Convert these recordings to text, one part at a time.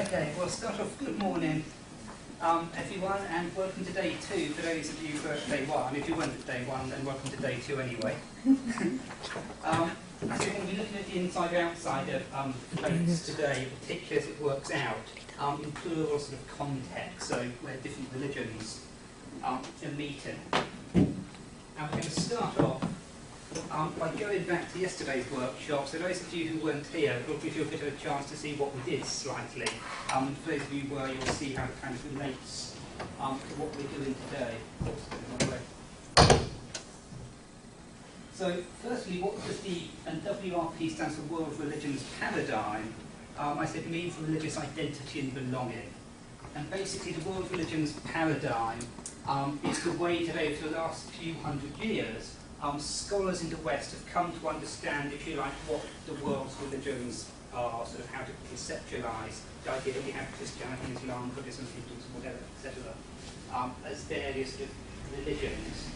Okay, we'll start off. Good morning, everyone, and welcome to day 2 for those of you who are at day 1. If you weren't at day 1, then welcome to day 2 anyway. So we're going to be looking at the inside-outside of debates today, particularly as it works out in plural sort of context, so where different religions are meeting. And we're going to start off by going back to yesterday's workshop. So those of you who weren't here, it'll give you a bit of a chance to see what we did slightly. For those of you who were, you'll see how it kind of relates to what we're doing today. So firstly, what does the WRP stands for World Religions Paradigm? I said it means religious identity and belonging. And basically the World Religions Paradigm is the way that over the last few hundred years scholars in the West have come to understand, if you like, what the world's religions are, sort of how to conceptualise the idea that we have Christianity, Islam, Buddhism, Hinduism, whatever, etc., as various sort of religions.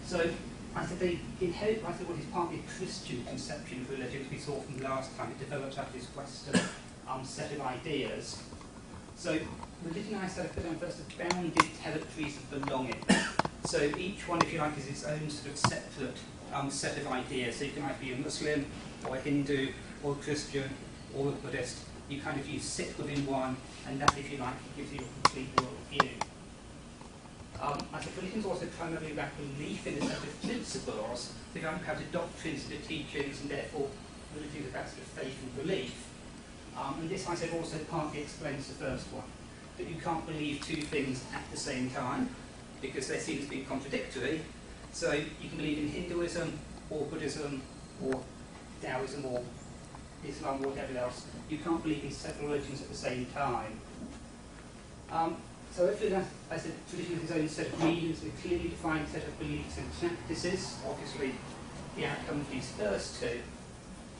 So I said they inherit what is partly a Christian conception of religion, as we saw from last time. It develops out of this Western set of ideas. So religion, I said, I put down first as bounded territories of belonging. So each one, if you like, is its own sort of separate set of ideas. So you can either be a Muslim, or a Hindu, or a Christian, or a Buddhist. You kind of sit within one, and that, if you like, gives you a complete world view. I said religion is also primarily about belief in a set of principles. So you don't have the doctrines, the teachings, and therefore religion is about sort of faith and belief. And this, I said, also partly explains the first one, that you can't believe two things at the same time, because they seem to be contradictory. So you can believe in Hinduism, or Buddhism, or Taoism, or Islam, or whatever else. You can't believe in several religions at the same time. So if I said tradition has its own set of meanings, a clearly defined set of beliefs and practices, obviously the outcome of these first two.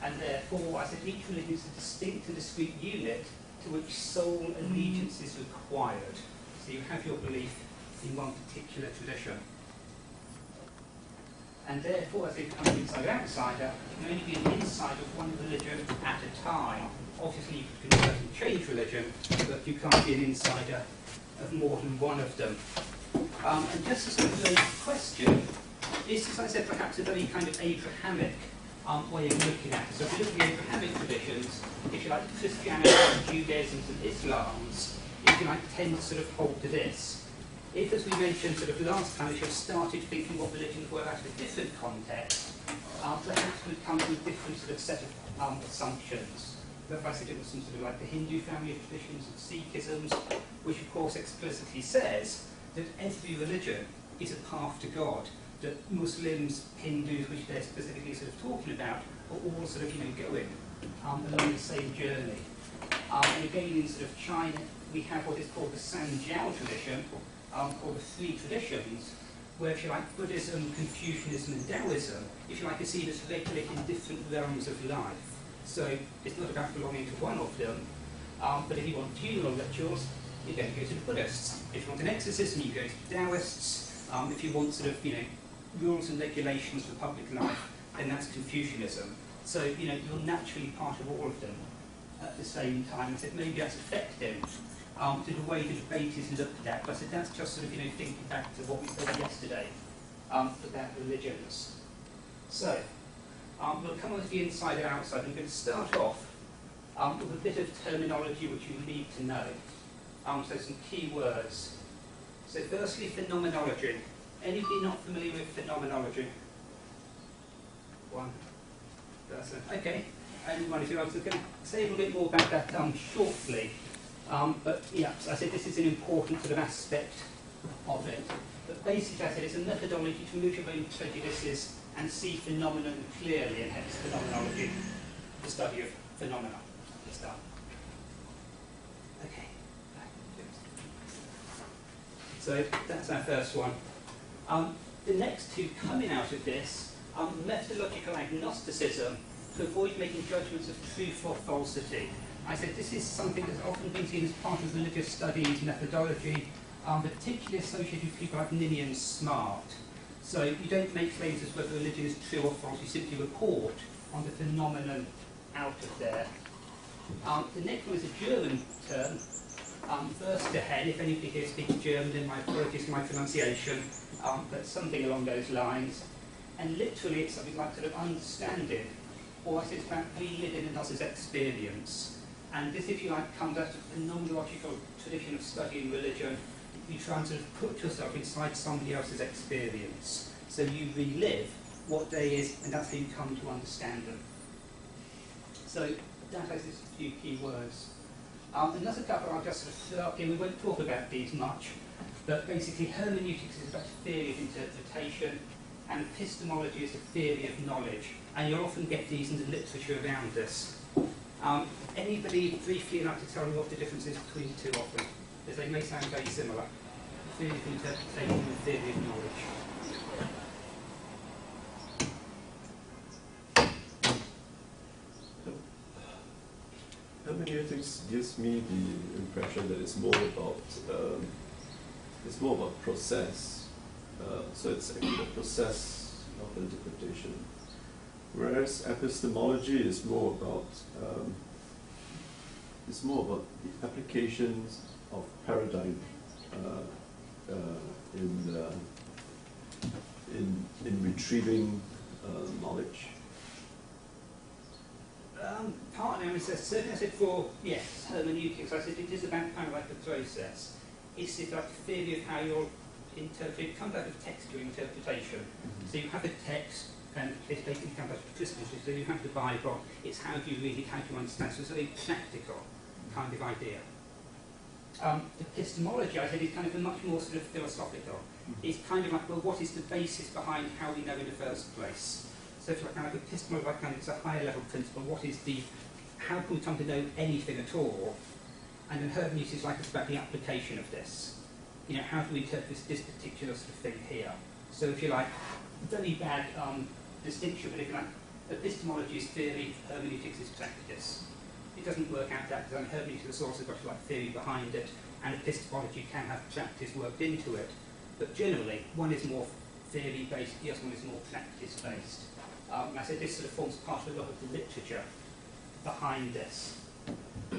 And therefore, I said each religion is a distinct and discrete unit to which sole allegiance is required. So you have your belief in one particular tradition. And therefore, as it becomes inside-outsider, you can only be an insider of one religion at a time. Obviously, you can convert and change religion, but you can't be an insider of more than one of them. And just to sort of raise the question, this is, as I said, perhaps a very kind of Abrahamic way of looking at it. So if you look at the Abrahamic traditions, if you like, Christianity, Judaism, and Islams, if you like, tend to sort of hold to this. If, as we mentioned sort of last time, if you started thinking what religions were out of a different context, perhaps we'd come to a different sort of set of assumptions. But if I said it was some sort of like the Hindu family of traditions and Sikhisms, which of course explicitly says that every religion is a path to God, that Muslims, Hindus, which they're specifically sort of talking about, are all sort of, going along the same journey. And again, in sort of China, we have what is called the Sanjiao tradition, called the three traditions, where, if you like, Buddhism, Confucianism, and Taoism, if you like, are seen as regulated in different realms of life. So it's not about belonging to one of them, but if you want funeral rituals, you're going to go to the Buddhists. If you want an exorcism, you go to the Taoists. If you want sort of, rules and regulations for public life, then that's Confucianism. So, you're naturally part of all of them at the same time. I said maybe that's effective to the way the debate is looked at, but I said that's just sort of, thinking back to what we said yesterday about religions. So, we'll come on to the inside and outside. I'm going to start off with a bit of terminology which you need to know. So some key words. So firstly, phenomenology. Anybody not familiar with phenomenology? One person. Okay. Anyone, if you like, so I'm going to say a little bit more about that shortly. But yeah, so I said this is an important sort of aspect of it. But basically, I said it's a methodology to remove your own prejudices and see phenomena clearly, and hence phenomenology, the study of phenomena. Okay. So that's our first one. The next two coming out of this are methodological agnosticism to avoid making judgments of truth or falsity. I said this is something that's often been seen as part of religious studies methodology, particularly associated with people like Ninian Smart. So you don't make claims as whether religion is true or false, you simply report on the phenomenon out of there. The next one is a German term, Verstehen. If anybody here speaks German, then my apologies for my pronunciation, but something along those lines. And literally it's something like sort of understanding, or I say it's about reliving another's experience. And this, if you like, comes out of the phenomenological tradition of studying religion. You try and sort of put yourself inside somebody else's experience. So you relive what they is, and that's how you come to understand them. So that has a few key words. Another couple I'll just sort of fill up here. We won't talk about these much, but basically hermeneutics is about a theory of interpretation, and epistemology is a theory of knowledge. And you'll often get these in the literature around this. Anybody briefly like to tell me what the difference is between the two of them? Because they may sound very similar. Theory of interpretation and theory of knowledge. Hermeneutics gives me the impression that it's more about process. So it's actually a process of interpretation. Whereas epistemology is more about the applications of paradigm in retrieving knowledge. Partly, I mean, certainly I said for, yes, hermeneutics, I said it is about kind of like a process. It's like a theory of how you'll interpret. It comes out of textual interpretation. So you have a text, and this basically comes out of Christianity, so you have the Bible. It's how do you read it, how do you understand. So it's a very practical kind of idea. Epistemology, I said, is kind of a much more sort of philosophical. It's kind of like, well, what is the basis behind how we know in the first place? So it's like kind of epistemology, like kind of, it's a higher level principle. What is the, how can we come to know anything at all? And then hermeneutics is like it's about the application of this. You know, how do we interpret this particular sort of thing here? So if you like, very bad distinction, but if you like, epistemology is theory, hermeneutics is practice. It doesn't work out that, because hermeneutics has also got like theory behind it, and epistemology can have practice worked into it. But generally, one is more theory-based, the other one is more practice-based. I said this sort of forms part of a lot of the literature behind this.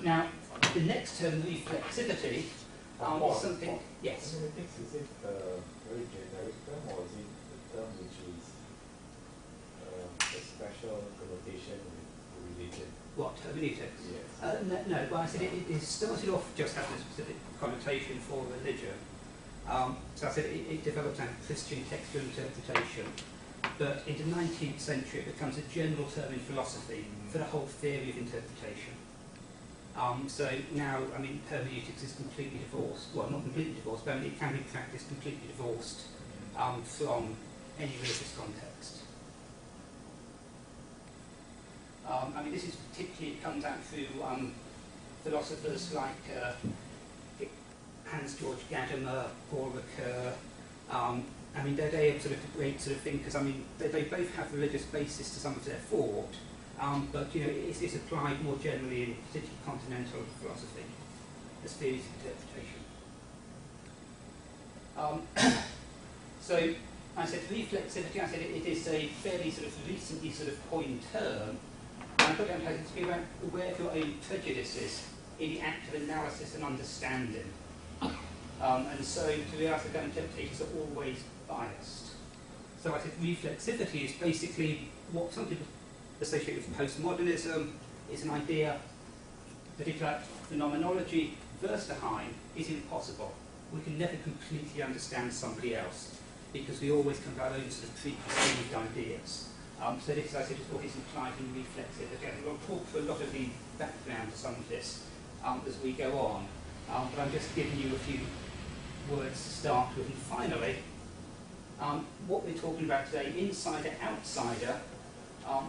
Now, the next term, reflexivity, is something. Yes. Hermeneutics, is it a very generic term, or is it a term which is a special connotation with religion? What, hermeneutics? Yes. No, but I said it started off just as a specific connotation for religion. So I said it developed out of Christian textual interpretation. But in the 19th century, it becomes a general term in philosophy for the whole theory of interpretation. So now, I mean, hermeneutics is completely divorced. Well, not completely divorced, but I mean, it can be practiced completely divorced from any religious context. I mean, this is particularly, it comes out through philosophers like Hans-Georg Gadamer, Paul Ricoeur. I mean, they're sort of great sort of thinkers. I mean, they both have religious basis to some of their thought, but you know, it's applied more generally in particularly continental philosophy as theories of interpretation. So I said reflexivity. I said it is a fairly sort of recently sort of coined term. And I put down to be about aware of your own prejudices in the act of analysis and understanding. And so to realize that interpretations are always biased. So I said reflexivity is basically what some people associate with postmodernism. Is an idea that if like phenomenology Verstehen is impossible. We can never completely understand somebody else because we always come to our own sort of preconceived ideas. So this, I said, is what is implied in reflexivity. We'll talk through a lot of the background to some of this as we go on, but I'm just giving you a few words to start with. And finally, what we're talking about today, insider-outsider,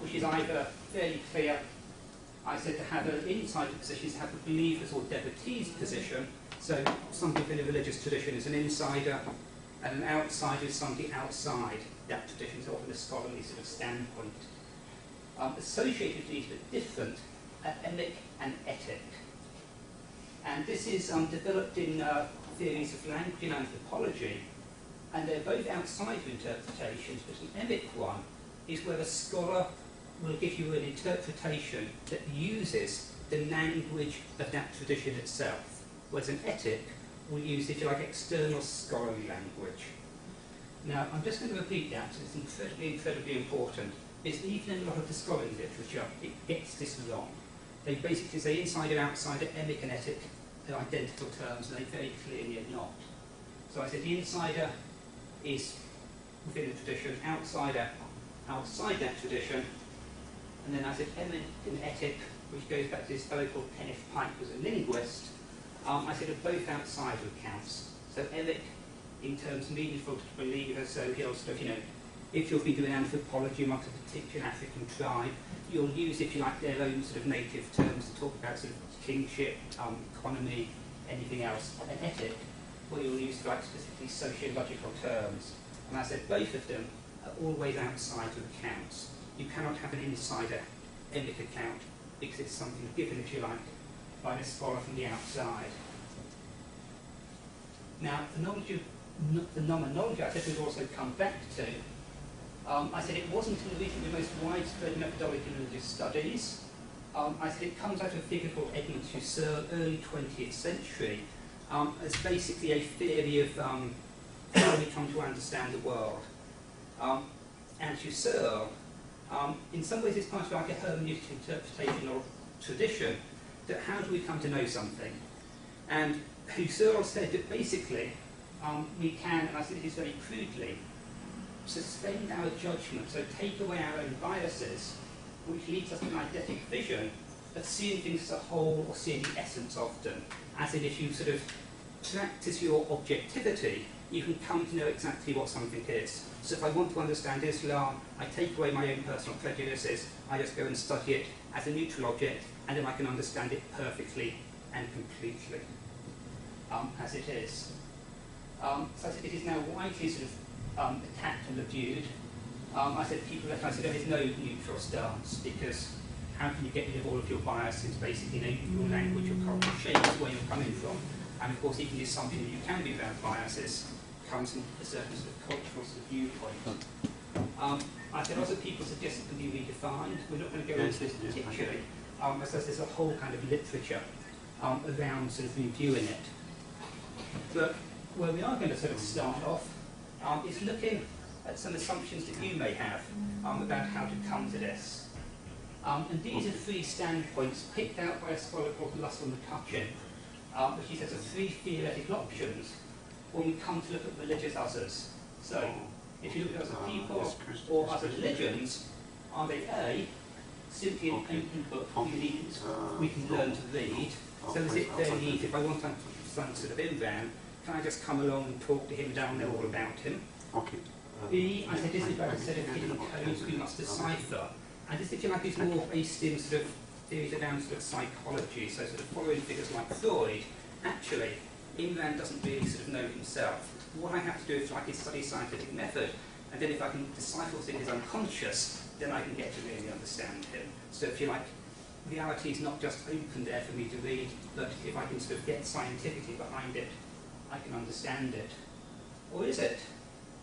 which is either fairly clear, I said, to have an insider position is to have a believer's or devotee's position. So somebody within a religious tradition is an insider, and an outsider is somebody outside that tradition, is often a scholarly sort of standpoint. Associated with these but different are emic and etic. And this is developed in theories of language and anthropology, and they're both outside of interpretations, but an emic one is where a scholar will give you an interpretation that uses the language of that tradition itself, whereas an ethic will use, if you like, external scholarly language. Now, I'm just going to repeat that, because it's incredibly important. It's even in a lot of the scholarly literature, it gets this wrong. They basically say insider, outsider, emic and ethic are identical terms, and they very clearly are not. So I said the insider is within the tradition, outsider outside that tradition, and then I said emic and ethic, which goes back to this fellow called Kenneth Pike, who was a linguist. I said are both outside of accounts. So emic, in terms meaningful to believers, so he'll sort of, you know, if you'll be doing anthropology amongst a particular African tribe, you'll use, if you like, their own sort of native terms to talk about sort of kingship, economy, anything else. An ethic, where you'll use like specifically sociological terms. And I said both of them are always outside of accounts. You cannot have an insider emic account because it's something given, if you like, by the scholar from the outside. Now, the nomenology I said we'd also come back to. I said it wasn't originally the most widespread methodology in religious studies. I said it comes out of a figure called Edmund Husserl, early 20th century, as basically a theory of how we come to understand the world. And Husserl, in some ways, it's kind of like a hermeneutic interpretation of tradition, that how do we come to know something? And Husserl said that basically we can, and I say this very crudely, suspend our judgment, so take away our own biases, which leads us to an eidetic vision of seeing things as a whole or seeing the essence of them. As in, if you sort of practice your objectivity, you can come to know exactly what something is. So if I want to understand Islam, I take away my own personal prejudices, I just go and study it as a neutral object, and then I can understand it perfectly and completely, as it is. So I said it is now widely sort of attacked and reviewed. I said there is no neutral stance, because how can you get rid of all of your biases? Basically, you know, your language, your culture shapes where you're coming from. And of course, even the assumption that you can be without biases comes from a certain sort of cultural sort of viewpoint. I said other people suggest it can be redefined. We're not going to go into this particularly. I said there's a whole kind of literature around sort of reviewing it. But where we are going to sort of start off is looking at some assumptions that you may have about how to come to this. And these are 3 standpoints picked out by a scholar called Russell McCutcheon, which he says are 3 theoretical options when we come to look at religious others. So, if you look at other people or other religions, are they A, simply an open book we can learn to read? So is it very easy, if I want some sort of Imran, can I just come along and talk to him down there all about him? Okay. B, I said this is about a set of hidden codes we must decipher. And this, if you like, is more based in sort of theories around sort of psychology, so sort of following figures like Freud. Actually, Imran doesn't really sort of know himself. What I have to do is like study scientific method, and then if I can decipher what's in his unconscious, then I can get to really understand him. So if you like, reality is not just open there for me to read, but if I can sort of get scientifically behind it, I can understand it. Or is it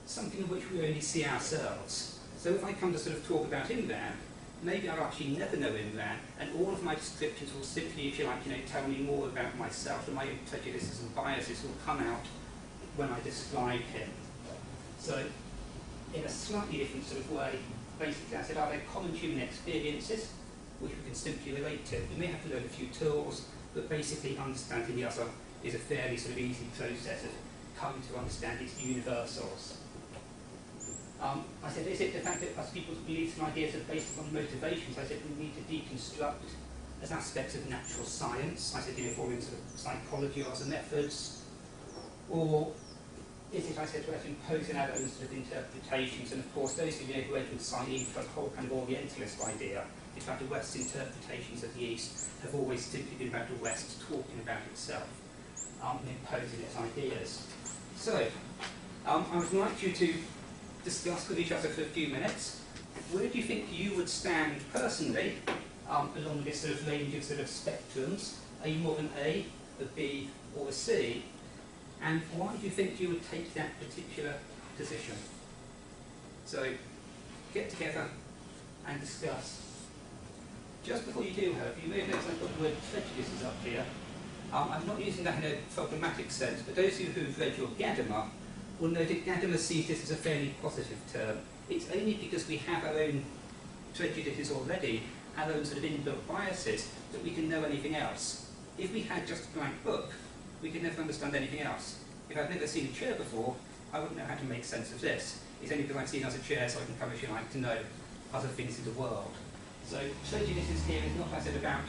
something in which we only see ourselves? So if I come to sort of talk about Imran, maybe I'll actually never know Imran, and all of my descriptions will simply, if you like, you know, tell me more about myself, and my own prejudices and biases will come out when I describe him. So, in a slightly different sort of way, basically I said, are there common human experiences which we can simply relate to? We may have to learn a few tools, but basically understanding the other is a fairly sort of easy process of coming to understand its universals. I said, is it the fact that as people's beliefs and ideas are based upon motivations? I said, we need to deconstruct as aspects of natural science. I said, you know, for sort of psychology or other methods. Or is it, I said, to impose our own sort of interpretations? And of course, those of you know, who went with Said for the whole kind of Orientalist idea, in fact, the West's interpretations of the East have always simply been about the West talking about itself, and imposing its ideas. So, I would like you to discuss with each other for a few minutes. Where do you think you would stand personally along this sort of range of sort of spectrums? Are you more an A, a B, or a C? And why do you think you would take that particular position? So, get together and discuss. Just before you do, however, you may have noticed I've got the word prejudices up here. I'm not using that in a problematic sense, but those of you who've read your Gadamer will know that Gadamer sees this as a fairly positive term. It's only because we have our own prejudices already, our own sort of inbuilt biases, that we can know anything else. If we had just a blank book, we could never understand anything else. If I'd never seen a chair before, I wouldn't know how to make sense of this. It's only because I've seen it as a chair so I can come, if you like, to know other things in the world. So prejudices here is not, I said, about,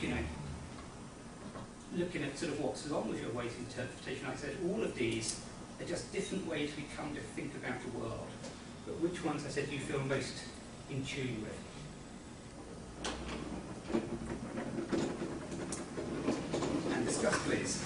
looking at sort of what's wrong with your ways of interpretation. Like I said, all of these are just different ways we come to think about the world. But which ones, I said, do you feel most in tune with? And discuss, please.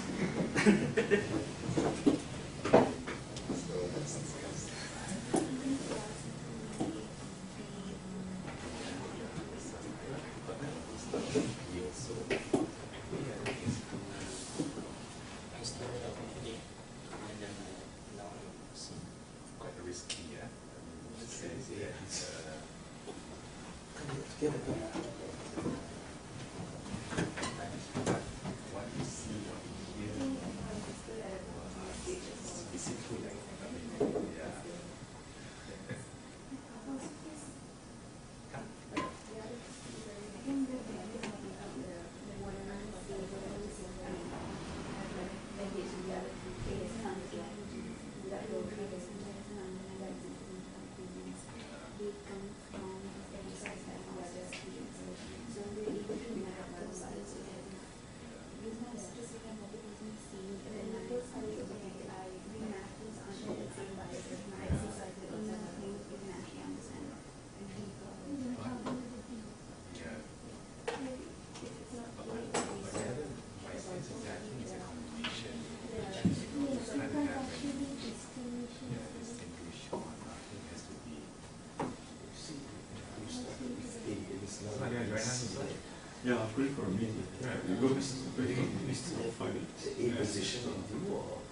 Yeah, I've agreed for a meeting. We still find it a position on the wall.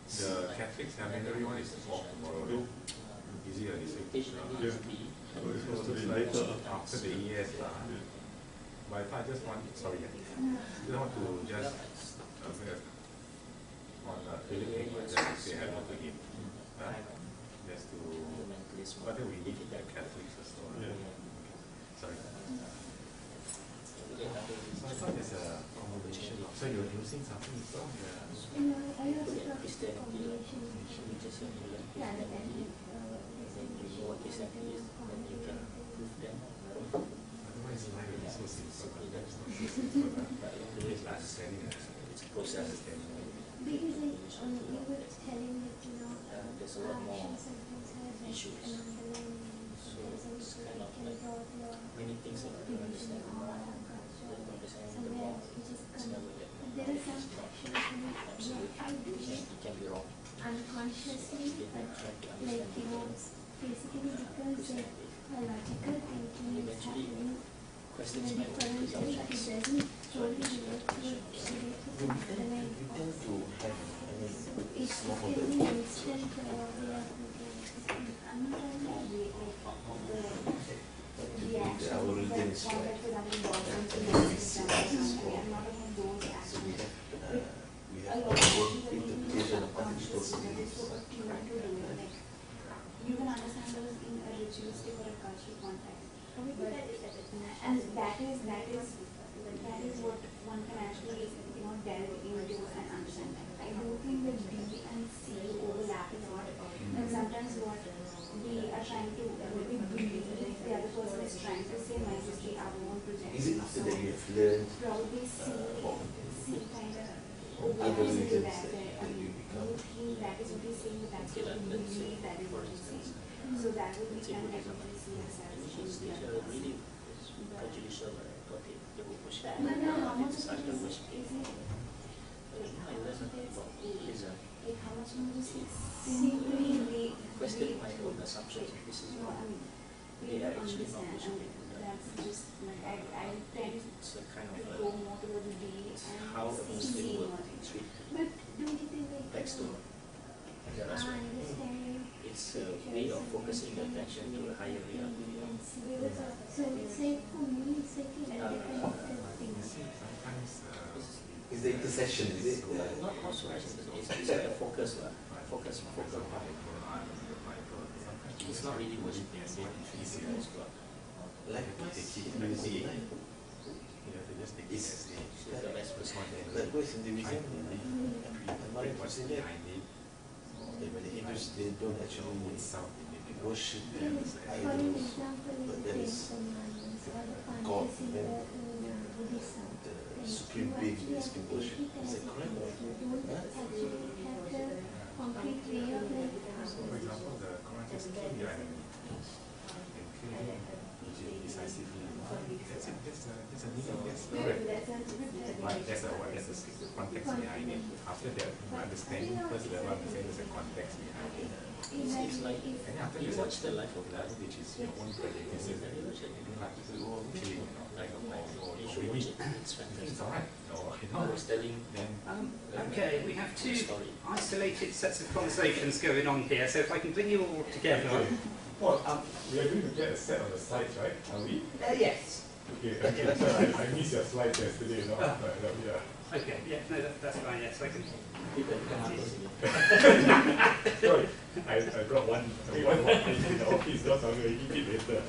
The Catholic seminary one is off tomorrow. Easier this week. Yeah. So it's supposed to be later. After the ES. But if I just want, sorry, I just want to just on Philip, just to say hello to him. Just to, whether we need the Catholics as well. Yeah. Sorry. So I thought there's a combination. So you're using something from the... No, I also thought it's a combination. Rather than Otherwise, life is so simple. It's understanding it. It's a process. because you were telling that, there's a lot more issues issues. So it's kind of like many things that you don't understand. The more it's never yet. there are some actions It can be wrong. unconsciously, but like, basically because a logical thinking is Eventually, happening questions in a might different become way, it facts. doesn't totally relate to some underlying cause. So it's really instant way of looking. I'm not trying to the reaction that one that was involved in the system. I'm not about those actions. A lot of interpretation of consciousness is what you want to do. Like, you can understand those in a ritualistic or a cultural context. But, and that is what one can actually delve into and understand. I do think that B and C overlap a lot. And sometimes what we are trying to believe, if the other person is trying to say my history, our own projection. Is it after that you have learned Probably C kind of other overlaps into religions that. that you become? You think that is what he's saying, but that's what you believe that is what he's saying. So that would be kind of definitely seen as These are really prejudicial. They will push back. But now how much It's of it after is which it I learned about Buddhism. like how much more is it simply Questioning my own assumptions. This is No, I wrong. mean, They are actually not understand. pushing it. That's just like I tend It's a kind to of go more towards the B it's and how a Muslim C. would treat But don't you think like text to the I Rasul. understand It's a way of focusing your attention to a higher reality. and C So it's like for me, it's like independent things. Sometimes Is the intercession, is it? Not also, it's like a focus, focal part. It's not really worshiping, it's easier as well. Likewise, take it in easy. the life. you have to just take it It's as a The best person. likewise in the try vision. to Mari what's said that behind it. when the Hindus, they don't actually Itself, worship For an idols, example, but in there the is Commandments or the God, fantasy then in Buddhism, the supreme being is being worshipped. Is that correct? you don't actually have the concrete way of like for example, the Quran says kill your enemy. And kill him decisively. That's it, that's a meaning, that's correct. But there's a context behind it. After that, understanding, first level understanding there's a context behind it. It's like And then after you that, watch the life of God, which is your own prejudices. Like killing, like you should watch it. It's fantastic. it's alright. Or, I was telling then Okay, we have two story. isolated sets of conversations going on here, so if I can bring you all together. Well, we are going to get a set of the slides, right? Are we? Yes. Okay, so I missed your slides yesterday, you know? Yeah. Okay, yeah, no, that's fine, yes, I can. You can come up with it. Sorry, I brought one page in the office, because I'm going to eat it later.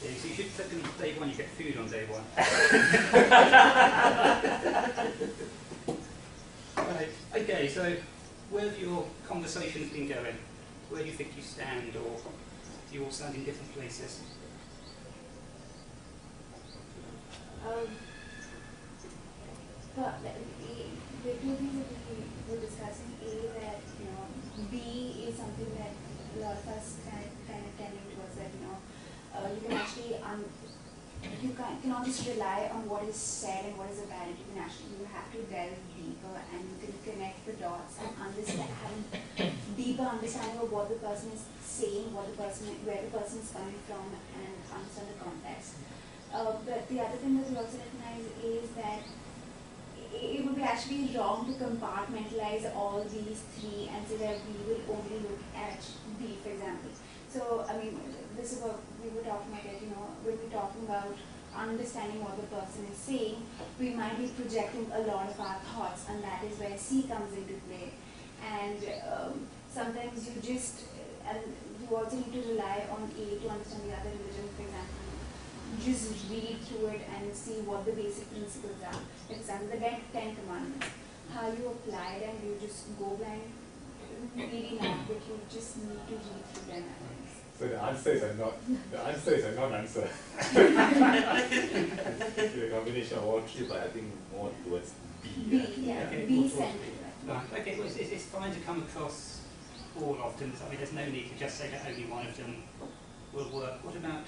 Yeah, so you should put them day one, you get food on day one. Right, okay, so where have your conversations been going? Where do you think you stand, or do you all stand in different places? But the two things that we were discussing, A, that, you know, B is something that a lot of us kind of tending towards, that, you know, you can actually, you cannot just rely on what is said and what is apparent. You can actually, you have to delve deeper and you can connect the dots and understand, having deeper understanding of what the person is saying, where the person is coming from, and understand the context. But the other thing that we also recognize is that it would be actually wrong to compartmentalize all these three and say that we will only look at B, for example. So, I mean, this is what we were talking about, you know, when we're talking about understanding what the person is saying, we might be projecting a lot of our thoughts, and that is where C comes into play. And sometimes you just, and you also need to rely on A to understand the other religion, for example. Just read through it and see what the basic principles are. For example, the 10 Commandments. How you apply them, you just go blind, really not, but you just need to read through them. So the answer is a non-answer. The combination of all three, but I think more towards B. B, yeah, B centered. Right, okay, well, it's fine to come across all of them. I mean, there's no need to just say that only one of them will work. What about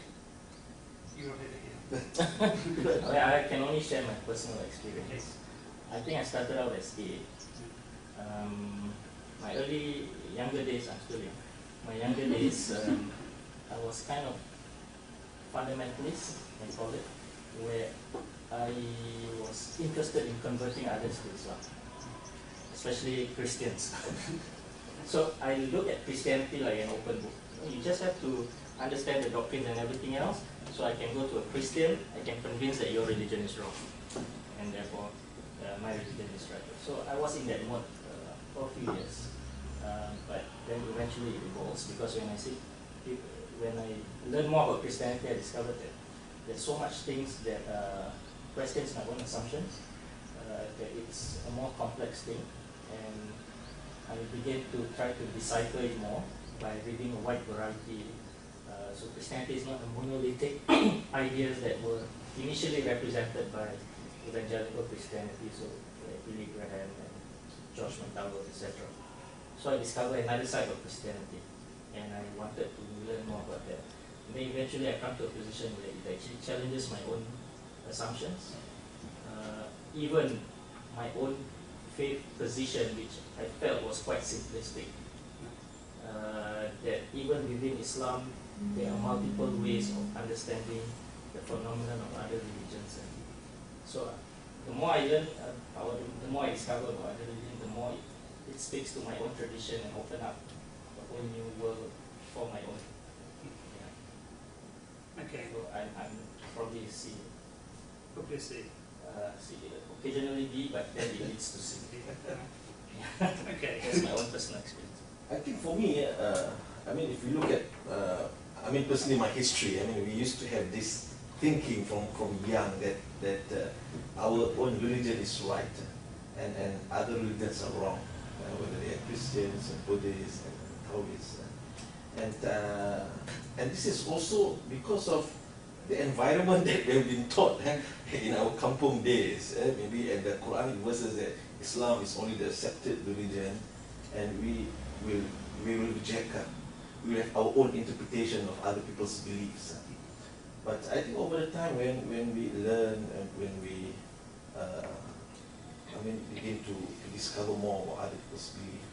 you over here? Okay, I can only share my personal experience. I think I started out as A. My younger days, I'm still young. My younger days, I was kind of fundamentalist, I call it, where I was interested in converting others to Islam, especially Christians. So I look at Christianity like an open book. You just have to understand the doctrines and everything else, so I can go to a Christian, I can convince that your religion is wrong, and therefore my religion is right. So I was in that mode for a few years, but then eventually it evolves, because when I learned more about Christianity, I discovered that there's so much things that questions my own assumptions, that it's a more complex thing, and I began to try to decipher it more by reading a wide variety. So Christianity is not a monolithic ideas that were initially represented by evangelical Christianity, so like Billy Graham and George McDowell, etc. So I discovered another side of Christianity, and I wanted to learn more about that. And then eventually I come to a position where it actually challenges my own assumptions, even my own faith position, which I felt was quite simplistic. That even within Islam, there are multiple ways of understanding the phenomenon of other religions. And so the more I learn, the more I discover about other religions, the more it speaks to my own tradition and open up a whole new world for my own Okay. So I'm probably C. Probably C. C. Occasionally D, but then it leads to C. Okay. That's my own personal experience. I think for me, I mean, if you look at, I mean, personally, my history, I mean, we used to have this thinking from young that our own religion is right and other religions are wrong, whether they are Christians and Buddhists and Taoists. And this is also because of the environment that we have been taught in our kampung days. Maybe and the Quranic verses that Islam is only the accepted religion, and we will reject. We have our own interpretation of other people's beliefs. But I think over the time, when we learn and when we, begin to discover more about other people's beliefs,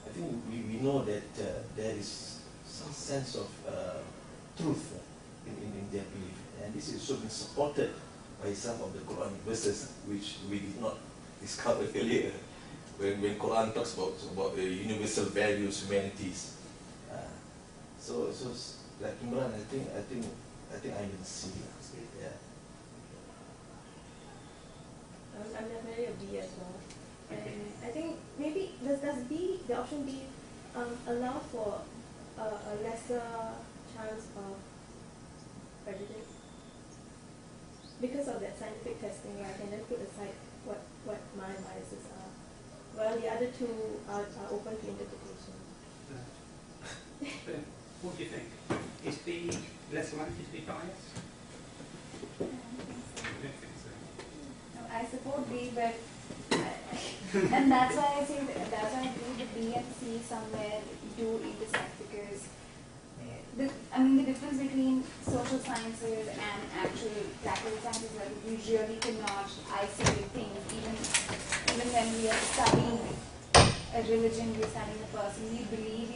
I think we know that there is some sense of truth in their belief, and this is also been supported by some of the Quran verses which we did not discover earlier. When Quran talks about the universal values, humanities. So like Imran, I think I'm in C. Yeah. I'm definitely a B as well. And I think maybe does B, the option B, allow for a lesser chance of prejudice because of that scientific testing, where I can then put aside what my biases are, while the other two are open to interpretation. What do you think? Is B less likely to be biased? I don't think so. No, I support B, but and that's why I think that's why I believe the B and C somewhere do intersect, because the difference between social sciences and actual practical sciences is that we really cannot isolate things. Even when we are studying a religion, we're studying a person, we believe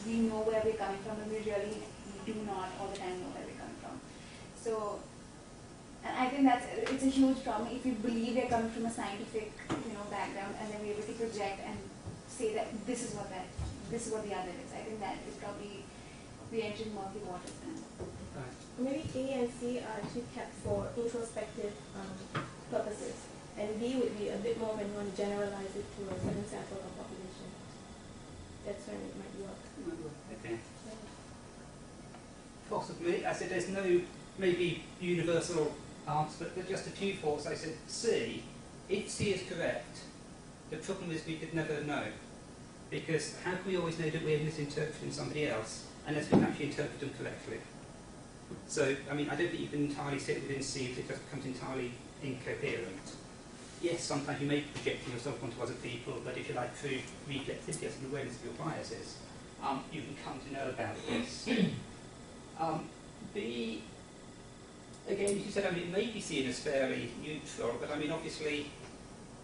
we know where we're coming from, and we really do not all the time know where we're coming from. So, and I think it's a huge problem if you believe we're coming from a scientific, background, and then we able to project and say that this is what the other is. I think that is probably we entering murky waters then. Right. Maybe A and C are actually kept for introspective purposes, and B would be a bit more when you want to generalize it to a certain sample of population. That's when it might work. Okay. Possibly. I said there's no maybe universal answer, but just a few thoughts. I said C. If C is correct, the problem is we could never know, because how can we always know that we're misinterpreting somebody else unless we actually interpret them correctly? So, I don't think you can entirely sit within C if it just becomes entirely incoherent. Yes, sometimes you may be projecting yourself onto other people, but if you like through reflexivity and awareness of your biases, you can come to know about this. B, again, as you said, it may be seen as fairly neutral, but obviously,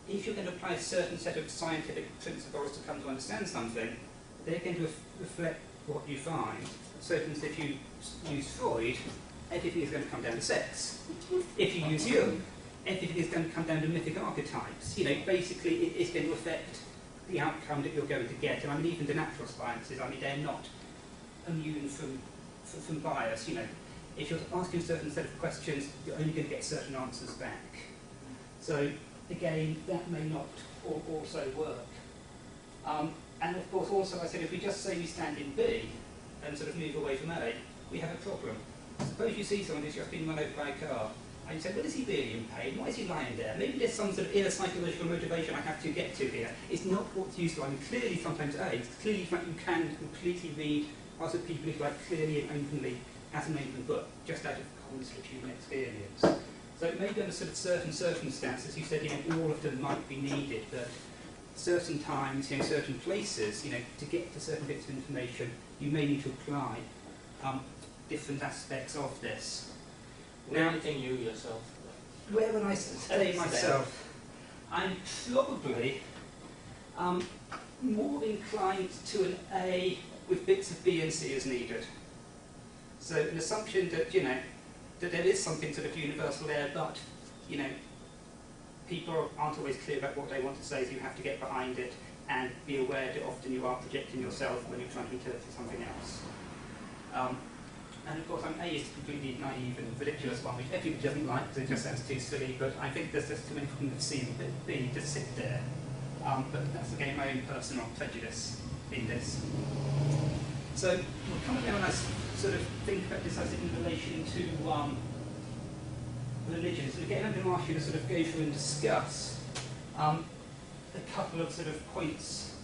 if you're going to apply a certain set of scientific principles to come to understand something, they're going to reflect what you find. So, for instance, if you use Freud, everything is going to come down to sex. If you use Jung, everything is going to come down to mythic archetypes. Basically, it's going to affect the outcome that you're going to get. And even the natural sciences, they're not immune from bias. If you're asking a certain set of questions, you're only going to get certain answers back. So, again, that may not also work. And of course, also, I said, if we just say we stand in B and sort of move away from A, we have a problem. Suppose you see someone who's just been run over by a car, and you say, well, is he really in pain? Why is he lying there? Maybe there's some sort of inner psychological motivation I have to get to here. It's not what's used to. Clearly sometimes it's clearly you can completely read other people who clearly and openly as an open book, just out of common sort of human experience. So maybe under sort of certain circumstances, you said, all of them might be needed, but certain times, certain places, to get to certain bits of information, you may need to apply different aspects of this. Where do you think you yourself? Where would I say myself? I'm probably more inclined to an A with bits of B and C as needed. So an assumption that, that there is something sort of universal there, but, people aren't always clear about what they want to say, so you have to get behind it and be aware that often you are projecting yourself when you're trying to interpret something else. And of course, A is a completely naive and ridiculous one, which everybody doesn't like because it just sounds too silly, but I think there's just too many people who've seen B just sit there. But that's again my own personal prejudice in this. So we'll come down and sort of think about this as in relation to religions. And again, I'm going to ask you to sort of go through and discuss a couple of sort of points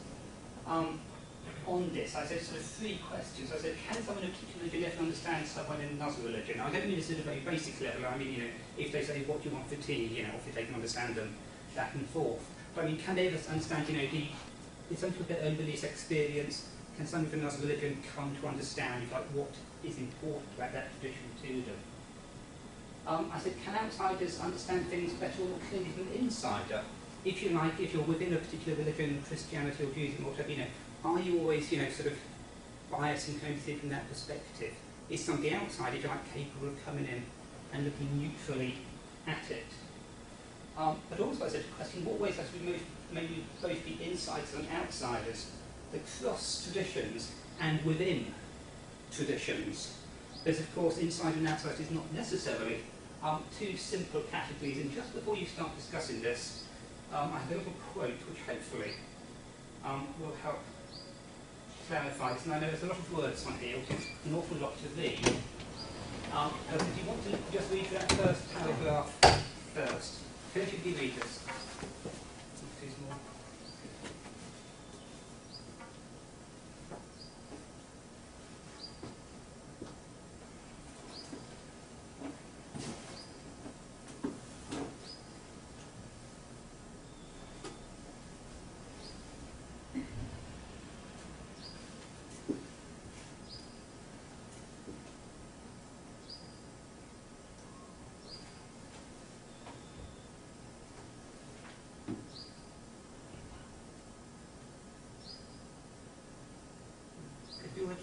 on this. I said sort of three questions. I said, can someone in a particular religion ever understand someone in another religion? I don't mean this at a very basic level. I mean, if they say, what do you want for tea, if they can understand them back and forth. But I mean, can they ever understand, is some people get over this experience? Can someone from another religion come to understand, what is important about that tradition to them? I said, can outsiders understand things better or more clearly than an insider? If you like, if you're within a particular religion, Christianity or Judaism or whatever, are you always, sort of biased and going to see from that perspective? Is somebody outside, if you like, capable of coming in and looking neutrally at it? But also I said, question, what ways have we maybe both be insiders and outsiders across traditions and within traditions? There's of course inside and outside is not necessarily two simple categories, and just before you start discussing this, I have a little quote which hopefully will help clarify this. And I know there's a lot of words on here, which is an awful lot to read. Do you want to just read that first paragraph first? Can you read this? Too small.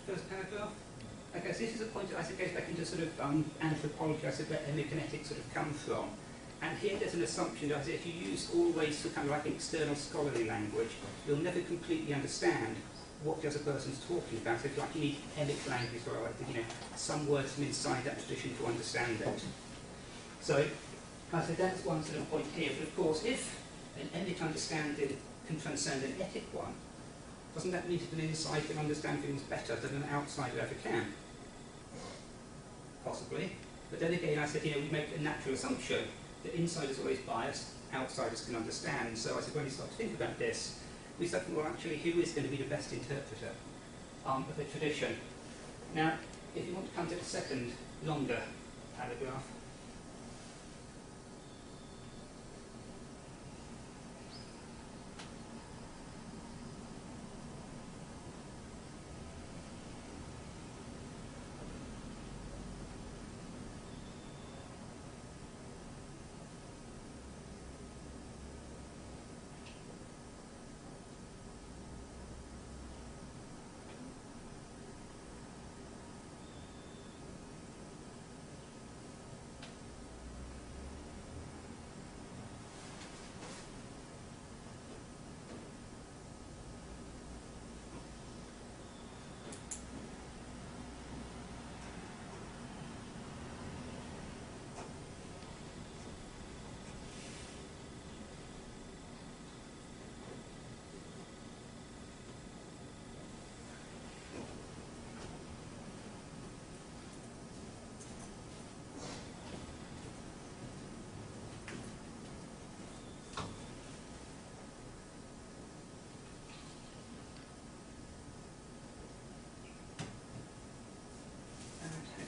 First paragraph. Okay, so this is a point that I said goes back into sort of anthropology, I said where epigenetics sort of come from. And here there's an assumption that if you use always sort of kind of like external scholarly language, you'll never completely understand what the other person's talking about. So if like you need emic language or like some words from inside that tradition to understand it. So I said that's one sort of point here. But of course, if an emic understanding can transcend an etic one, doesn't that mean that an insider can understand things better than an outsider ever can? Possibly. But then again, I said, we make a natural assumption that insiders are always biased, outsiders can understand. So I said, when we start to think about this, we said, well, actually, who is going to be the best interpreter of the tradition? Now, if you want to come to the second, longer paragraph,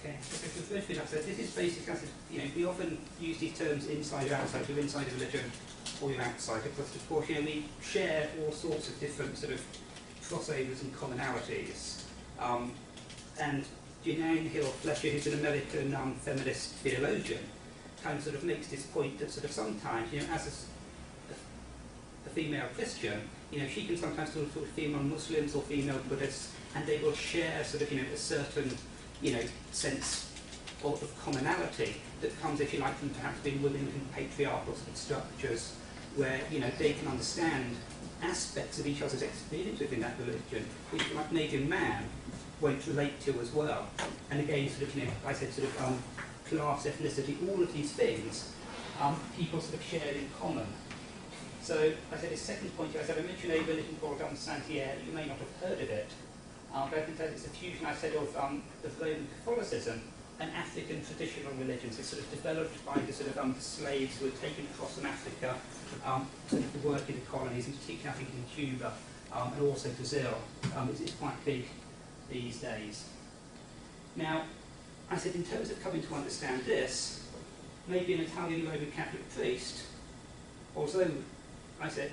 okay, so the first thing I said, this is basically, we often use these terms insider, outside, you're inside a religion or you're outside, because of course, we share all sorts of different sort of crossovers and commonalities. And Jeanine Hill Fletcher, who's an American feminist theologian, kind of sort of makes this point that sort of sometimes, as a female Christian, she can sometimes talk to female Muslims or female Buddhists, and they will share sort of, a certain sense of commonality that comes, if you like, from perhaps being women in patriarchal structures where, they can understand aspects of each other's experience within that religion, which, like Nadian Man, won't relate to as well. And again, sort of, I said sort of class, ethnicity, all of these things, people sort of shared in common. So I said, his second point, I said, I mentioned a religion called Santiago. You may not have heard of it, but I can tell it's a fusion, I said, of Roman Catholicism and African traditional religions. It's sort of developed by the sort of slaves who were taken across from Africa to work in the colonies, in particular I think in Cuba and also Brazil. It's quite big these days. Now, I said, in terms of coming to understand this, maybe an Italian Roman Catholic priest, although I said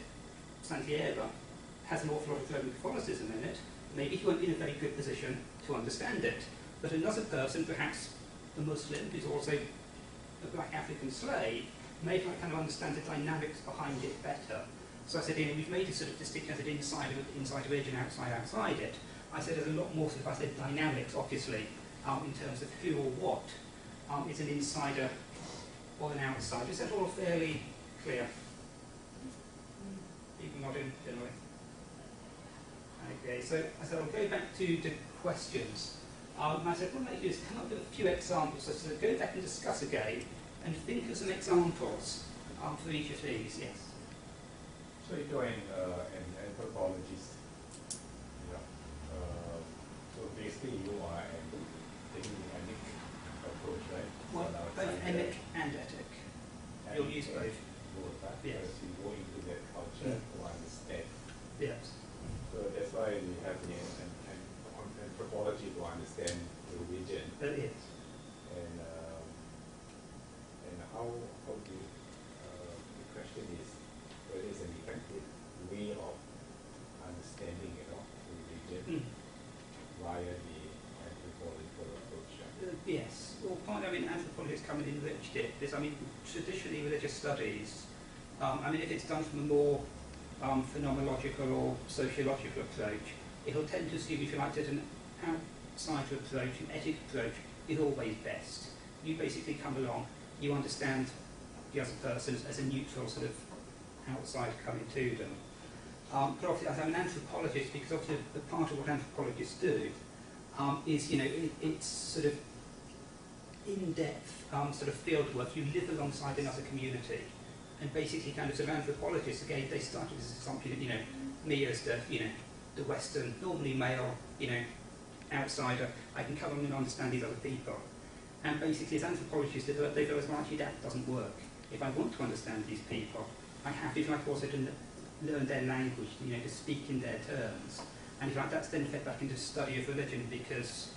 Santiago has an awful lot of Roman Catholicism in it, maybe he won't be in a very good position to understand it. But another person, perhaps a Muslim, who's also a black African slave, may kind of understand the dynamics behind it better. So I said, we've made a sort of distinction as an inside region, outside it. I said there's a lot more sort of, I said, dynamics, obviously, in terms of who or what is an insider or an outsider. Is that all fairly clear? People nodding generally. Okay, so I said I'll go back to the questions. I said, what I might do is come up with a few examples. So go back and discuss again and think of some examples for each of these. Yes. So you're an anthropologist. Yeah. So basically you are taking the emic approach, right? Well, so both emic and etic. You'll use both. Both, right? Yes. Because you go into that culture to understand. Yes. So that's why we have the anthropology to understand the region. Yes. And how do the question is whether it's an effective way of understanding, the region via the anthropological approach. Yes. Well, anthropology has come and enriched it. Traditionally religious studies, if it's done from a more phenomenological or sociological approach, it'll tend to assume, if you like, that an outsider approach, an etic approach, is always best. You basically come along, you understand the other person as a neutral sort of outsider coming to them. But obviously, as I'm an anthropologist, because obviously the part of what anthropologists do is, it's sort of in-depth sort of field work. You live alongside another community. And basically, kind of, sort of anthropologists, again, they started as assumption that, me as the Western, normally male, outsider, I can come along and understand these other people. And basically, as anthropologists, they realize, well, actually, that doesn't work. If I want to understand these people, I have, if I also to learn their language, to speak in their terms. And in fact, that's then fed back into study of religion, because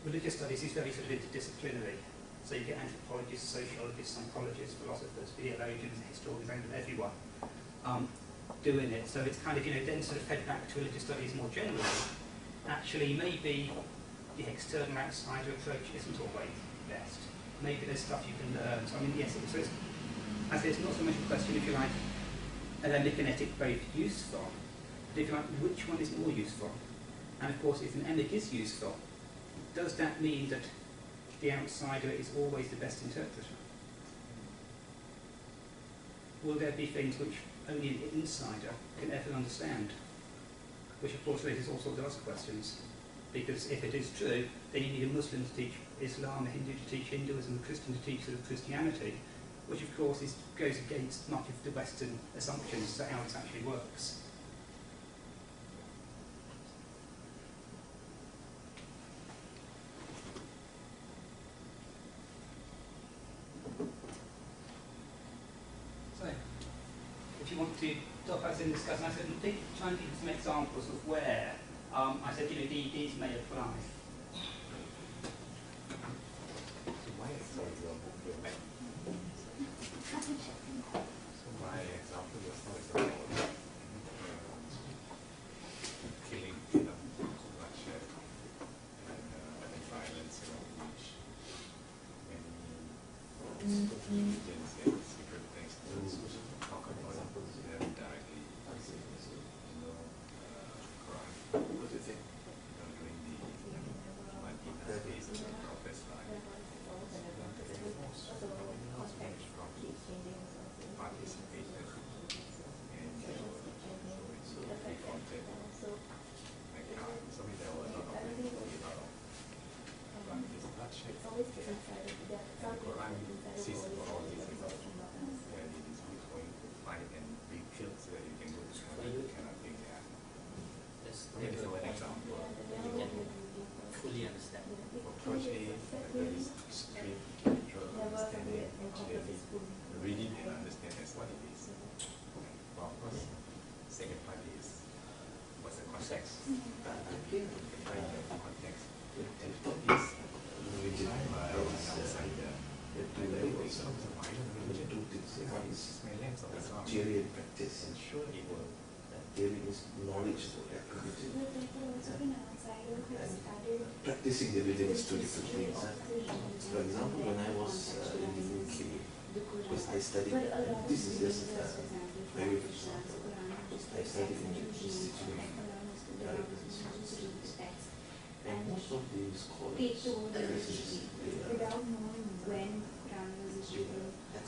religious studies is very sort of interdisciplinary. So you get anthropologists, sociologists, psychologists, philosophers, theologians, historians, and everyone doing it. So it's kind of, then sort of fed back to religious studies more generally. Actually, maybe the external outsider approach isn't always best. Maybe there's stuff you can learn. So yes, it's not so much a question, if you like, are emic and etic both useful? But if you like, which one is more useful? And of course, if an emic is useful, does that mean that the outsider is always the best interpreter? Will there be things which only an insider can ever understand? Which of course raises all sorts of other questions. Because if it is true, then you need a Muslim to teach Islam, a Hindu to teach Hinduism, a Christian to teach sort of Christianity, which of course goes against much of the Western assumptions as to how it actually works. So, if you want to talk about and discuss, and I said, try and give some examples of where I said, these may apply. My example was not about killing, bloodshed and violence, which many religions and secret things talk about them directly. Quran. What do you think? During the Madinah days of the Prophet's life, part theory and practice. I'm sure it will. Theory is knowledge of activity. And practicing the religion is two different things. For example, when I was in the UK, because I studied, this is just very good example. I studied in the Institute of Arabs, and most of the scholars, RSIS, without knowing when Quran was issued,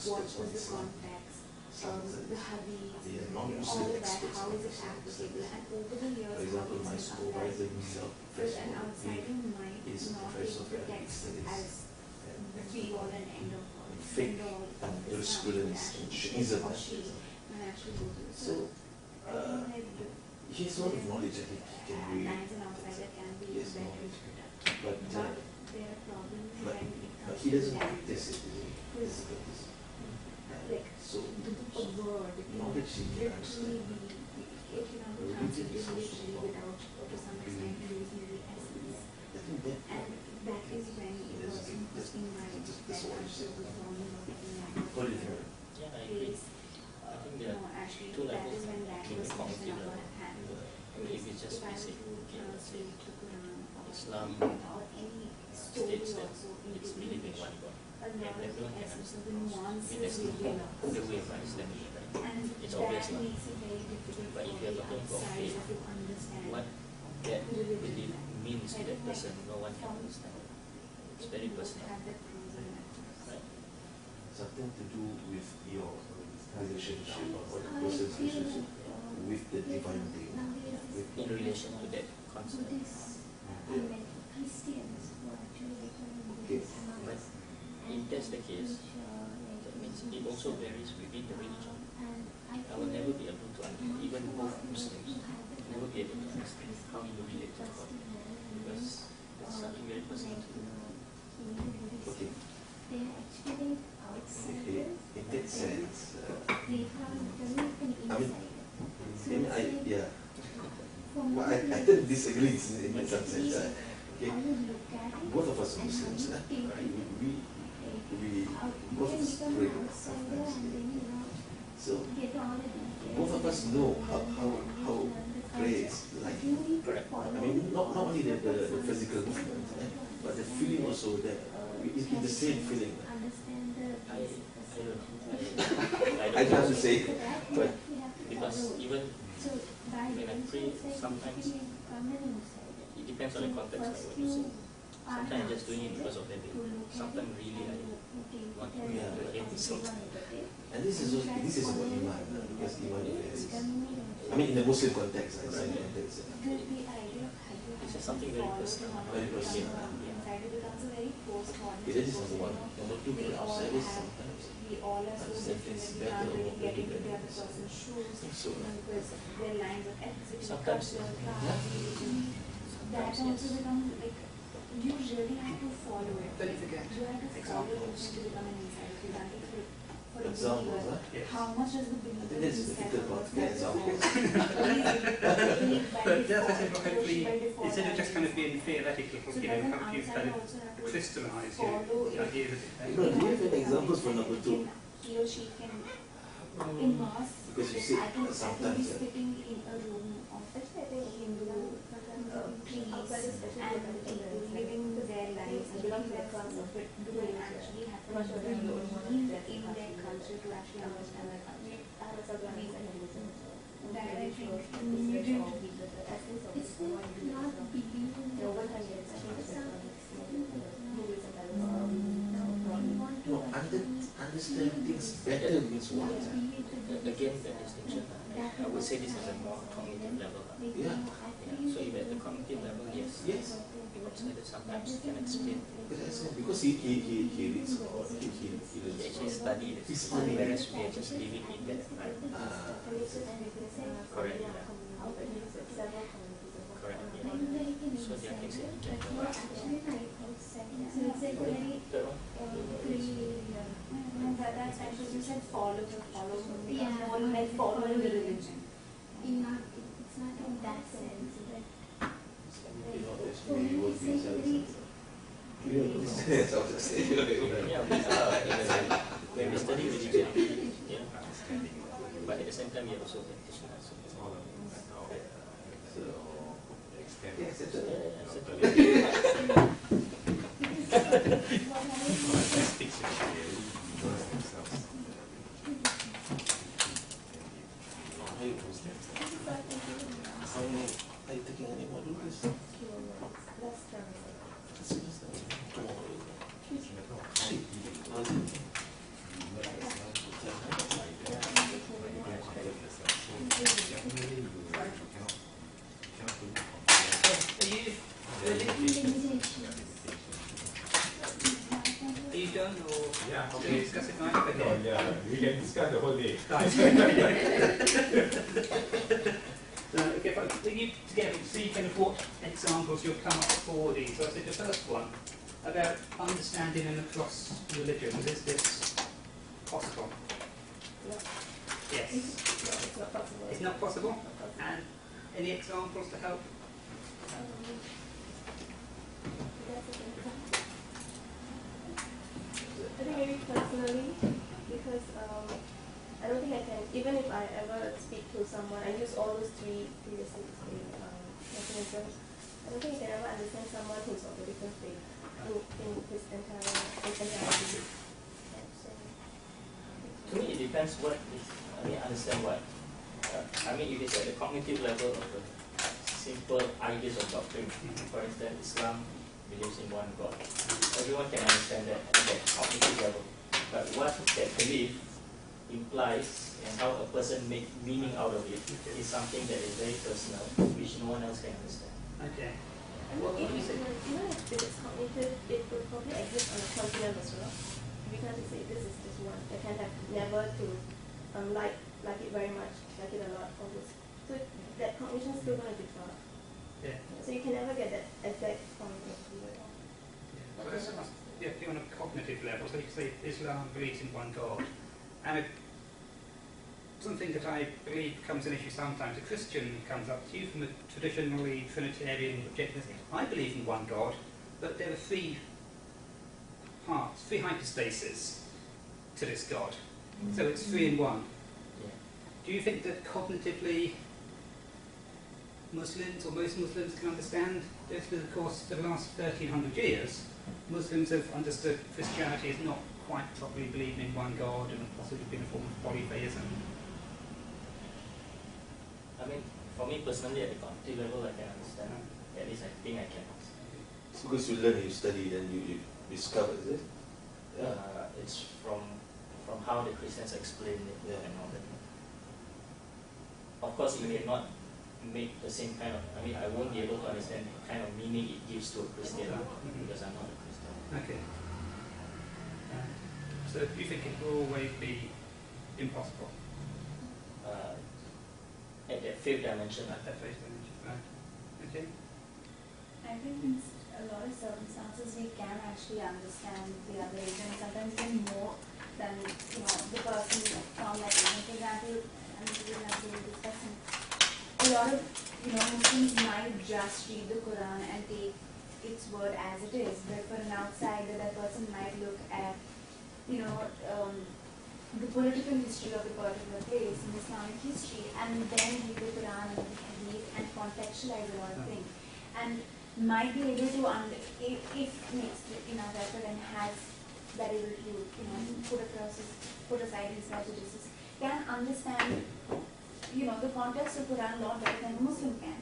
what was the context, the hadith, all non-Muslim of that, experts. how is it applicable, and over the years, For example, my how it's supervisor applied. himself, Because an Professor outsider might is a not professor of take the Arabic text studies as the be all and end of fake jurisprudence and Shiism. or she, and actually go through. So, he has a lot of knowledge that he can read. As an outsider can be He has better, knowledge. but But there are problems but- when it comes he doesn't to that. practice it. Because, like, So, a word, it can knowledge he can literally understand. be, it can be Religion translated is also literally without, to some extent, losing the essence. I think that And that is when a person who's in my that that's what you culture said. was born in What do you think? Yeah, I agree. is, I think you there know, are actually, two that levels is when that in was the in cognitive our level. hand. If it's just If I were basic, to okay, let's say translate the Quran or Islam or any story states that also it's into believing English, one God. a lot of Everyone the can essence of understand. the I mean, nuances there's will be no lost. other way of understanding it, right? And It's that obvious now. makes it very difficult But for if you're the talking about outsider faith, to understand what that belief means to that person, no one can understand. It's very personal, have that pros and cons. right? Something to do with your relationship or the person's relationship with the divine being. With In relation to that concept. Okay. But if that's the case, that means it also varies within the religion. I will never be able to understand, even both Muslims, never be able to understand how you relate to God. Because it's something very personal to you. Okay. In that sense, yeah. Well, I tend to disagree in some sense. Okay. Both of us are Muslims. We both of us pray sometimes. So both of us know how prayer is like. I mean, not only the physical movement, but the feeling also that it's the same feeling. I don't have to say it, but Because even when I pray, sometimes it depends on the context, like what you say. Sometimes I'm just doing it because of habit. Sometimes really I want to hate it sometimes. and this is about iman, because iman is. I mean, in the Muslim context, I say context. It's just something very personal. Very personal. It is number one. Number two, for outsiders, sometimes We all are so understand different, things we better can't or really get maybe into the better. other person's shoes, So, because their lines of ethnicity, Sometimes, culture, yeah. class, religion, that Sometimes, also yes. becomes like, you really have to follow it. Don't forget You have to follow it examples. to become an insider. For example, for a Examples, believer, huh? Yes. how much does the believer I think that's a insider difficult part to get examples. believe by But just default, as if worship hopefully, by default instead of just kind of ideas. being theoretical, So you does know, an help you kind outsider of also have to crystallize follow the it? idea of it. You know, do you have any examples for number two? He or she can immerse. Because you see, I can be sometimes, sitting in a room of Hindu priests and people living their lives and doing their culture, but do they actually have to believe in their culture to actually understand their culture? That I think needed. It's not believing in the no, understand things better means what? Again, that distinction, I would say this is a more cognitive level. Yeah. So if at the cognitive level, yes. Yes. Outsiders sometimes can explain. Because he reads about it, he He reads actually studied it. He studied it. Whereas we are just living in that environment. Correct, yeah. Correct, yeah. So there are things that you can do. Third one? That's actually you said follow. Yeah. More like following the religion. It's not in that sense, but you know, there's maybe what we say. Yes, I was just saying. Yeah, when we study religion, yeah, But at the same time, you also practitioner. So It's all about how So, extend. yes, it's a, Speaks actually immerse themselves. How you are you taking any modules? Are you done, or Yeah, do we okay. discuss it now? Oh, Okay. yeah, we can discuss the whole day. Okay, if I bring you together to see kind of what examples you'll come up for these. So I said the first one about understanding and across religions. Is this possible? No. Yes. No, it's not possible. It's not possible? Not possible. And any examples to help? I think maybe personally, because I don't think I can, even if I ever speak to someone, I use all those three previously explained mechanisms, I don't think I can ever understand someone who's of a different faith in his entirety. to me, it depends what is, I mean, understand what. I mean, if it's at the cognitive level of the simple ideas of doctrine, for instance, Islam believes in one God. Everyone can understand that at that cognitive level. But what that belief implies and how a person makes meaning out of it is something that is very personal, which no one else can understand. Okay. And What do you say? even if it's cognitive, it would probably exist on a continuum as well. We can't say this is just one. I can have never to like it very much, like it a lot, or this. So that cognition is still going to differ. Yeah. So you can never get that exact point of view. So that's on a cognitive level. So you say Islam believes in one God. And something that I believe becomes an issue sometimes. A Christian comes up to you from a traditionally Trinitarian objectivist. I believe in one God, but there are three parts, three hypostases to this God. So it's three in one. Yeah. Do you think that cognitively Muslims or most Muslims can understand this? Because of course for the last 1300 years Muslims have understood Christianity as not quite properly believing in one God and possibly being a form of polytheism. I mean, for me personally, at the cognitive level, I can understand. At least I think I can. It's because you learn, you study, then you discover, is it? It's from how the Christians explain it and all that. Of course, it may not make the same kind of, I mean, I won't be able to understand the kind of meaning it gives to a Christian because I'm not a Christian. Okay. So do you think it will always be impossible At that fifth dimension, at that phase dimension? Right. Okay. I think in a lot of circumstances we can actually understand the other agent, sometimes even more than the person from that agent. For example, we're discussing a lot of Muslims might just read the Quran and take its word as it is, but for an outsider, that person might look at the political history of the particular place in Islamic history, and then read the Quran and the Hadith and contextualize a lot of things, and might be able to, if makes enough effort and has that able to put aside his prejudices, can understand the context of Quran a lot better than a Muslim can,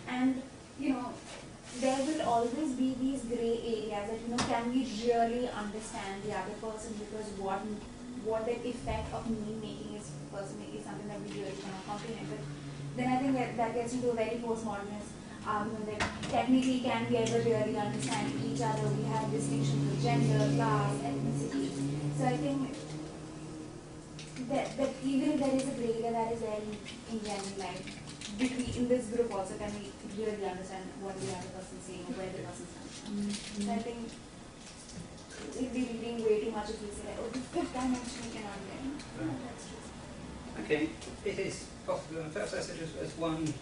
and there will always be these grey areas that can we really understand the other person, because what the effect of me making his person is something that we really cannot comprehend. But then I think that gets into a very postmodernist argument that technically can we ever really understand each other? We have distinctions of gender, class, ethnicity. So I think that even if there is a grey area that is there in general life, in this group also can we really understand what the other person is saying or where the person comes from. So I think if we bring way too much of this, oh, the fifth dimension we cannot get. No, that's true. Okay, it is possible. And perhaps I said as one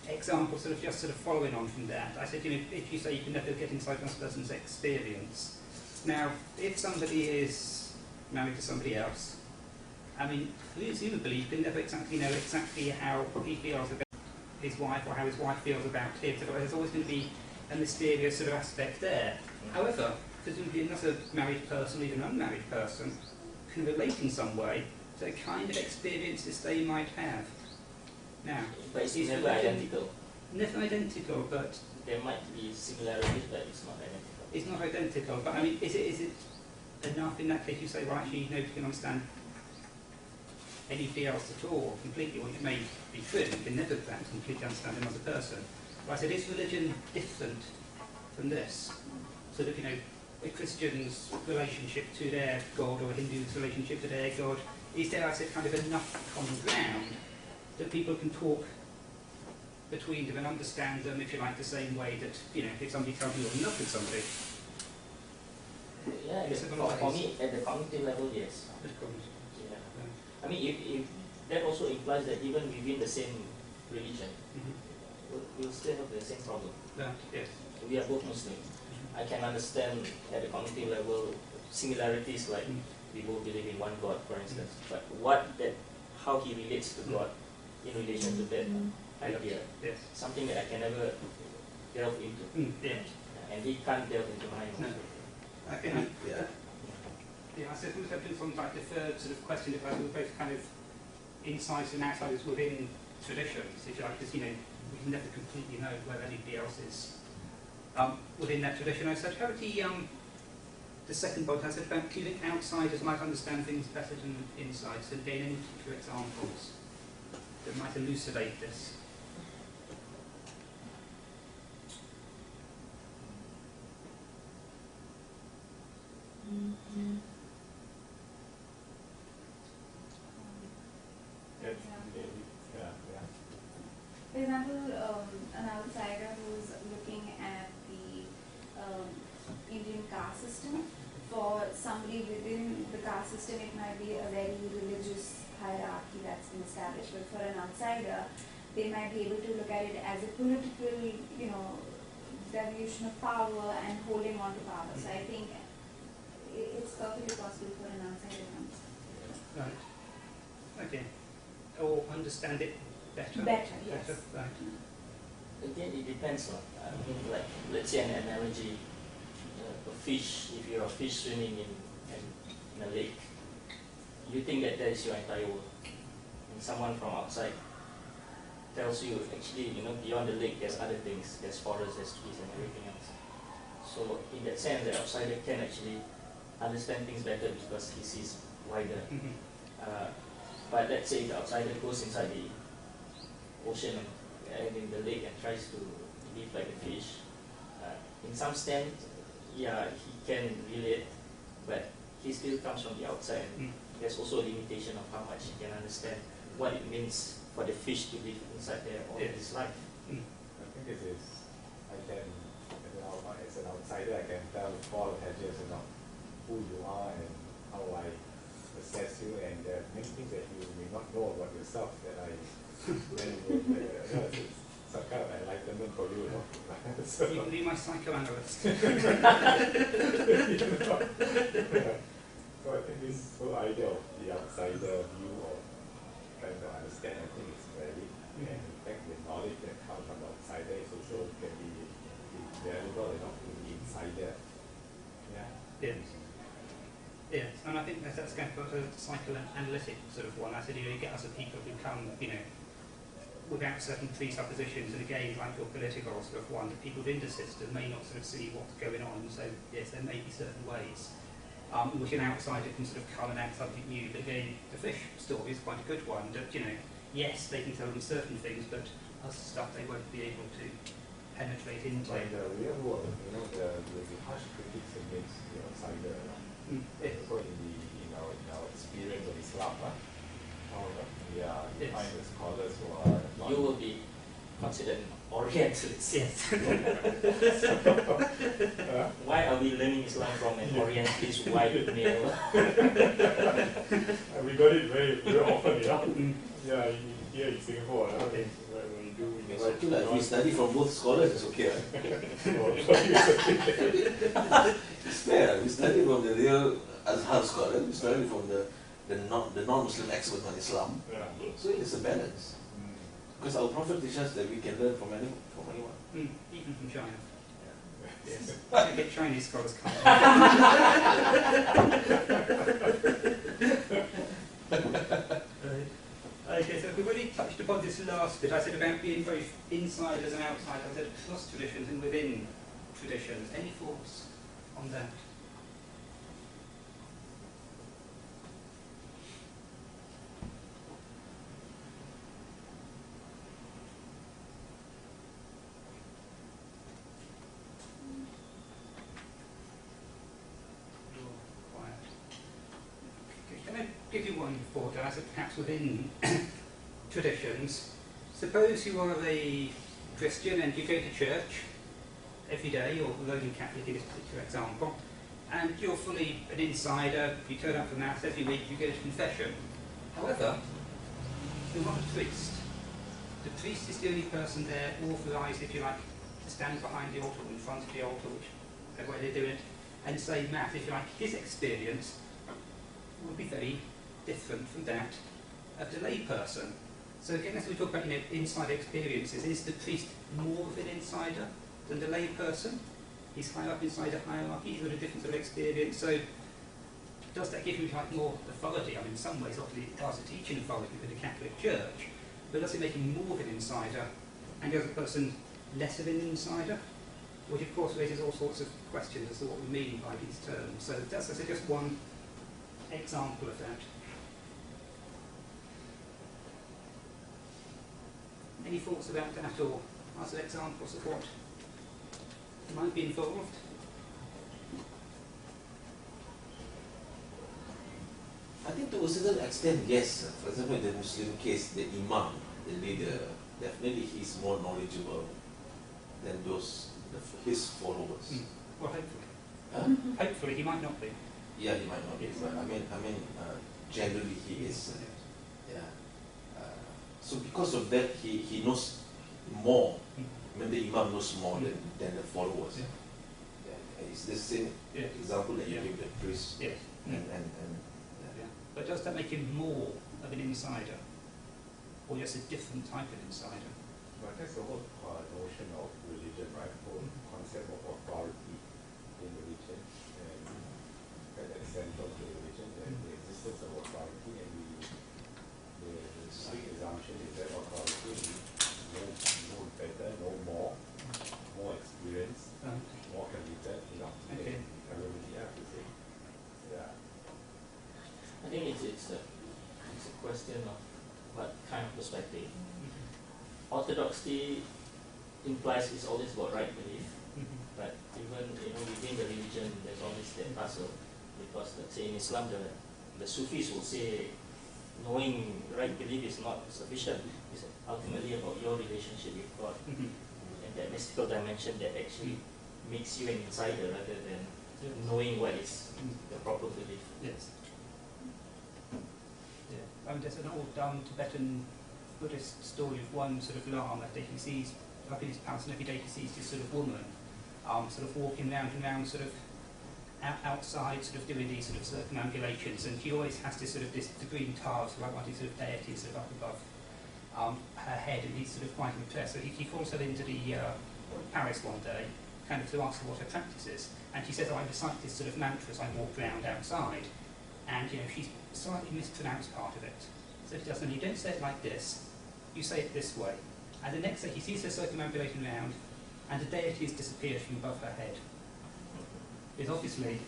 example, sort of following on from that. I said, if you say you can never get inside one person's experience. Now, if somebody is married to somebody else, I mean, presumably you can never exactly know how he feels about his wife or how his wife feels about him. So there's always going to be a mysterious sort of aspect there. However, presumably another married person, even an unmarried person, can relate in some way to the kind of experiences they might have. Now, But it's never identical. Never identical, but There might be similarities, but it's not identical. it's not identical. But I mean, is it enough in that case you say, well, actually, nobody can understand anybody else at all completely, which may be true, you can never perhaps completely understand another person. But I said, is religion different from this? So that, a Christian's relationship to their God or a Hindu's relationship to their God, is there, I said, kind of enough common ground that people can talk between them and understand them, if you like, the same way that, if somebody tells you you're in love with somebody. Yeah, for me, at the cognitive level, yes. Yeah. I mean, if that also implies that even within the same religion, we'll still have the same problem. Yes. We are both Muslim. I can understand at the cognitive level similarities, like we both believe in one God, for instance. But how he relates to God in relation to that idea, Yes. something that I can never delve into. Yes. And he can't delve into mine. No. Okay. Yeah, I said we were doing something like the third sort of question about we were both kind of insiders and outsiders within traditions, if you like, because we can never completely know where anybody else is within that tradition. I said, how would the second point I said about do you think outsiders might understand things better than insiders? So again, any particular examples that might elucidate this? For example, an outsider who's looking at the Indian caste system, for somebody within the caste system, it might be a very religious hierarchy that's been established. But for an outsider, they might be able to look at it as a political, devolution of power and holding on to power. So I think it's perfectly possible for an outsider to understand. Right. Okay. Or understand it better. Better, yes. Right. Again, it depends on, like, let's say an analogy, a fish, if you're a fish swimming in a lake, you think that is your entire world. And someone from outside tells you, actually, beyond the lake, there's other things, there's forests, there's trees and everything else. So in that sense, the outsider can actually understand things better because he sees wider. But let's say the outsider goes inside the ocean and in the lake and tries to live like a fish. In some sense, yeah, he can relate, but he still comes from the outside. There's also a limitation of how much he can understand what it means for the fish to live inside there all his life. I think this is, as an outsider, I can tell Paul Hedges, who you are and how I assess you, and there are many things that you may not know about yourself that I it's some kind of enlightenment for you, So, You can be my psychoanalyst. so I think this whole idea of the outsider view of trying to understand, I think it's valid. And in fact, the knowledge that comes from the outsider is also can be valuable enough to the insider. Yeah. Yes. Yes, and I think that's kind of a psychoanalytic sort of one. I said, you get other people who come, without certain presuppositions, and again, like your political sort of one, the people within the system may not sort of see what's going on, so yes, there may be certain ways in which an outsider can sort of come and add something new. But again, the fish story is quite a good one, that, yes, they can tell them certain things, but other stuff they won't be able to penetrate into. But in the real world, there will be harsh critics against the outsider. So in our experience of Islam, we find the scholars who are not. You will be considered an Orientalist. Yes. Why are we learning Islam from an Orientalist white male? We got it very, very often, Yeah, here in Singapore, when we do. I feel like if we study from both scholars, it's okay. It's fair. We study from the real Azhar scholars, we study from the the non-Muslim experts on Islam. So it is a balance. Because our Prophet teaches us that we can learn from anyone. Even from China. Yes. I get Chinese scholars coming. Okay, so we've already touched upon this last bit. I said about being both insiders and outsiders. I said across traditions and within traditions. Any thoughts on that? Can I give you one thought, I said perhaps within traditions? Suppose you are a Christian and you go to church every day, or Roman Catholic in this particular example, and you're fully an insider, you turn up for Mass every week, you go to confession. However, you're not a priest. The priest is the only person there authorised, if you like, to stand behind the altar or in front of the altar, whichever way they do it, and say Mass. If you like, his experience would be very different from that of the lay person. So again, as we talk about insider experiences, is the priest more of an insider than the lay person? He's higher up inside the hierarchy, he's got a different sort of experience. So does that give him like more authority? I mean, in some ways, obviously, it does a teaching authority for the Catholic Church, but does it make him more of an insider and the other person less of an insider? Which, of course, raises all sorts of questions as to what we mean by these terms. So that's, I say, just one example of that. Any thoughts about that, or other examples of what might be involved? I think to a certain extent, yes. For example, in the Muslim case, the Imam, the leader, definitely he's more knowledgeable than his followers. Well, hopefully. Hopefully, he might not be. Yeah, he might not be, but I mean, generally he is. Yeah. So because of that, he knows more. I mean, the Imam knows more than the followers. Yeah. Yeah. It's the same example that you give the priest. Yes. And But does that make him more of an insider, or just a different type of insider? But that's the whole notion of religion, right? Whole concept of authority in religion, and at the center of the religion, the existence of authority, and the big assumption is that authority is no better, no more experience, more committed, Okay. everybody else, you see. Yeah. I think it's a question of what kind of perspective. Orthodoxy implies it's always about right belief, but even within the religion there's always that tussle, because let's say in Islam the Sufis will say knowing right belief is not sufficient. It's ultimately about your relationship with God and that mystical dimension that actually makes you an insider rather than knowing what is the proper belief. Yes. Yeah. There's an old Tibetan Buddhist story of one sort of lama that he sees up in his palace, and every day he sees this sort of woman sort of walking round and round, sort of outside, sort of doing these sort of circumambulations, and she always has this sort of the green tiles, like these sort of deities sort of up above her head, and he's sort of quite impressed. So he calls her into the Paris one day, kind of to ask her what her practice is, and she says, I recite this sort of mantra as I walk round outside, and she's slightly mispronounced part of it. So he does, and you don't say it like this, you say it this way. And the next day he sees her circumambulating around, and the deity has disappeared from above her head. It's obviously,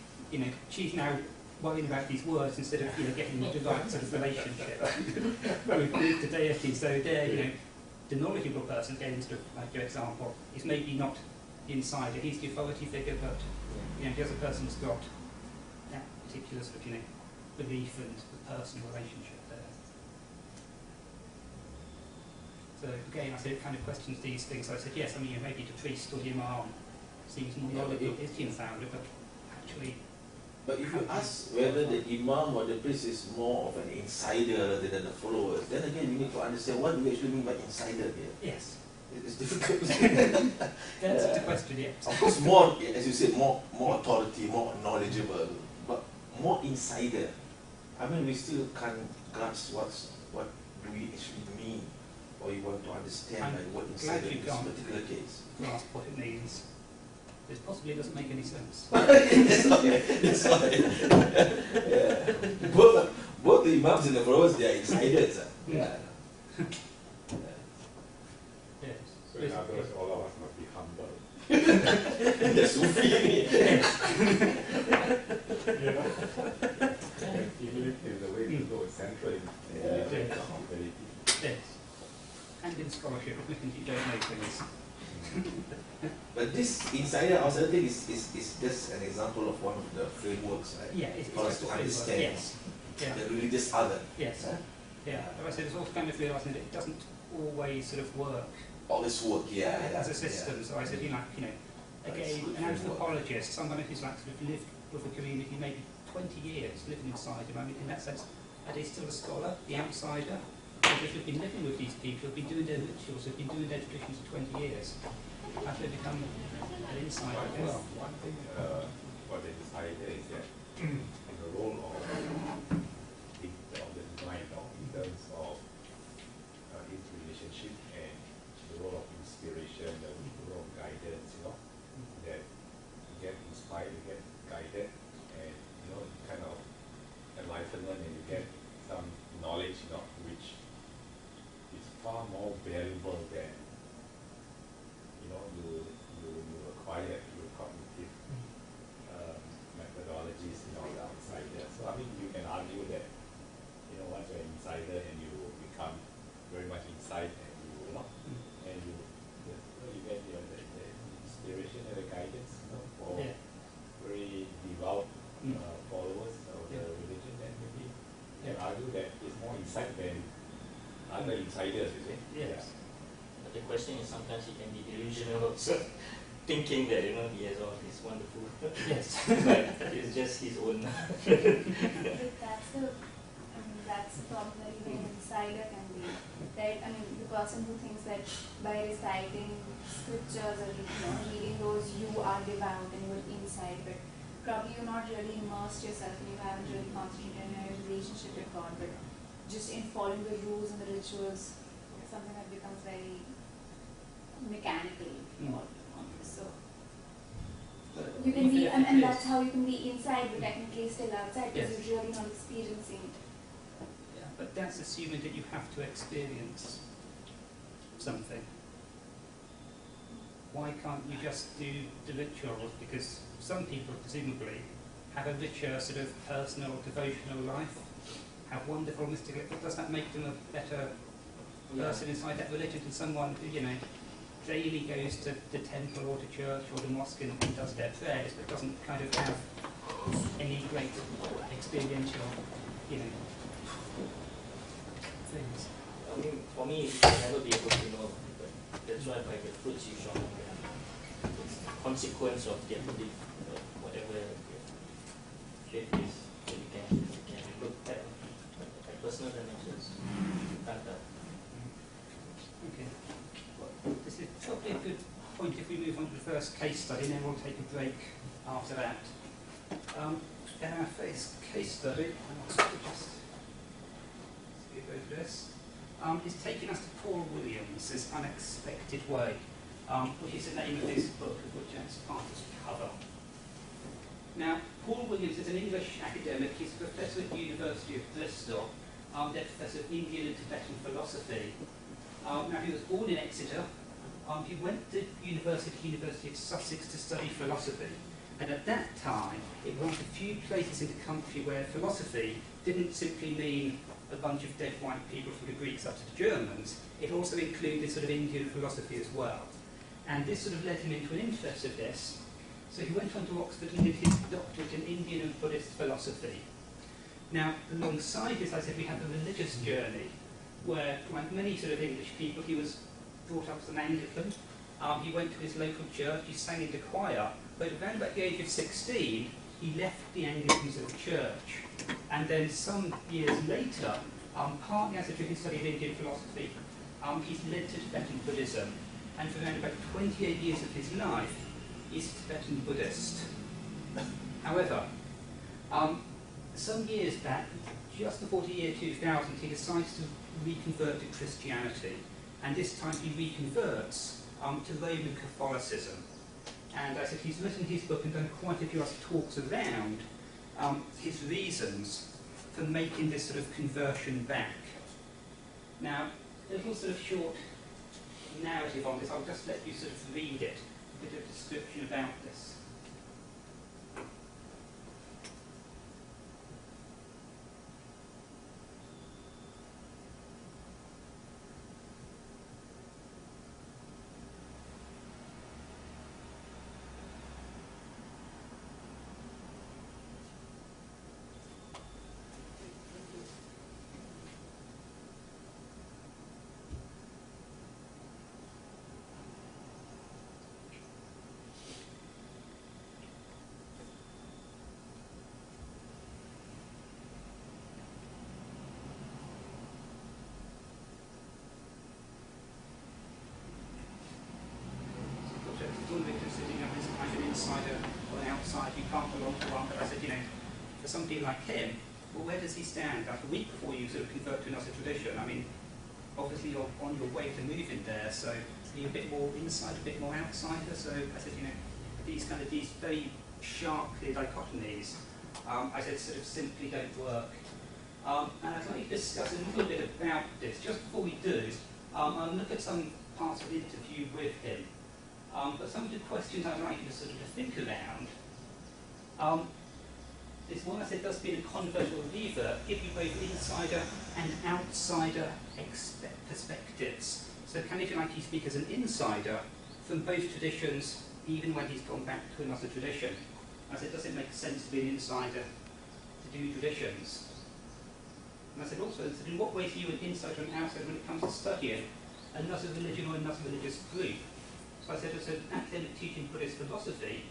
she's now worrying about these words instead of getting the right sort of relationship with the deity. So there, the knowledgeable person, again, sort of like your example, is maybe not the insider. He's the authority figure, but the other person's got that particular sort of belief and the personal relationship there. So again, I said it kind of questions these things. So I said yes. I mean, maybe the priest or the imam seems more knowledgeable, is the infounder, but actually. But if you ask whether the imam or the priest is more of an insider rather than the followers, then again you need to understand what do we actually mean by insider here. Yes. It's difficult. That's the question, yes. Of course, more, as you said, more authority, more knowledgeable, but more insider. I mean, we still can't grasp what do we actually mean, or you want to understand I'm like what glad insider you in this can't. particular case. Grasp what it means. It possibly doesn't make any sense. It's like yeah. Both the imams and the followers, they are insiders. Yeah. Yes. So in other words, all of us must be humble. The Sufi. You know? Humility is the way to go, central in religion, humility. Yes. And in scholarship, admitting you don't know things. But this insider outsider thing is just an example of one of the frameworks, right? Yeah, it's for us to just a framework, understand yes. Yeah. the religious other. Yes. Huh? Yeah. But I said it's also kind of realising that it doesn't always sort of work All this work, yeah. as a system. So I said, again, That's good an framework. anthropologist, someone who's like sort of lived with a community maybe 20 years, living inside them. I mean, in that sense, are they still a scholar, the outsider? Because if you've been living with these people, who've been doing their rituals, who've been doing their traditions for 20 years, how do they become an insider as well? One thing for the insider is that the role of the mind in terms of its relationship and the role of inspiration, the role of guidance, that you get inspired, you get guided, and kind of enlightenment, and you get some knowledge, which is far more valuable than you acquire through cognitive methodologies, the outsider. So I mean, you can argue that once you're an insider and you become very much inside, and you get the inspiration and the guidance, for very devout followers of the religion, then maybe you can argue that it's more insight than other insiders, you see. Yes. But the question is sometimes he can be delusional also, thinking that he has all this wonderful. Yes. But it's just his own. That's the problem that even an insider can be. Right? I mean, the person who thinks that by reciting scriptures or reading those, you are devout and you're inside, but probably you're not really immersed yourself and you haven't really concentrated on your relationship with God, but just in following the rules and the rituals, something that becomes very mechanical. So you can be, and that's how you can be inside, but technically still outside, because Yes. you're really not experiencing it. Yeah, but that's assuming that you have to experience something. Why can't you just do the rituals? Because some people, presumably, have a richer sort of personal, devotional life, have wonderful mystical. Does that make them a better person inside that religion than someone who, daily goes to the temple or to church or the mosque and does their prayers, but doesn't kind of have any great experiential, things? I mean, for me, you'll never be able to know. But that's why by the fruits you show, it's the consequence of their belief, whatever their faith is. So you can look at personal dimensions. Okay. Well, this is probably a good point if we move on to the first case study, and then we'll take a break after that. In our first case study, and I'll just skip over this, is taking us to Paul Williams' Unexpected Way, which is the name of this book, of which it's part of the cover. Now, Paul Williams is an English academic. He's a professor at the University of Bristol. They're professor of Indian and Tibetan philosophy. Now, he was born in Exeter. He went to University of Sussex to study philosophy. And at that time, it was one of the few places in the country where philosophy didn't simply mean a bunch of dead white people from the Greeks up to the Germans. It also included sort of Indian philosophy as well. And this sort of led him into an interest of this. So he went on to Oxford and did his doctorate in Indian and Buddhist philosophy. Now, alongside this, I said we have a religious journey, where, like many sort of English people, he was brought up as an Anglican. He went to his local church, he sang in the choir, but around about the age of 16, he left the Anglicans of the church. And then some years later, partly as a driven study of Indian philosophy, he's led to Tibetan Buddhism. And for around about 28 years of his life, he's a Tibetan Buddhist. However, some years back, just before the year 2000, he decides to reconvert to Christianity, and this time he reconverts to Roman Catholicism. And as I said, he's written his book and done quite a few other talks around his reasons for making this sort of conversion back. Now, a little sort of short narrative on this, I'll just let you sort of read it, a bit of description about this. Sitting up as kind of insider or an outside, you can't belong to one, but I said, you know, for somebody like him, well, where does he stand? Like a week before you sort of convert to another tradition, I mean, obviously you're on your way to moving there, so you're a bit more inside, a bit more outsider, so I said, you know, these very sharp clear dichotomies, I said, sort of simply don't work. And I'd like to discuss a little bit about this. Just before we do, I'll look at some parts of the interview with him. But some of the questions I'd like you to sort of think around is one I said, does being a convert or believer give you both insider and outsider perspectives? So can, if you like, you speak as an insider from both traditions, even when he's gone back to another tradition? I said, does it make sense to be an insider to do traditions? And I said also, in what ways are you an insider and outsider when it comes to studying another religion or another religious group? So I said, as an academic teaching Buddhist philosophy,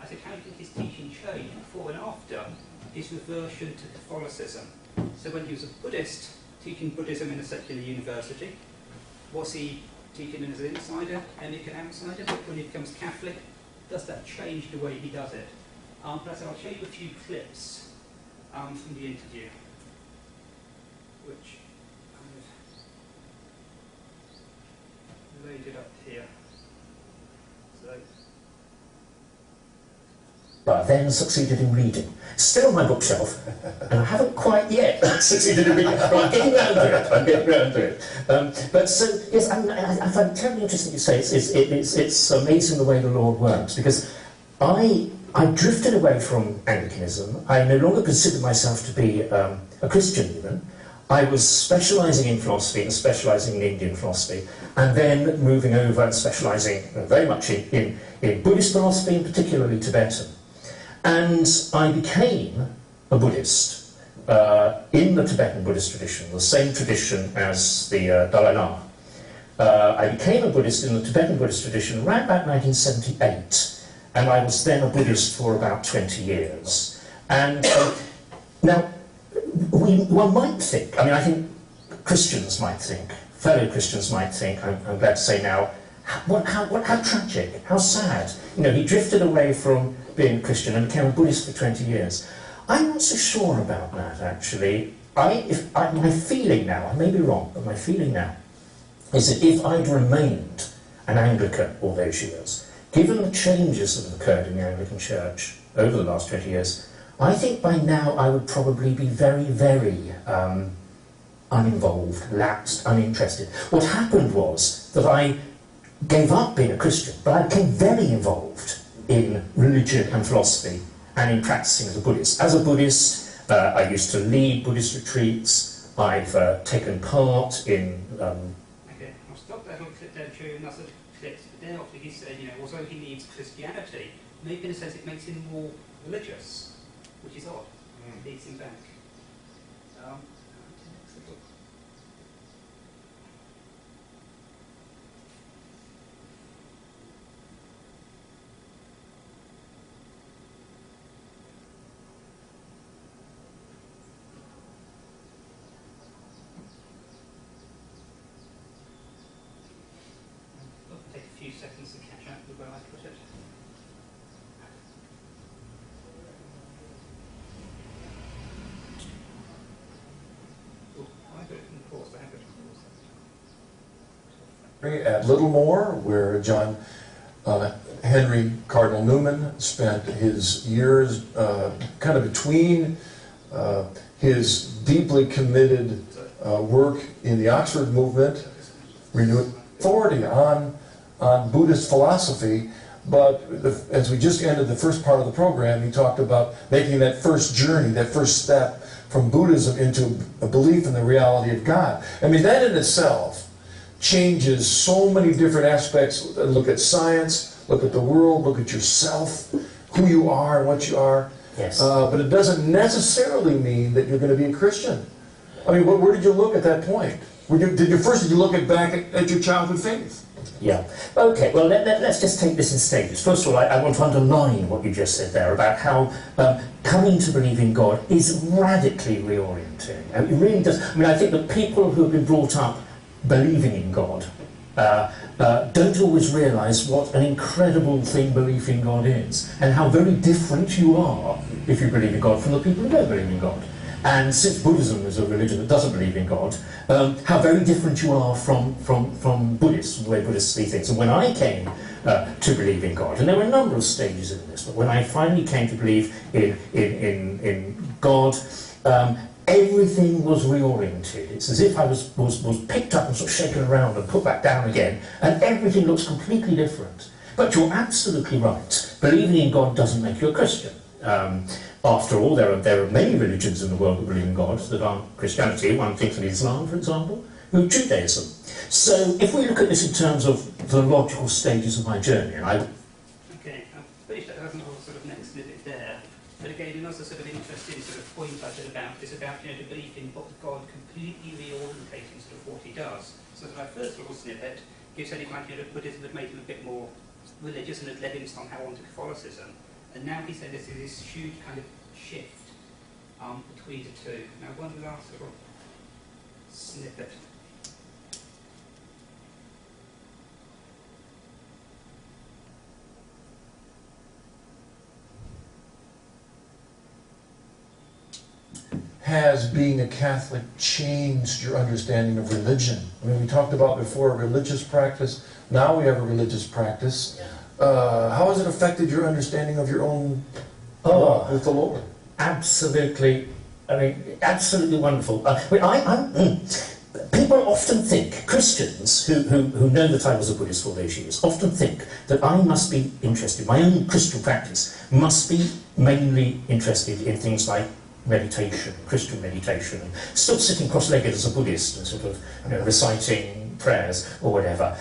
I said, how do you think his teaching changed before and after his reversion to Catholicism? So when he was a Buddhist, teaching Buddhism in a secular university, was he teaching as an insider, emic and outsider? But when he becomes Catholic, does that change the way he does it? But I said, I'll show you a few clips from the interview, which I've loaded up here. I then succeeded in reading. Still on my bookshelf, and I haven't quite yet succeeded in reading. But I'm getting round to it. But so, yes, I find it terribly interesting you say it's amazing the way the Lord works, because I drifted away from Anglicanism. I no longer considered myself to be a Christian even. I was specialising in philosophy and specialising in Indian philosophy, and then moving over and specialising very much in Buddhist philosophy, and particularly Tibetan. And I became a Buddhist in the Tibetan Buddhist tradition, the same tradition as the Dalai Lama. I became a Buddhist in the Tibetan Buddhist tradition around about 1978, and I was then a Buddhist for about 20 years. And now, one might think, I mean, I think Christians might think, fellow Christians might think, I'm glad to say now, how tragic, how sad. You know, he drifted away from being a Christian and became a Buddhist for 20 years. I'm not so sure about that, actually. My feeling now, I may be wrong, but my feeling now is that if I'd remained an Anglican all those years, given the changes that have occurred in the Anglican Church over the last 20 years, I think by now I would probably be very, very uninvolved, lapsed, uninterested. What happened was that I gave up being a Christian, but I became very involved in religion and philosophy and in practicing as a Buddhist. As a Buddhist, I used to lead Buddhist retreats. I've taken part in... Okay, I'll stop that little clip there and show you another clip. But then after he said, you know, although he leaves Christianity, maybe in a sense it makes him more religious, which is odd. It leads him back. Take a few seconds to catch up with where I put it. at Littlemore, where John Henry Cardinal Newman spent his years kind of between his deeply committed work in the Oxford movement, renewed authority on Buddhist philosophy. But as we just ended the first part of the program, he talked about making that first journey, that first step from Buddhism into a belief in the reality of God. I mean, that in itself changes so many different aspects. Look at science, look at the world, look at yourself, who you are and what you are. Yes. But it doesn't necessarily mean that you're going to be a Christian. I mean, where did you look at that point? Did you look back at your childhood faith? Yeah. Okay, well, let's just take this in stages. First of all, I want to underline what you just said there about how coming to believe in God is radically reorienting. It really does. I mean, I think that people who have been brought up believing in God don't always realise what an incredible thing belief in God is, and how very different you are if you believe in God from the people who don't believe in God. And since Buddhism is a religion that doesn't believe in God, how very different you are from Buddhists, the way Buddhists see things. And when I came to believe in God, and there were a number of stages in this, but when I finally came to believe in God, everything was reoriented. It's as if I was picked up and sort of shaken around and put back down again, and everything looks completely different. But you're absolutely right. Believing in God doesn't make you a Christian. After all, there are many religions in the world that believe in God that aren't Christianity. One thinks of Islam, for example, who Judaism. So if we look at this in terms of the logical stages of my journey, and I... Okay, I've finished that as an sort of next snippet there. But again, another sort of interesting sort of point I said about is about, the belief in God completely reorientating sort of what he does. So that my first little snippet gives any idea of Buddhism that made him a bit more religious and had led him somehow on to Catholicism. And now he said this is this huge kind of shift between the two. Now one last little snippet. Has being a Catholic changed your understanding of religion? I mean, we talked about before a religious practice. Now we have a religious practice. How has it affected your understanding of your own walk with the Lord? Absolutely, I mean, absolutely wonderful. People often think, Christians who know that I was a Buddhist for all those years, often think that I must be interested, my own Christian practice must be mainly interested in things like meditation, Christian meditation, and still sitting cross-legged as a Buddhist and sort of reciting prayers or whatever.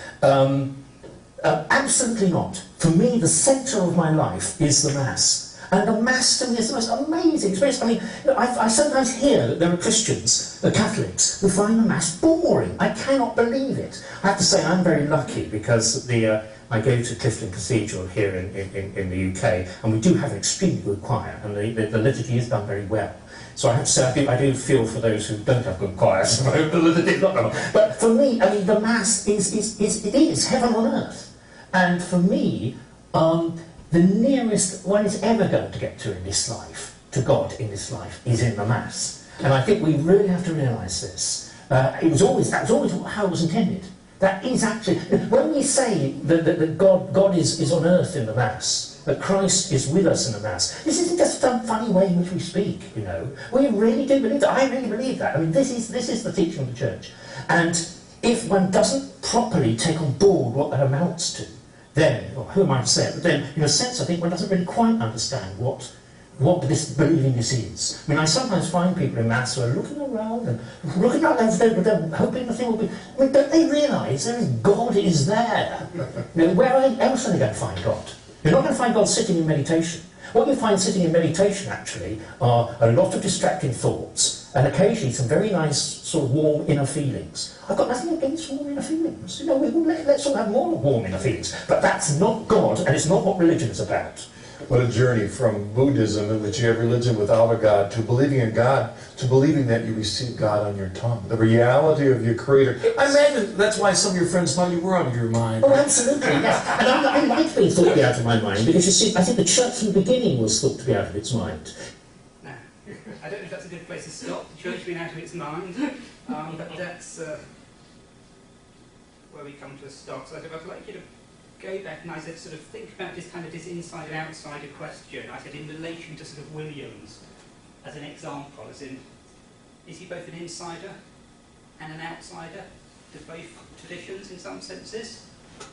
Absolutely not. For me, the centre of my life is the Mass. And the Mass to me is the most amazing experience. I mean, I sometimes hear that there are Christians, Catholics, who find the Mass boring. I cannot believe it. I have to say I'm very lucky because I go to Clifton Cathedral here in the UK, and we do have an extremely good choir, and the liturgy is done very well. So I have to say, I do feel for those who don't have good choirs. The liturgy is not done well. But for me, I mean, the Mass is heaven on earth. And for me, the nearest one is ever going to get to in this life, to God in this life, is in the Mass. And I think we really have to realise this. That was always how it was intended. That is actually, when we say that God is on earth in the Mass, that Christ is with us in the Mass, this isn't just some funny way in which we speak, We really do believe that. I really believe that. I mean, this is the teaching of the Church. And if one doesn't properly take on board what that amounts to, then, or who am I to say it, but then, in a sense, I think one doesn't really quite understand what this believing this is. I mean, I sometimes find people in Mass who are looking around and looking out as though they're hoping the thing will be... I mean, don't they realise God is there? Where else are they going to find God? You're not going to find God sitting in meditation. What you find sitting in meditation, actually, are a lot of distracting thoughts, and occasionally some very nice, sort of warm inner feelings. I've got nothing against warm inner feelings. Let's all have more warm inner feelings. But that's not God, and it's not what religion is about. What a journey from Buddhism, in which you have religion without a God, to believing in God, to believing that you receive God on your tongue, the reality of your Creator. I imagine that's why some of your friends thought you were out of your mind. Oh, absolutely, yes. And I like being thought to be out of my mind, because you see, I think the Church from the beginning was thought to be out of its mind. Now, I don't know if that's a good place to stop, the Church being out of its mind, but that's... where we come to a stop. So I'd like you to go back and I said sort of think about this kind of this insider-outsider question. I said in relation to sort of Williams as an example, as in, is he both an insider and an outsider to both traditions in some senses?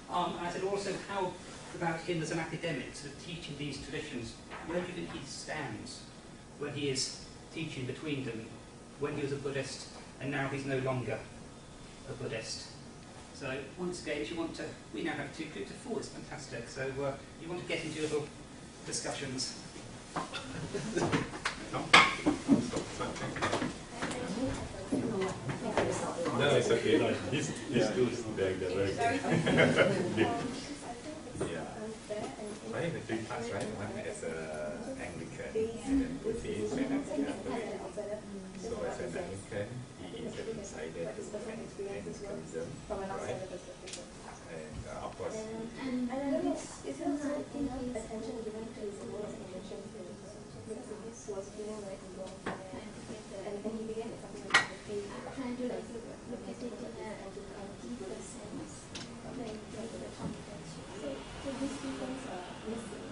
I said also, how about him as an academic, sort of teaching these traditions? Where do you think he stands when he is teaching between them, when he was a Buddhist and now he's no longer a Buddhist? So once again, if you want to, we now have 2 groups of 4, it's fantastic. So you want to get into little discussions. No, it's okay. No, these two, they're very yeah. I think the 3 parts, right? One is Anglican, and then Buddhist, and then Catholic. So as an Anglican, he is an insider to Anglicanism, right? And of course, And it's not enough attention given to his words and attention to his was feeling like and then he began something like trying to like look at it in a deeper sense, like the context. So these two things are missing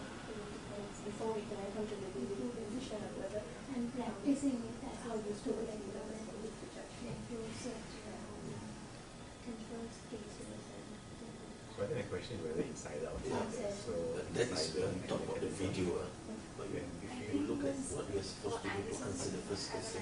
before we can come to the decision of whether and practicing it as how you store it in the literature. so I think the question is whether inside or outside. So That is when we talk about the video. But when you look at what we are supposed to do to answer the first question,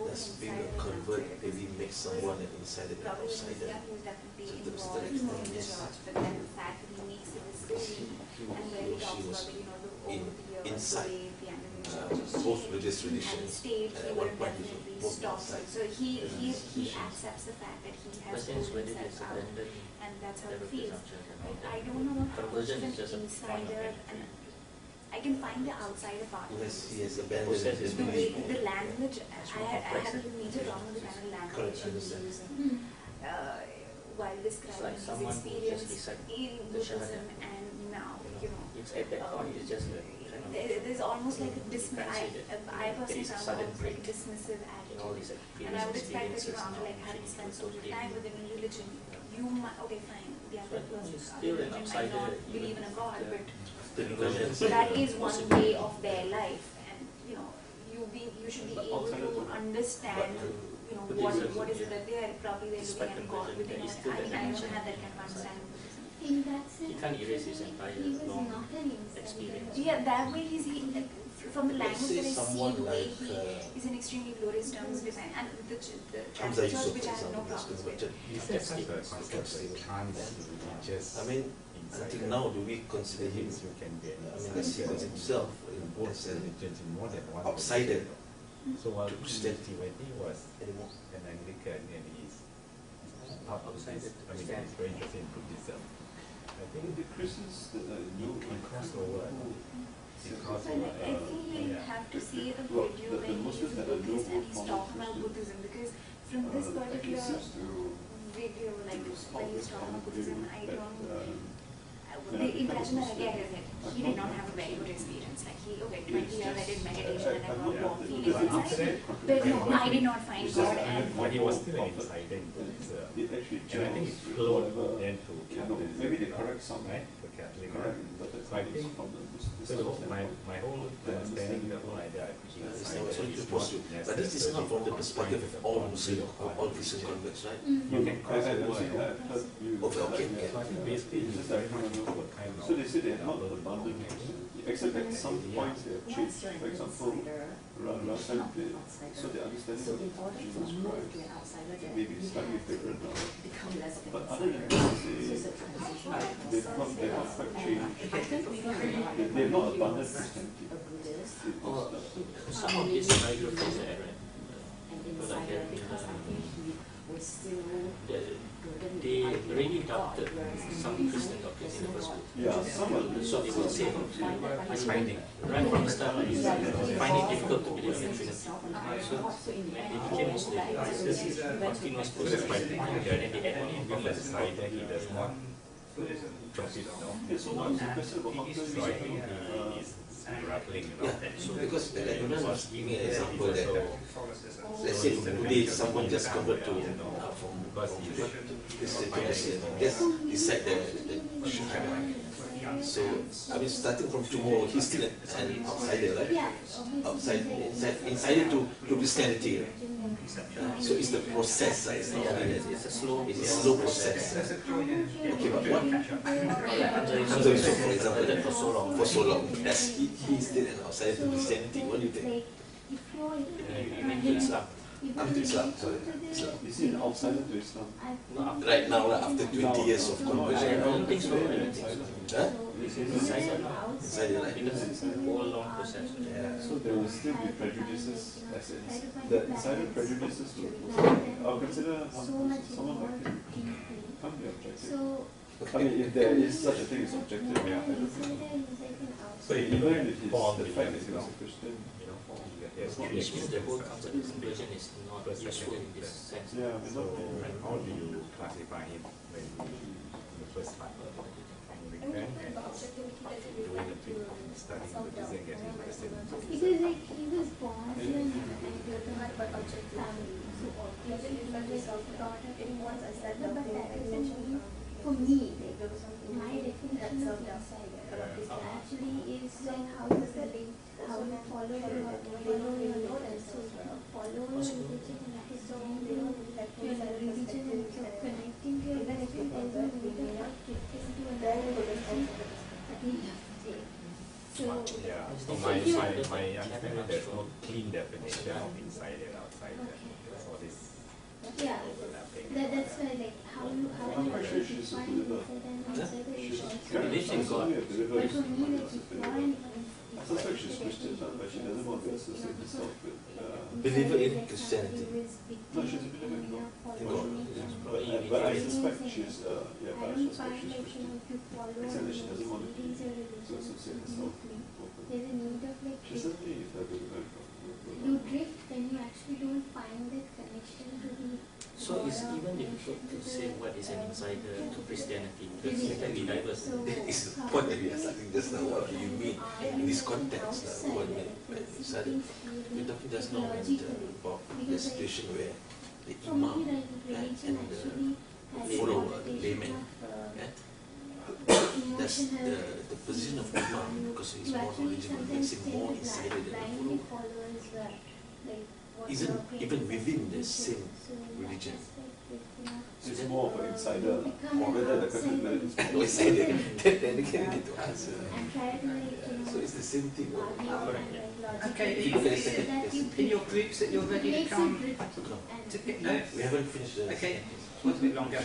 does being a convert really make someone an insider and outsider? So the thing is, but then the fact that he makes a decision and where he talks about the, in inside the both religious traditions, state, he at one will point he definitely was both stop. outside. So he accepts the fact that he has Questions pulled whether himself it's out, abandoned and that's how level it feels. presumption and all that. I don't know how much Conversion of is just an a point of insider, entry. and I can find the outsider part. He has abandoned process his is The way, belief. the language, I complex. have a major problem with the kind of language Correct, he was understand. using while describing like his someone who experience just recite in the Buddhism Shahada. and now, It's at that point, it's just a kind of there's almost like a I personally There is a found sudden almost like a break dismissive in all these attitude. And I would expect that, experiences after now, like having things spent are so much totally time within a religion, you might, okay fine, the other So person, it's still an religion might outsider, not even believe in a God, if but Conversion. that is one way of their life, and you should be able to understand what is it that they're looking at God within. I don't have that kind of understanding. In that sense, he can't erase his entire he was long not an insider. experience. Yeah, that way from the Let's language say that I see, someone the way like, he is in extremely glorious terms design, and the Hamza Catholic Church, Yusuf, which for I have no example, is problems with. converted. is there such a concept as trans-religious I mean, insider? until now, do we consider him, Means you can be an I mean, does he insider consider himself in both as an religions, in more than one outsider religion. So while to Christianity when he was anymore? an Anglican and he's part of Outside this, the I mean, he's very interested in Buddhism. I think The Christians that I you know, can cross over. So I think you have to see the Well, video the when Muslims he's a that I know Buddhist and were he's from talking about Christian, Buddhism, because from this he particular seems to video, like when he's talking about Buddhism, I that, don't. The impression that I get is that he did not have a very good experience. Like 20 years I did meditation and I got warm feelings inside. But no, I did not find God, and But he was still an insider in Buddhism. it actually And I think it gels with flowed whatever, then to Catholicism. maybe they correct some, Right? For Catholic. correct, but that's So I think from the so the whole, my whole understanding, the whole idea, I think That's what you're is supposed to. But this is not from the perspective of all Muslim or all Christian converts, right? You can cross I over. don't see that, I've heard you. Okay. So I think basically It's it's just very that, much what kind of. so they say they have not abandoned Christianity, except at some points they have changed. For example, last time so the understanding of Jesus Christ maybe slightly different now. But other than that, they've not quite changed. They've not abandoned Christianity. Or some of these biographies that I read, because I have they already adopted some Christian doctrines in the first place. Yeah, some of them. So they would say, he's finding, right from the start, he's finding it difficult to believe in the Trinity. So when they became Muslim, this is a continuous process by the time here, and they add on in From the side that he does not drop it down. Yeah, so now it's a question about how to So I think he is grappling, Yeah, so because like Nunan was giving an example that So let's say today someone just convert to from because he is Just beside the so I mean, starting from tomorrow, he's still an outsider, right? Outside, insider to Christianity. Right? So it's the process. It's not only that. It's a slow process. Okay, but what? So for example, for so long, as he's still an outsider to Christianity. What do you think? After Islam, sorry. Islam. Is he an outsider to Islam? Right now, after 20 years of conversion. I don't think so. Huh? Inside, right? Because it's a whole long process. Yeah. So there will still be prejudices, as the insider prejudices I'll consider someone like him can't be objective. I mean, if there is such a thing as objective, yeah, I don't think. So Even if the the fact that he was a Christian, Which means the whole concept of conversion is not useful in this sense. yeah, I mean, So not how do you classify him when you in the first part of the and doing a bit studying Buddhism and getting interested in Because Buddhism? like he was born in an agricultural family, so obviously he was taught but for me, my definition of insider actually is like how you follow your Lord, so follow your religion and so your religion and so connecting to your religion, there's no need of like drifting to another religion at the end of the day. So Yeah, so my understanding there's no clean definition of insider and outsider. There's all this yeah, overlapping. that's why like how I'm quite sure she's a define believer. insider and outsider is also. Religion She's only a believer. But for me, like if you are an I suspect she's Christian, but she doesn't want to associate herself with. Believer in Christianity. No, she's a believer in God. God. But I suspect she's, yeah, but I don't suspect find she's like Christian. if you follow Except that she doesn't want to readings or to associate herself deeply, openly. there's a need of like She certainly is a believer in God. you drift when you actually don't find that connection to the So it's even difficult to say what is an insider to Christianity because it can be diverse. That is the point that we are starting just now. What do you mean in this context? What do you mean by insider? We're talking just now about the situation where the for imam me, like religion and actually has a follower, connotation layman, that's the position of imam, because he's more knowledgeable, makes him more insider than the follower. Isn't even within the same religion. So it's more of an insider, or whether the question whether it's No insider, then again you need to answer. and try to like, So it's the same thing. Okay, If you look at the second, in your groups that you're ready to come to get no, we haven't finished the okay, what's a bit longer?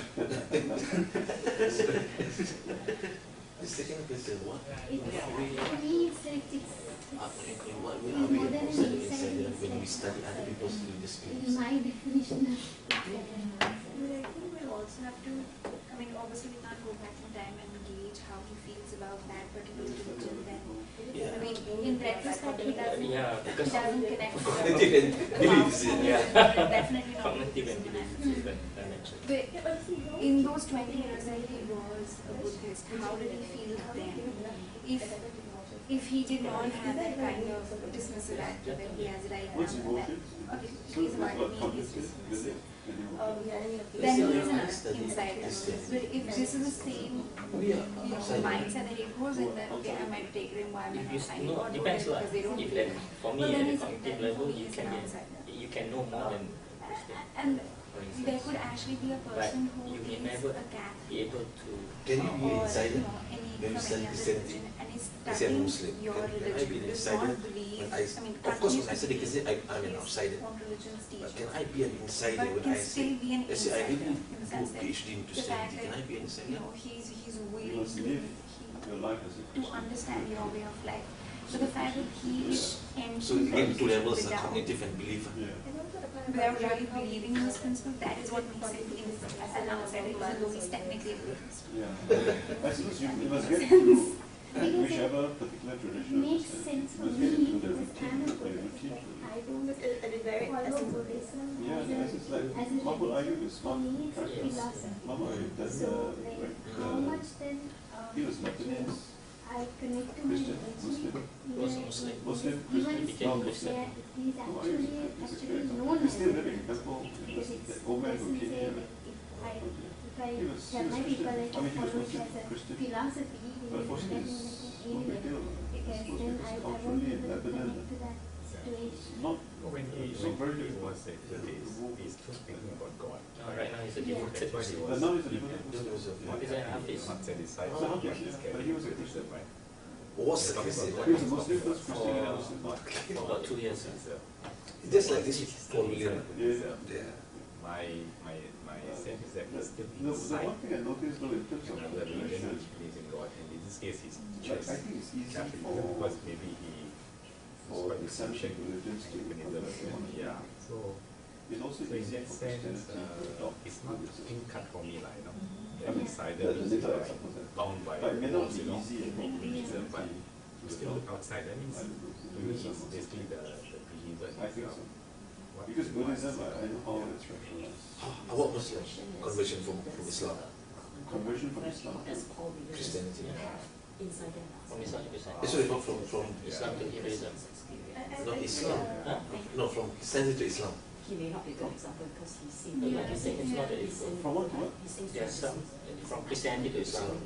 The second question, what? for me it's like In what way are we outside the insider when we study other people's religious it's beliefs? my definition of I think we'll also have to, I mean, obviously we can't go back in time and gauge how he feels about that particular religion then. Yeah. I mean, in retrospect, he doesn't Because connect with Cognitive and beliefs, yeah. definitely not. cognitive and belief system dimension. But in those 20 years that he was a Buddhist, how did he feel then? If he did not have that kind of dismissal actor that he has right now, what's that emotions? So he's it's not not me, cognitive, is it? then he is an insider. But if this is the same We are outside. mindset that he goes in, then okay, I might take the environment If you outside no, or depends lah. because they don't If feel that, for me Well, then at the he's- cognitive then level, he is an outsider. you can know more than Christian, And for there instance. could actually be a But person who you may is never a Catholic be able to. Can you be an or insider? any When you from study any other Christianity, religion and is let's say I'm studying Muslim, your can I be religion, an does insider? not believe, When I mean, of course, when I continues study to Christianity, I'm an believe outsider. his own religion's But teaching. can I be an insider But when can I still say, be an let's say I insider really in the do sense that PhD in the fact Christianity, can I that, be an you insider? know, he's You willing must live your life as a to Christian. understand your way of life. So the fact that he is So again, two levels are without cognitive and belief. Yeah. really believing in those principles, that is what makes him as an outsider, even though he's technically a Buddhist. Yeah. I suppose you must get to whichever particular tradition of makes Christianity. sense You for must get me into the because I'm routine, a the Buddhist. routine. I don't follow Buddhism Yeah, as it's like, a how would I use for one me it's a practice? philosophy. Mama, does So like how much then he was Lebanese, I connect to my Christian, religion, Muslim, Was a Muslim. Muslim, even Christian, if non-Muslim. he's Oh, I use actually it. It's a great known He's as still a living in Temple. because That it's old man who doesn't came say here. that if He was Christian. I mean, he was Muslim, Christian. But unfortunately, it's no big deal. I suppose because culturally in Lebanon, not when he very he difficult. was he's still thinking about God. Right now he's a devoted. But he But was now he's a devoted Muslim. not He's a happy, Hafiz. not satisfied. So Hafiz, yeah. But he was a Christian. right? Was a Christian. He was a Muslim first, Christian, and a Muslim. For about 2 years. It's just like this 4 million. Yeah. My sense is that he's still The inside one thing I noticed though in terms of another religion conversion, which believes in God, and in this case he's like, choose I think it's easy Catholicism for because maybe he for the Islamic religions to Anglicanism, convert. yeah. So It's also in easy that for sense, Christianity to adopt it's not Buddhism. clean cut for me, like, you know. I That mean, decided the is little I like suppose that. bound by But it may not rules, be you know, easy and not Buddhism, but easy. you still look outside. That means to me it's basically the believer. I think so. What Because he wants. Buddhism, I know how it's rationalized. What Muslim? Conversion from Islam. Conversion from Islam. Christianity. From Islam to Islam. Sorry, not from Islam to Judaism. not Islam. Huh? No, from Christianity to Islam. He may not be good example because he's seen Yeah, I think it's not that it's From what to what? Yes, from Christianity to Islam.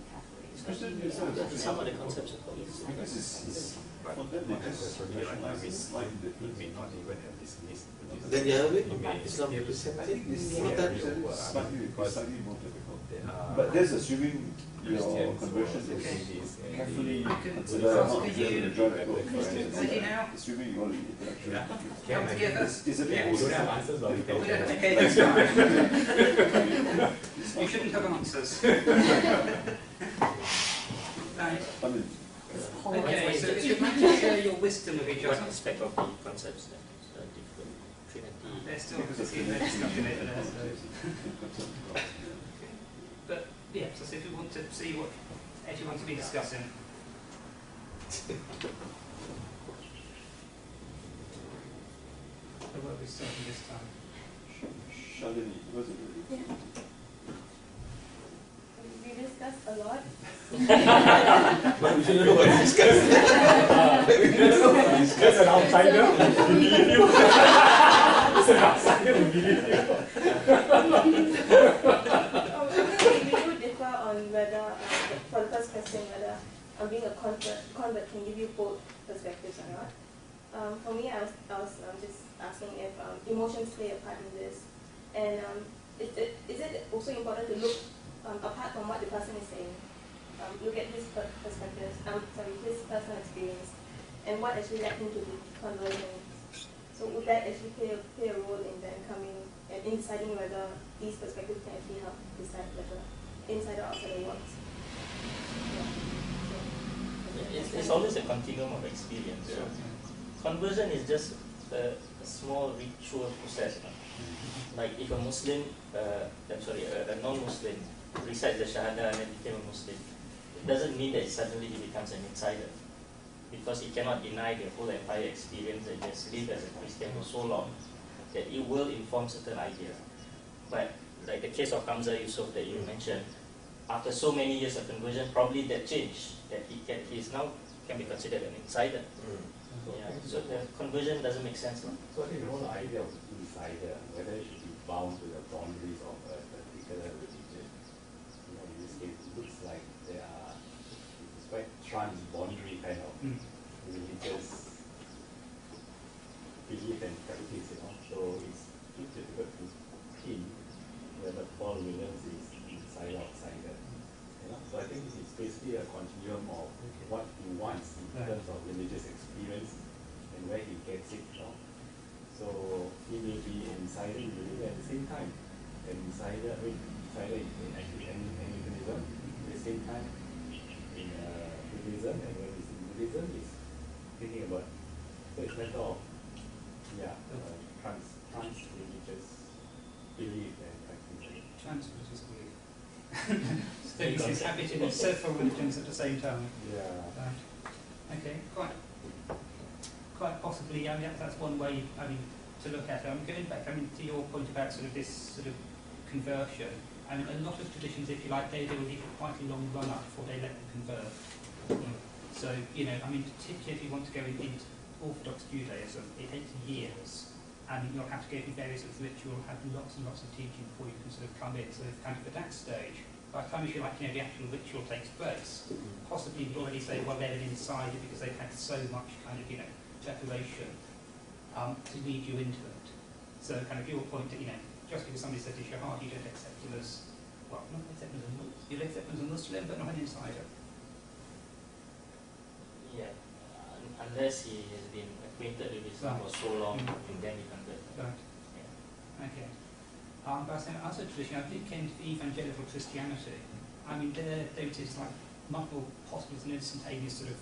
Christianity is not Some of the concepts are called because it's But for them they that's just really like, I rationalize mean, it slightly he different. may not even have dismissed Buddhism. Then you have it. He may Islam to I Christianity. think this Yeah, Not that. Christianity is slightly, because slightly more difficult. there are But that's assuming your Christians conversion who is are carefully I can considered ask not for just you. a drug for Christians. Ready now? assuming you want to be intellectual. Come together. It's a bit Yeah, more we don't have answers, but we can We don't have to try. care this time. You shouldn't have answers. Right. I mean, Okay, so if you'd like to share your wisdom of each What other. aspect of the concepts then? Different Trinity. They're still because of in their discussion over there. the But yeah, so if you want to see what everyone to be discussing. So what are we starting this time? Shalini, was it? We discussed a lot. But we shouldn't know what to discuss. We shouldn't know what to discuss. As an outsider, we believe you. As an outsider, we believe you. We do differ on whether, for the first question, whether being a convert can give you both perspectives or not. For me, I was just asking if emotions play a part in this, and is it also important to look apart from what the person is saying, look at his perspectives, his personal experience, and what actually led him to the conversion. So would that actually play a role in then coming and deciding whether these perspectives can actually help decide whether inside or outside the works? It's always a continuum of experience. So conversion is just a small ritual process. No? Like if a Muslim, a non-Muslim recites the Shahada and then became a Muslim, it doesn't mean that suddenly he becomes an insider, because he cannot deny the whole entire experience that he has lived as a Christian for so long that it will inform certain ideas. But like the case of Hamza Yusuf that you mentioned, after so many years of conversion, probably that changed, that he is now can be considered an insider. Yeah, so the conversion doesn't make sense. No? So I think the whole idea of insider, whether it should be bound to the boundaries of a particular religion, in this case, it looks like there are, it's quite trans-boundary kind of religious belief and practice, so it's too difficult to pin whether Paul Williams is insider or outsider. So I think it's basically a continuum of what he wants in terms of religious experience and where he gets it from. So he may be an insider in religion at the same time, an insider in Anglicanism, at the same time in Buddhism, and when he's in Buddhism, he's thinking about, so it's a matter of trans-religious belief and practice. Trans-religious belief. So he's inhabiting several religions at the same time. Yeah. Okay, quite possibly. I mean, that's one way. I mean, to look at it. I'm going back. I mean, to your point about sort of this sort of conversion. I mean, a lot of traditions, if you like, they will give quite a long run up before they let them convert. So I mean, particularly if you want to go into Orthodox Judaism, it takes years and you'll have to go through various sort of ritual, have lots and lots of teaching before you can sort of come in. So kind of at that stage, by the time you feel like the actual ritual takes place, possibly you'd already say, well, they're an insider because they've had so much kind of preparation to lead you into it. So kind of your point that just because somebody says it's your heart, you don't accept them as not accept them as a Muslim. You accept them as a Muslim, but not an insider. Yeah, unless he has been acquainted with Islam for so long, and then he convert. Right. Yeah. Okay. But as a tradition, I think came to evangelical Christianity. I mean, there it is like much more possible as an instantaneous sort of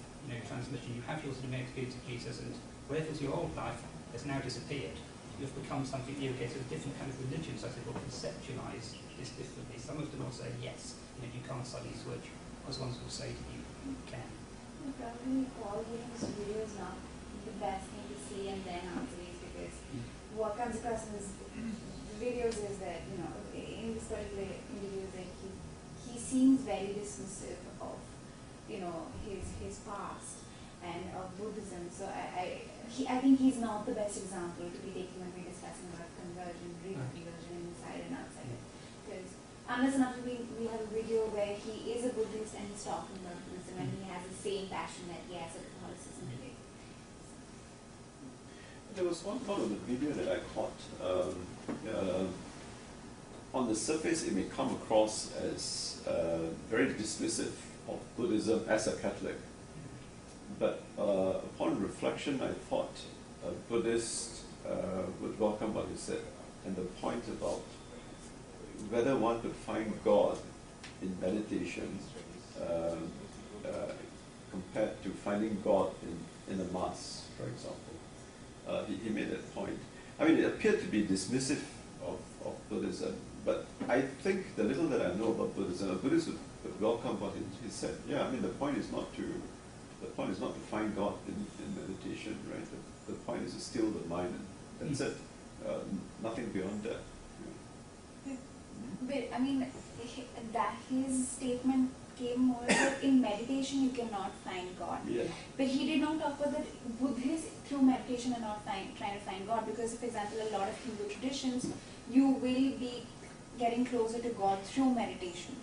transmission. You have your sort of experience of Jesus, and wherever was your old life has now disappeared. You've become something new. Okay, so different kind of religions, I think, will conceptualize this differently. Some of them will say yes, you can't suddenly switch. Others ones will say to you, you can. Probably Paul Williams' video is not the best thing to see and then answer these, because what comes across in his videos is that, in this particular interview, that he seems very dismissive of, his past and of Buddhism. So I think he's not the best example to be taken when we're discussing about conversion, reconversion, inside and outside. Because unless and until we have a video where he is a Buddhist and he's talking about Buddhism and he has the same passion that he has for Catholicism today. There was one part of the video that I caught. On the surface, it may come across as very dismissive of Buddhism as a Catholic. But upon reflection, I thought a Buddhist would welcome what he said, and the point about whether one could find God in meditation compared to finding God in a mass, for example. He made that point. I mean, it appeared to be dismissive of Buddhism, but I think the little that I know about Buddhism, a Buddhist would welcome what he said. Yeah, I mean, the point is not to find God in meditation, right? The point is to still the mind, and that's it. Nothing beyond that. But I mean, that his statement came more that in meditation you cannot find God. Yeah. But he did not talk about that Buddhists through meditation are not trying to find God, because, for example, a lot of Hindu traditions, you will be getting closer to God through meditation.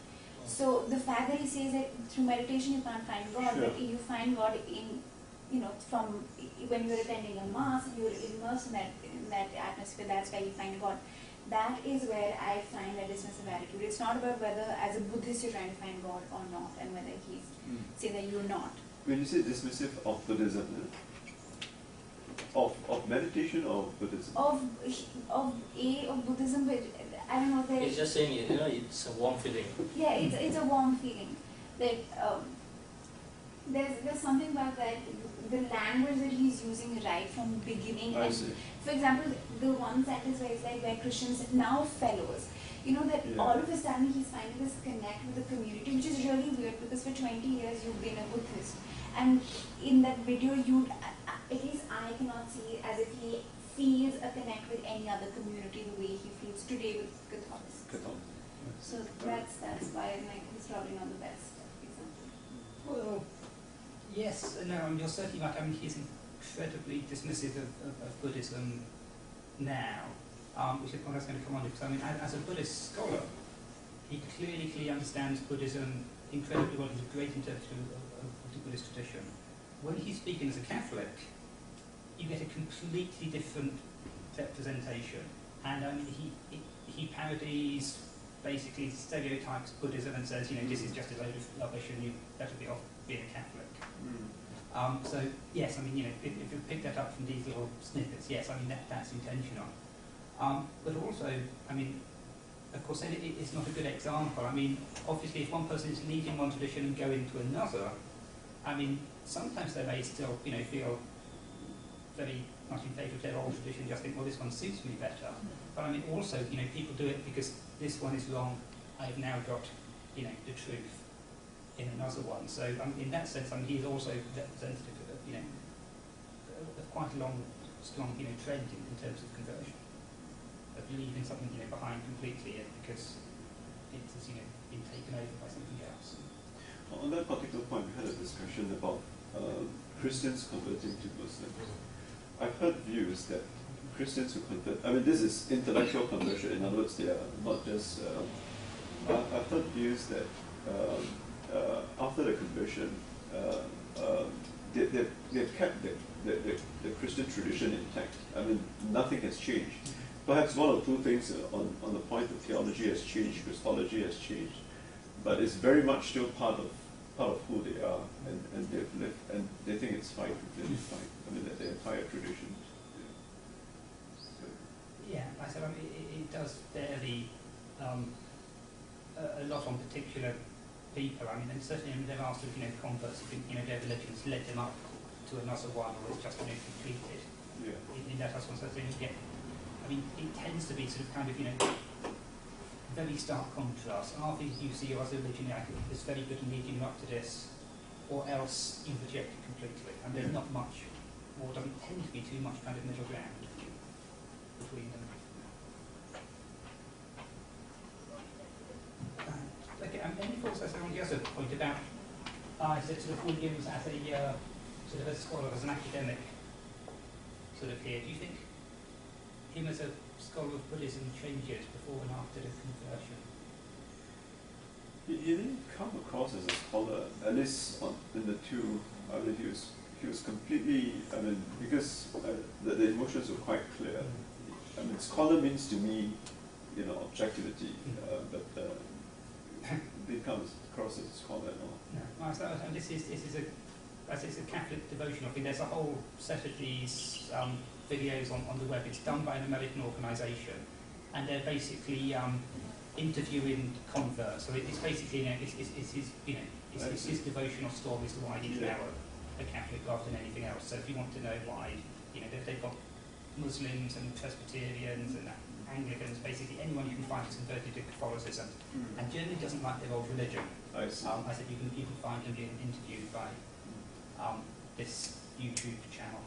So the fact that he says that through meditation you can't find God, sure. but you find God in, from when you're attending a mass, you're immersed in that atmosphere. That's where you find God. That is where I find a dismissive attitude. It's not about whether, as a Buddhist, you're trying to find God or not, and whether he's saying that you're not. When you say dismissive of Buddhism, of meditation or Buddhism? Of Buddhism, but I don't know. He's just saying, it's a warm feeling. Yeah, it's a warm feeling. Like there's something about that, the language that he's using right from the beginning. I see. For example, the one sentence where it's like, where Christians now fellows, that all of a sudden he's finding this connect with the community, which is really weird, because for 20 years you've been a Buddhist, and in that video at least I cannot see as if he feels a connect with any other community the way he feels today with Catholicism. So that's why he's probably not the best example. Well, yes, no, you're certainly right. I mean, he's incredibly dismissive of Buddhism now, which is what I was going to come on to. Because I mean, as a Buddhist scholar, he clearly understands Buddhism incredibly well. He's a great interpreter of the Buddhist tradition. When he's speaking as a Catholic, you get a completely different representation. And I mean, he parodies, basically stereotypes Buddhism and says, this is just a load of rubbish and you better be off being a Catholic. So yes, I mean, if you pick that up from these little snippets, yes, I mean that's intentional. But also, I mean, of course, it's not a good example. I mean, obviously, if one person is leaving one tradition and going to another, I mean, sometimes they may still, feel very much in favour of their old tradition, just think, well, this one suits me better. But I mean, also, people do it because this one is wrong. I've now got, the truth in another one. So in that sense, he's also representative of, of quite a strong, trend in terms of conversion, of leaving something, behind completely because it has, been taken over by something else. On that particular point, we had a discussion about Christians converting to Muslims. I've heard views that Christians who convert, I mean, this is intellectual conversion. In other words, they are not just. I've heard views that after the conversion, they've kept the Christian tradition intact. I mean, nothing has changed. Perhaps one or two things on the point of theology has changed, Christology has changed, but it's very much still part of who they are, and they've lived, and they think it's fine, completely fine. I mean, the entire tradition. Yeah, like I said, I mean, it does vary a lot on particular people. I mean, and certainly they've asked if, converts, if, their religions led them up to another one, or it's just, completed. Yeah. In that aspect, so you get, I mean, it tends to be sort of kind of, very stark contrast. Either you see your other religion is very good and leading you up to this, or else you reject it completely. And there's not much, or doesn't tend to be too much kind of middle ground between them. Okay, and any thoughts on the other point about sort of Williams as a sort of a scholar, as an academic sort of here? Do you think him as a scholar of Buddhism changes before and after the conversion? He didn't come across as a scholar, at least in the two. I mean, he was completely. I mean, because the emotions were quite clear. I mean, scholar means to me, objectivity, but didn't come across as a scholar at all. No, and this is a Catholic devotion. I think there's a whole set of these videos on the web. It's done by an American organisation, and they're basically interviewing converts. So it's basically, it's his devotional stories to why he's now a Catholic rather than anything else. So if you want to know why, they've got Muslims and Presbyterians and Anglicans, basically anyone you can find who's converted to Catholicism, and generally doesn't like their old religion. I see. I said you can find them being interviewed by this YouTube channel.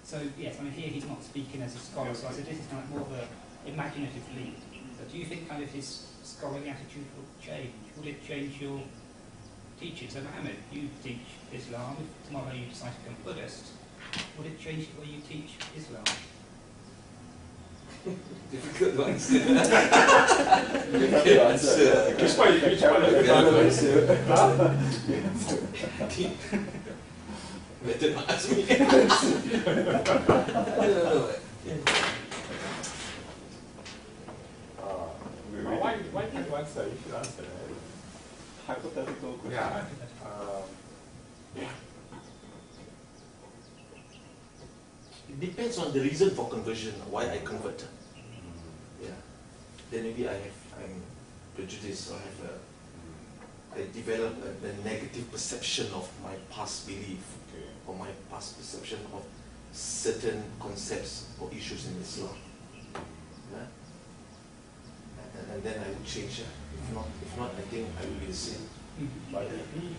So yes, I mean here he's not speaking as a scholar, so I said this is kind of more of an imaginative lead. But do you think kind of his scholarly attitude will change? Will it change your teaching? So Mohammed, you teach Islam, if tomorrow you decide to become Buddhist, will it change the way you teach Islam? Difficult to answer. Which one of the Better not ask me. I don't know. Why can't you answer? You should answer, right? Hypothetical question. Yeah. It depends on the reason for conversion, why I convert. Yeah. Then maybe I'm prejudiced, or I develop a negative perception of my past belief, or my past perception of certain concepts or issues in Islam. Yeah? And then I will change. If not, I think I will be the same. But if he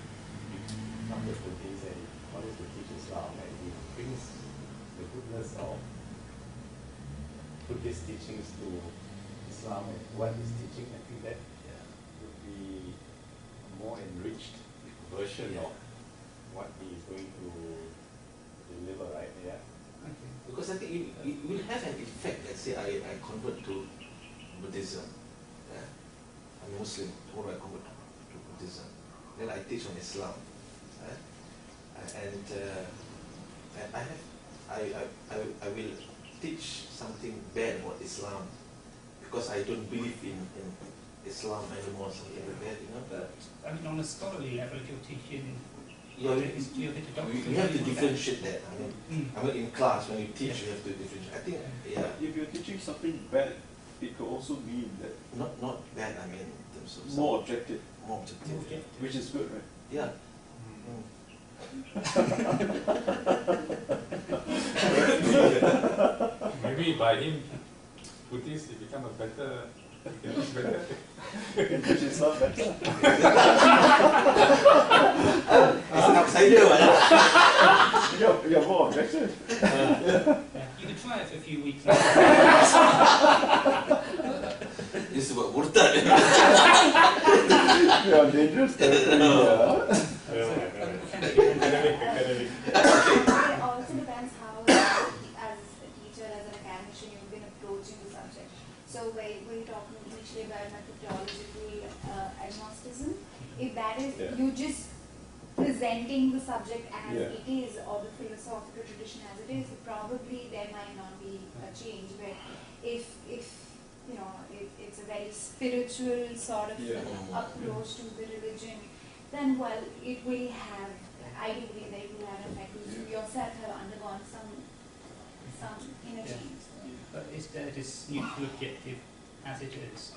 comes to this and wants to teach Islam, and he brings the goodness of Buddhist teachings to Islam and what he's teaching, I think that would be a more enriched version of what he is going to deliver, right? Yeah. Okay. Because I think it will have an effect. Let's say I convert to Buddhism. Yeah? I'm Muslim, tomorrow I convert to Buddhism. Then I teach on Islam. And I will teach something bad about Islam because I don't believe in Islam anymore, something like that, But I mean, on a scholarly level, if you're teaching, you have to differentiate that. I mean, in class when you teach, you have to differentiate. I think, If you're teaching something bad, it could also mean that not bad. I mean, in terms of more objective, which is good, right? Yeah. Maybe by him, Buddhist, he become a better. Which is not better. It's an outsider, right? You're more objective. you could try it for a few weeks. It's about murtad. You're on dangerous territory. It also depends how were you talking initially about methodological agnosticism? If that is, you just presenting the subject as it is, or the philosophical tradition as it is, probably there might not be a change. But if you know, if it's a very spiritual sort of approach to the religion, then well, it will have, I do believe that it will have an effect. You yourself have undergone some inner change. But is there this neutral objective as it is?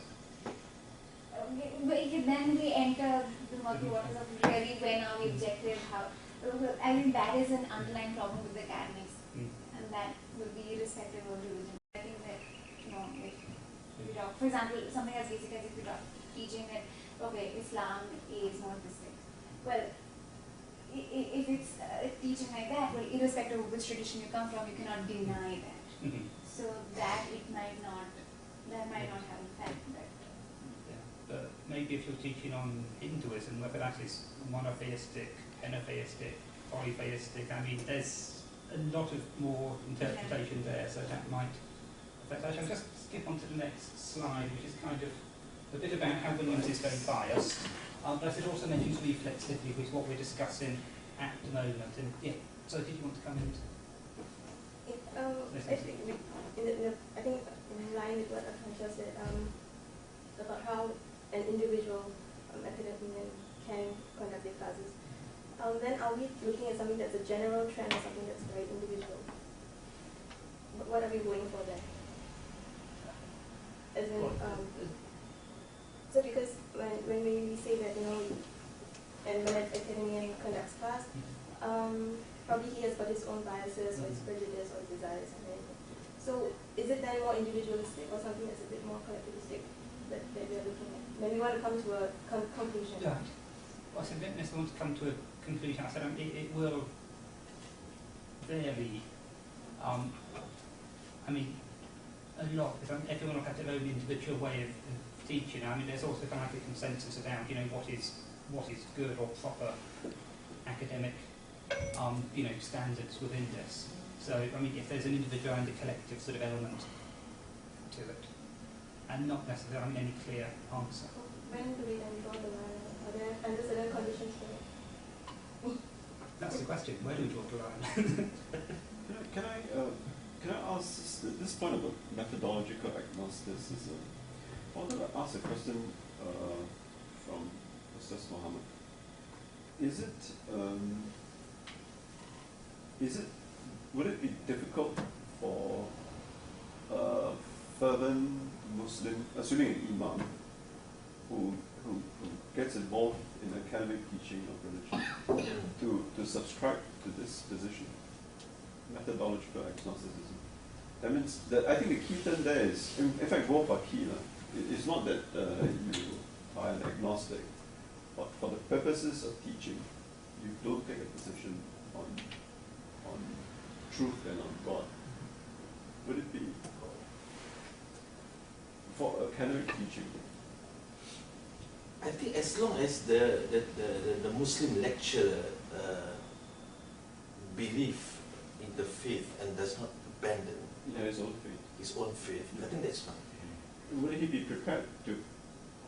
Then we enter the murky waters of really when are we objective, how. I think that is an underlying problem with the academics, and that will be irrespective of religion. I think that, you know, if we talk, for example, something as basic as if we talk teaching that, okay, Islam is monotheistic. Well, if it's teaching like that, well, irrespective of which tradition you come from, you cannot deny that. So that it might not have an effect. But maybe if you're teaching on Hinduism, whether that is monotheistic, henotheistic, polytheistic, I mean, there's a lot of more interpretation there, so that might affect. I'll just skip on to the next slide, which is kind of a bit about how Williams is very biased. But it also mentions reflexivity, which is what we're discussing at the moment. And yeah, so did you want to come in? I think in line with what Akansha said about how an individual academician can conduct their classes, then are we looking at something that's a general trend or something that's very individual? What are we going for there? As in, so because when we say that, you know, and when an academician conducts class, probably he has got his own biases or his prejudice or desires and everything. So is it then more individualistic or something that's a bit more collectivistic that we are looking at? When we want to come to a conclusion. Yeah. Well, I said, don't necessarily want to come to a conclusion. I said it will vary. I mean, a lot, because everyone will have their own individual way of teaching. I mean, there's also kind of like a consensus about, you know, what is good or proper academic, you know, standards within this. So, I mean, if there's an individual and a collective sort of element to it, and not necessarily any clear answer. When do we then draw the line? Are there under conditions for it? That's the question. Where do we draw the line? Can I ask this point about methodological agnosticism? I wanted to ask a question from Ustaz Muhammad. Would it be difficult for a fervent Muslim, assuming an imam, who gets involved in academic teaching of religion, to subscribe to this position, methodological agnosticism? That means that I think the key term there is, in fact, both are key. It's not that you are an agnostic, but for the purposes of teaching, you don't take a position on truth and on God. Would it be for academic teaching? I think as long as the Muslim lecturer believe in the faith and does not abandon his own faith, I think that's fine. Would he be prepared to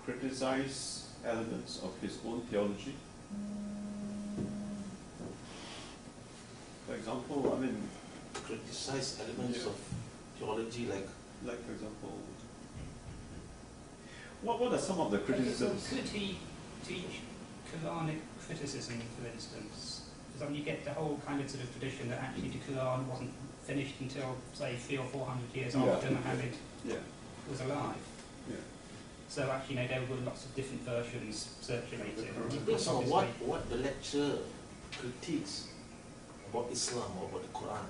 criticize elements of his own theology? For example, I mean, criticize elements of theology like for example, what are some of the criticisms? Could he teach Quranic criticism, for instance? Because I mean, you get the whole kind of sort of tradition that actually the Quran wasn't finished until, say, 300 or 400 years after Muhammad was alive. Yeah. So actually, you know, there were lots of different versions circulating. it depends on what the lecturer critiques about Islam or about the Quran.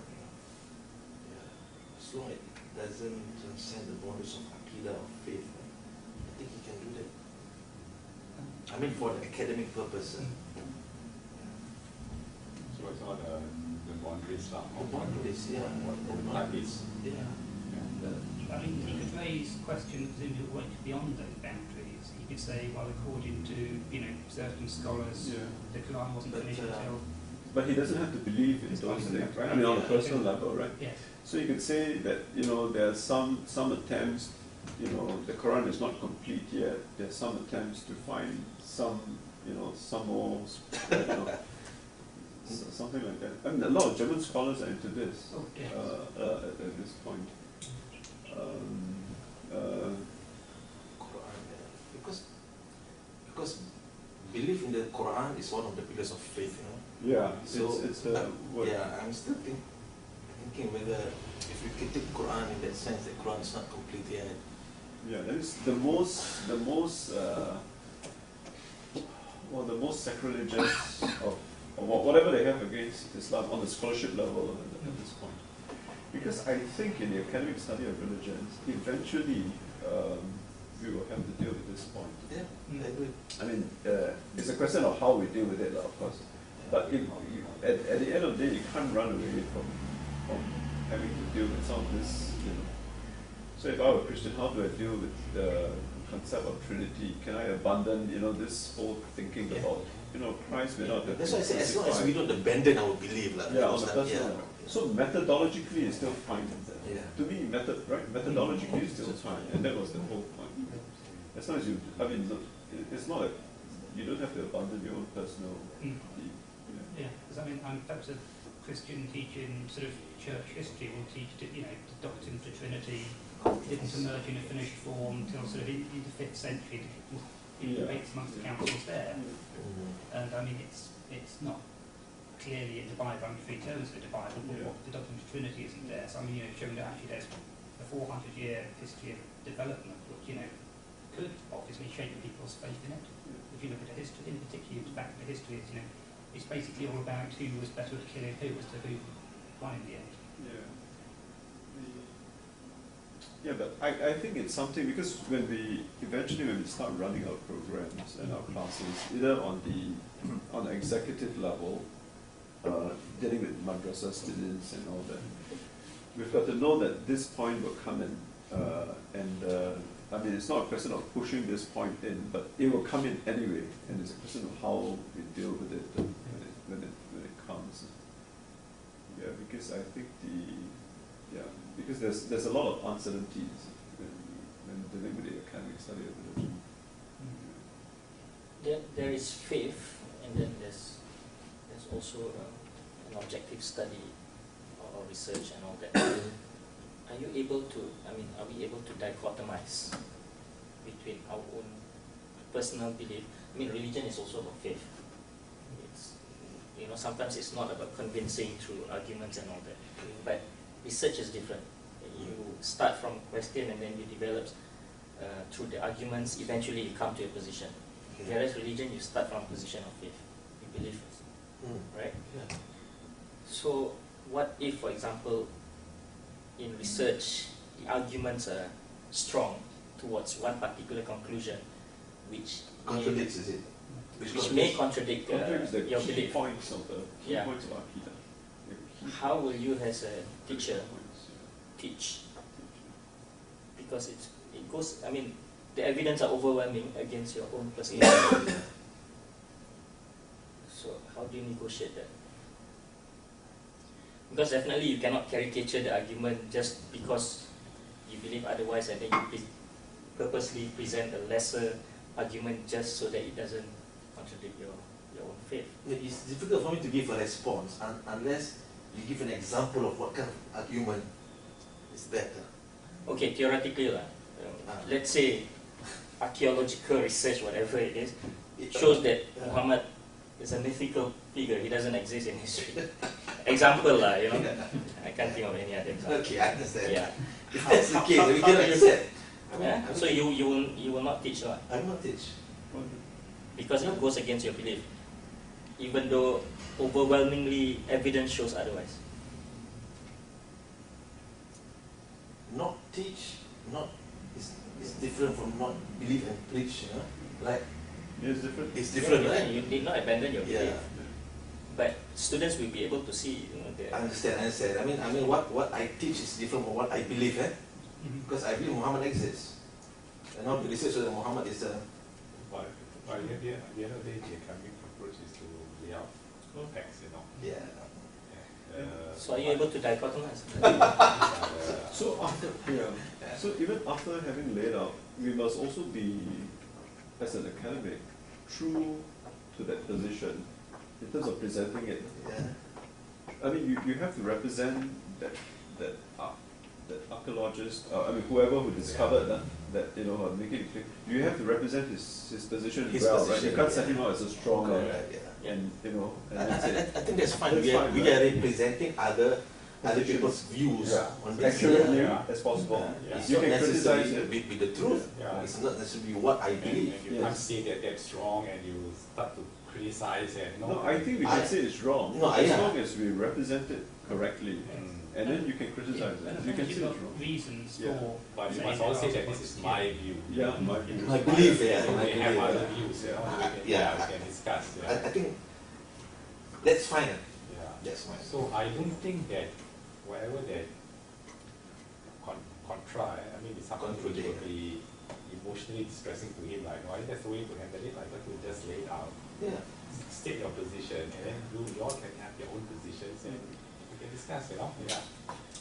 As long as it doesn't transcend the borders of Aqidah or faith, I think he can do that. I mean, for the academic purpose. So it's not the boundaries lah. The boundaries, what type is. I mean, he could raise questions that went beyond those boundaries. He could say, well, according to, you know, certain scholars, the Quran wasn't finished until... But he doesn't have to believe in those things, right? I mean, on a personal level, right? Yes. So you could say that, you know, there are some attempts you know, the Quran is not complete yet. There's some attempts to find some, you know, some more, you know, something like that. I mean, a lot of German scholars are into this at this point. Because belief in the Quran is one of the pillars of faith, you know. Yeah, so it's yeah, I'm still thinking whether if we critique the Quran in that sense, the Quran is not complete yet. Yeah, that is the most sacrilegious of whatever they have against Islam on the scholarship level at this point. Because I think in the academic study of religions, eventually we will have to deal with this point. Yeah, I agree. I mean, it's a question of how we deal with it, of course. But at the end of the day, you can't run away from having to deal with some of this, you know. So if I were a Christian, how do I deal with the concept of Trinity? Can I abandon, you know, this whole thinking about, you know, Christ without the... That's why I say, as long as we don't abandon our belief. Like, yeah, on the personal level. So methodologically, it's still fine. Yeah. To me, methodologically, it's still fine. And that was the whole point. As long as you, I mean, it's not you don't have to abandon your own personal belief. Yeah, because I mean, perhaps a Christian teaching sort of church history will teach, you know, the doctrine of the Trinity didn't emerge in a finished form until sort of in the 5th century. Debates amongst the councils there, and I mean, it's not clearly in the Bible, in three terms of the Bible, but what the doctrine of the Trinity isn't there. So I mean, you know, showing that actually there's a 400-year history of development, which, you know, could obviously shape people's faith in it. If you look at the history, in particular, back to the history, you know, it's basically all about who was better at killing who as to who won in the end. Yeah, but I think it's something, because when we start running our programs and our classes, either on the executive level, dealing with madrasa students and all that, we've got to know that this point will come in, I mean, it's not a question of pushing this point in, but it will come in anyway, and it's a question of how we deal with it when it comes. Yeah, because I think because there's a lot of uncertainties when dealing with the academic study of religion. There is faith, and then there's also an objective study or research and all that. Are you able to? I mean, are we able to dichotomize between our own personal belief? I mean, religion is also about faith. It's, you know, sometimes it's not about convincing through arguments and all that, but research is different. You start from a question and then you develop through the arguments, eventually you come to a position. Whereas religion, you start from a position of faith. You believe it, right? Yeah. So what if, for example, in research, the arguments are strong towards one particular conclusion, which contradicts, is it? Which may contradict your belief. Points of the key points of Aqidah. How will you, as a teacher, teach? Because it goes. I mean, the evidence are overwhelming against your own personal. So how do you negotiate that? Because definitely you cannot caricature the argument just because you believe otherwise, and then you purposely present a lesser argument just so that it doesn't contradict your own faith. It's difficult for me to give a response unless you give an example of what kind of argument is better. Okay, theoretically, let's say archaeological research, whatever it is, it shows that Muhammad is a mythical figure. He doesn't exist in history. Example, you know, I can't think of any other example. Okay, I understand. Yeah. If that's the case, we cannot use that. Yeah. So you will not teach, right? I will not teach. Because it goes against your belief, even though overwhelmingly evidence shows otherwise. Not teach, it's different from not believe and preach, you know? Like, it's different. It's different, right? You need not abandon your belief. But students will be able to see, you know, I understand. I mean, what I teach is different from what I believe, because I believe Muhammad exists, and not the research that Muhammad is a. But at the end of the day, the academic approach is to lay out facts, you know. Yeah. So are you able to dichotomize? So after, so even after having laid out, we must also be, as an academic, true to that position in terms of presenting it. I mean, you have to represent that archaeologist, I mean, whoever who discovered that, you know, make it clear. You have to represent his position well, right? You can't set him out as a strong and, you know. And I think that's fine. That's We are right? representing other people's views on this. Accurately as possible. It's You not can criticize necessarily it. with the truth. It's not necessarily what I believe. And you can't say that that's wrong and you start to criticize and No, I think we can say it's wrong, No, as long as we represent it correctly. Mm. And then you can criticize And it. You can say you've it's got wrong. reasons Yeah. for But you saying must all say there that are this is my view. Yeah, my view. My belief, We my may have belief, other views, you know, we can discuss. I think that's fine. Yeah. That's fine. So I don't think that whatever that contra, I mean, it's something which will be emotionally distressing to him. Like, no, I think that's the way to handle it. Like, to just lay it out, state your position, and then you all can have your own positions and we can discuss. You know,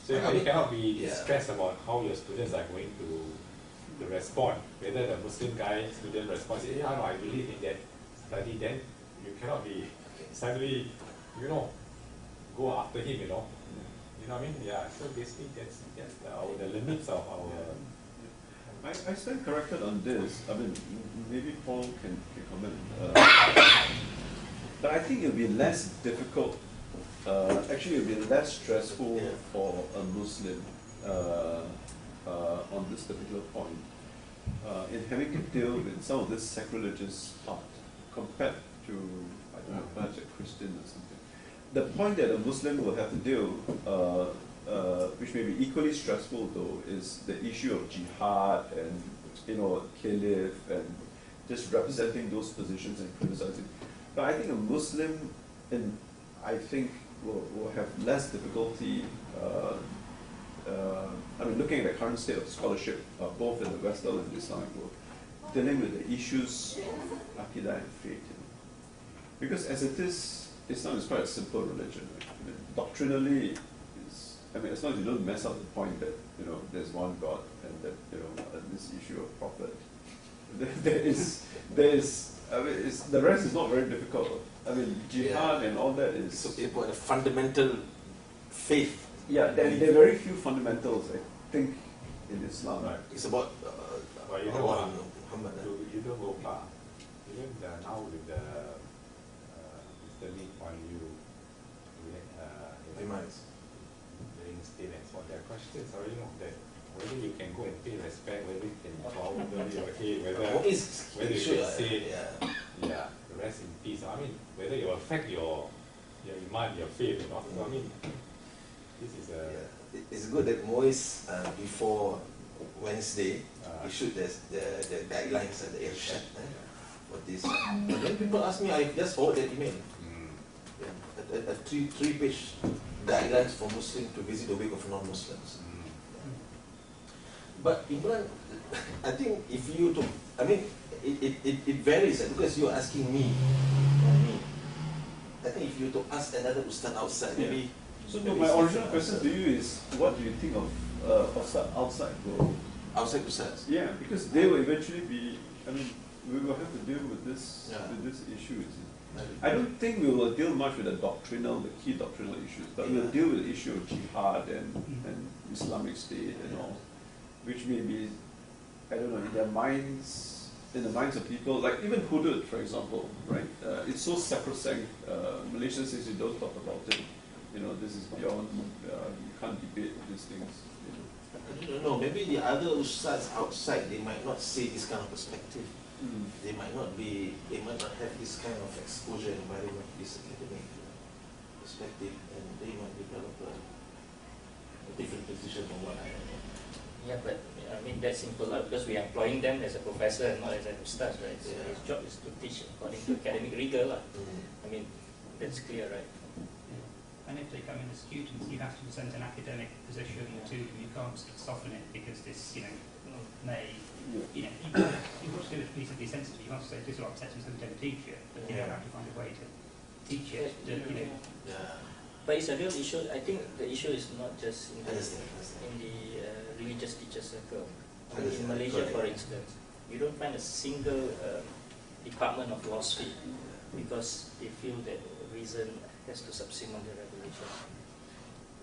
So you cannot be stressed about how your students are going to respond. Whether the Muslim guy student responds, yeah, no, I believe in that study, then you cannot be suddenly, you know, go after him, you know. You know what I mean? Yeah, so basically that's the limits of our... I stand corrected on this. I mean, maybe Paul can comment. But I think it'll be less difficult, actually it'll be less stressful for a Muslim on this particular point in having to deal with some of this sacrilegious part compared to, I don't know, perhaps a Christian or something. The point that a Muslim will have to deal, which may be equally stressful though, is the issue of jihad and, you know, caliph and just representing those positions and criticizing. But I think a Muslim, and I think will have less difficulty. I mean, looking at the current state of scholarship, both in the Western and the Islamic world, dealing with the issues of Aqidah and faith. Because as it is, Islam is quite a simple religion. Right? I mean, doctrinally, I mean, as long as you don't mess up the point that, you know, there's one God and that, you know, this issue of prophet, there is, I mean, the rest is not very difficult. I mean, jihad and all that is... So about the fundamental faith. Yeah, there are very few fundamentals, I think, in Islam. Right. It's about but you know, Muhammad. You don't go far. Even now with the Mr. Lee Kuan Yew during state and so on, there are questions already, you know, that whether you can go and pay respect, whether you can bow over your head, whether you can say, the rest in peace. I mean, whether it will affect your iman, your faith, you know. So, I mean, this is a... It's good that Moise, before Wednesday, issued the guidelines and the irshad for this. But then people ask me, I just forward that email. A three-page guidelines for Muslims to visit the wake of non-Muslims. But Imran, I think if you to, I mean, it varies because you're asking me. I think if you to ask another Ustad outside, maybe. So no, my original question to you is, what do you think of outside world? Outside Ustads? Yeah, because they will eventually be, I mean, we will have to deal with this issue. I don't think we will deal much with the key doctrinal issues, but we'll deal with the issue of jihad and Islamic State and all, which may be, I don't know, in the minds of people, like even hudud, for example, right? It's so sacrosanct. Malaysia says you don't talk about it. You know, this is beyond, you can't debate these things. You know. I don't know, maybe the other Ustads outside, they might not see this kind of perspective. They might not have this kind of exposure environment, this academic perspective, and they might develop a different position from what I am. Yeah, but I mean that's simple because we are employing them as a professor and not as an ustaz, right? So his job is to teach according to academic rigor. I mean, that's clear, right? And if they come in as students, you have to present an academic position to them. You can't soften it because this, you know, may, you know, you've got to do it reasonably sensitive. You can't say this is what upsets me, so don't teach it. But you have to find a way to teach it. You know. But it's a real issue. I think the issue is not just in the religious teacher circle. I mean, in Malaysia, for instance, you don't find a single department of philosophy because they feel that reason has to subsume the regulation.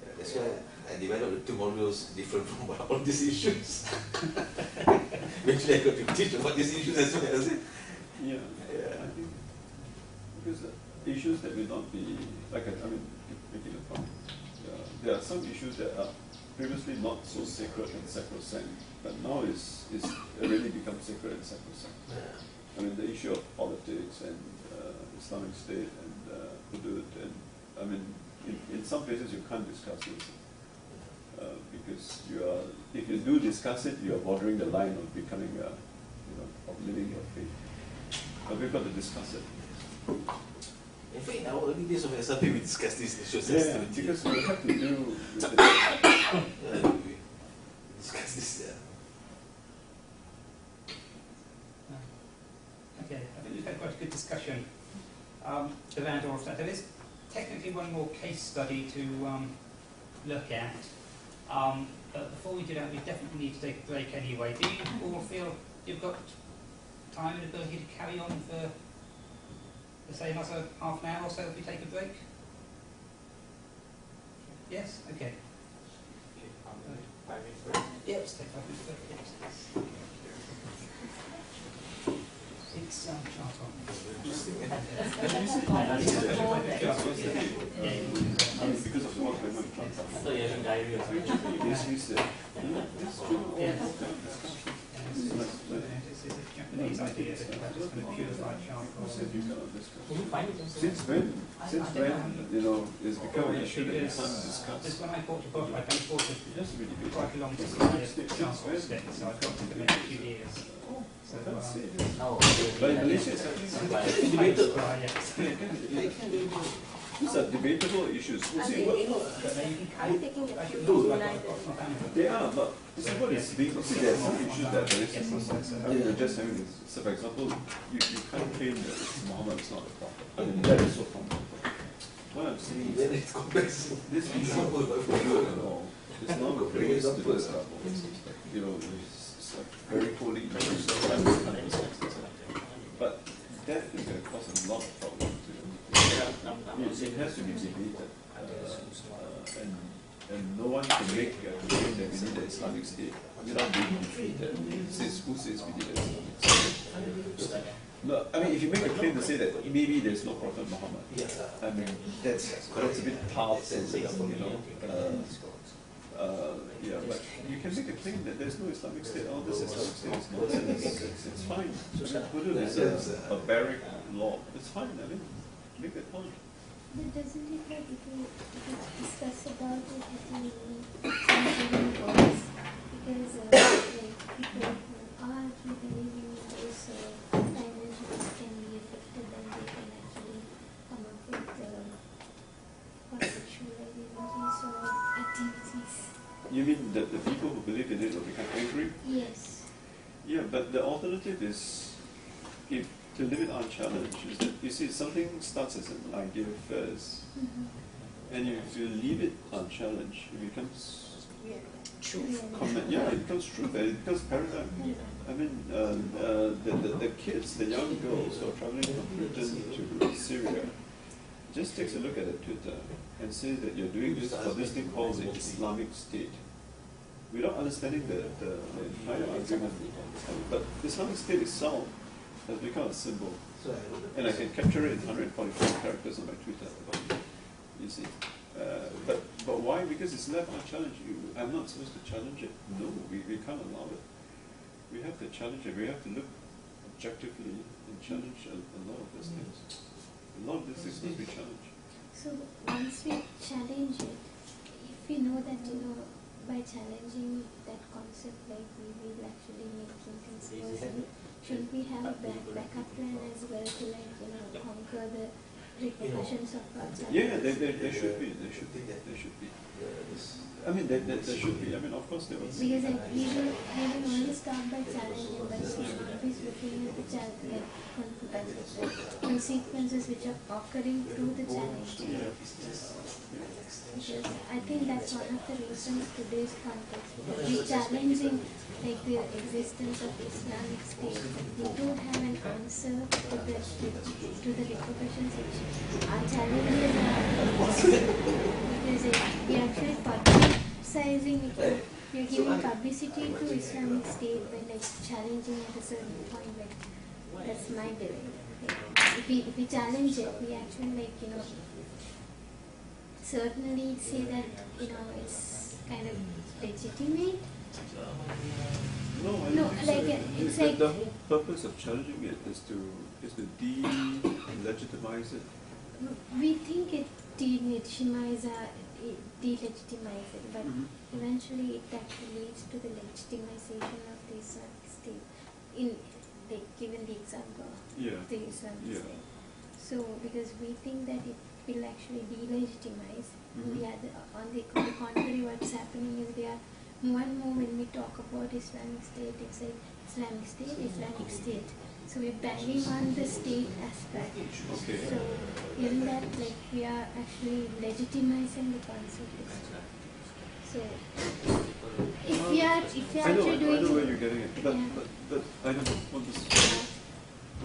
Yeah, that's why I developed the two modules different from all these issues. Eventually I got to teach about these issues as well as it. Yeah, I think because issues that will not be, like I mean, making a point, there are some issues that are previously not so sacred and sacrosanct, but now is already become sacred and sacrosanct. I mean, the issue of politics and Islamic State and hudud, and I mean, in some places you can't discuss this because if you do discuss it, you are bordering the line of becoming of living your faith. But we've got to discuss it. In fact, in our early days of SRP, we discussed these issues. Yeah, because we have to deal with it. We discussed this, Okay, I think we've had quite a good discussion around all of that. There is technically one more case study to look at. But before we do that, we definitely need to take a break anyway. Do you all feel you've got time and ability to carry on for, say, another half an hour or so if we take a break? Yes? Okay. 5 minutes break. Yes, let's take 5 minutes break. Yes. It's because of the work we're doing. I thought you were having diarrhea or something. It's a Japanese idea that you have this kind of purified charcoal. Can you find it? Since when, it's become an issue that you can't discuss. Just when I bought the book, I bought Just really good. quite a long supply of charcoal sticks, so I've got it for the next few years. So, But in Malaysia, it's happening. These are debatable issues. See, they are, but see what is being. See, there are some issues that are very simple. I mean, you're just having this. So, for example, you can't claim that Muhammad is not a prophet. I mean, that is so fundamental. What I'm saying is this issue of good and all is not a raised to this level. It's like very holy issues. But that is going to cause a lot of problems. It has to be debated, and no one can make a claim that we need an Islamic State without being defeated. Who says we need an Islamic State? No, I mean, if you make a claim to say that maybe there's no Prophet Muhammad, I mean, that's a bit powerful, but you can make a claim that there's no Islamic State. All this Islamic State is nonsense. It's fine. Hudud is a barbaric law. It's fine. I mean, make that point. But doesn't it like if you discuss about it at the words? Because people who are actually believing in those dimensions can be affected, and they can actually come up with conceptual activities or activities. You mean that the people who believe in it will become angry? Yes. Yeah, but the alternative is to leave it unchallenged. Is that, you see, something starts as an idea first, and if you leave it unchallenged, it becomes truth. It becomes truth. It becomes paradigm. I mean, the kids, the young girls who are traveling from Britain to Syria, just takes a look at the Twitter and says that you're doing this for this thing called the Islamic State, without understanding the entire argument. But Islamic State itself has become a symbol, and I can capture it in 144 characters on my Twitter account. You see, but why? Because it's left unchallenged. I'm not supposed to challenge it. No, we can't allow it. We have to challenge it. We have to look objectively and challenge a lot of these things. A lot of these things must be challenged. So once we challenge it, if we know that by challenging that concept, like we will actually make things possible, should we have a backup plan as well to conquer the repercussions of our challenge? Yeah, there should be. There should be. I mean, there should be. I mean, of course there will be. Because we will only start by challenging, but we should always looking at the consequences which are occurring through the challenge. Because I think that's one of the reasons today's context, because we're challenging like the existence of Islamic State. We don't have an answer to the repercussions which our challenges are because we are actually publicizing it. You're giving publicity to Islamic State by like challenging at a certain point. Like that's my belief. Like, if we challenge it, we actually like certainly say that it's kind of legitimate. No, like it's like the whole purpose of challenging it is to delegitimize it. We think it delegitimize it, but eventually it actually leads to the legitimization of the Islamic State. In like given the example of the Islamic State. So because we think that it will actually delegitimize. On the contrary, what's happening is more and more when we talk about Islamic State, it's like Islamic State, Islamic State. So we're banging on the state aspect. Okay. So in that, like we are actually legitimizing the concept. So if we are actually doing, I know where you're getting it, but I don't want this.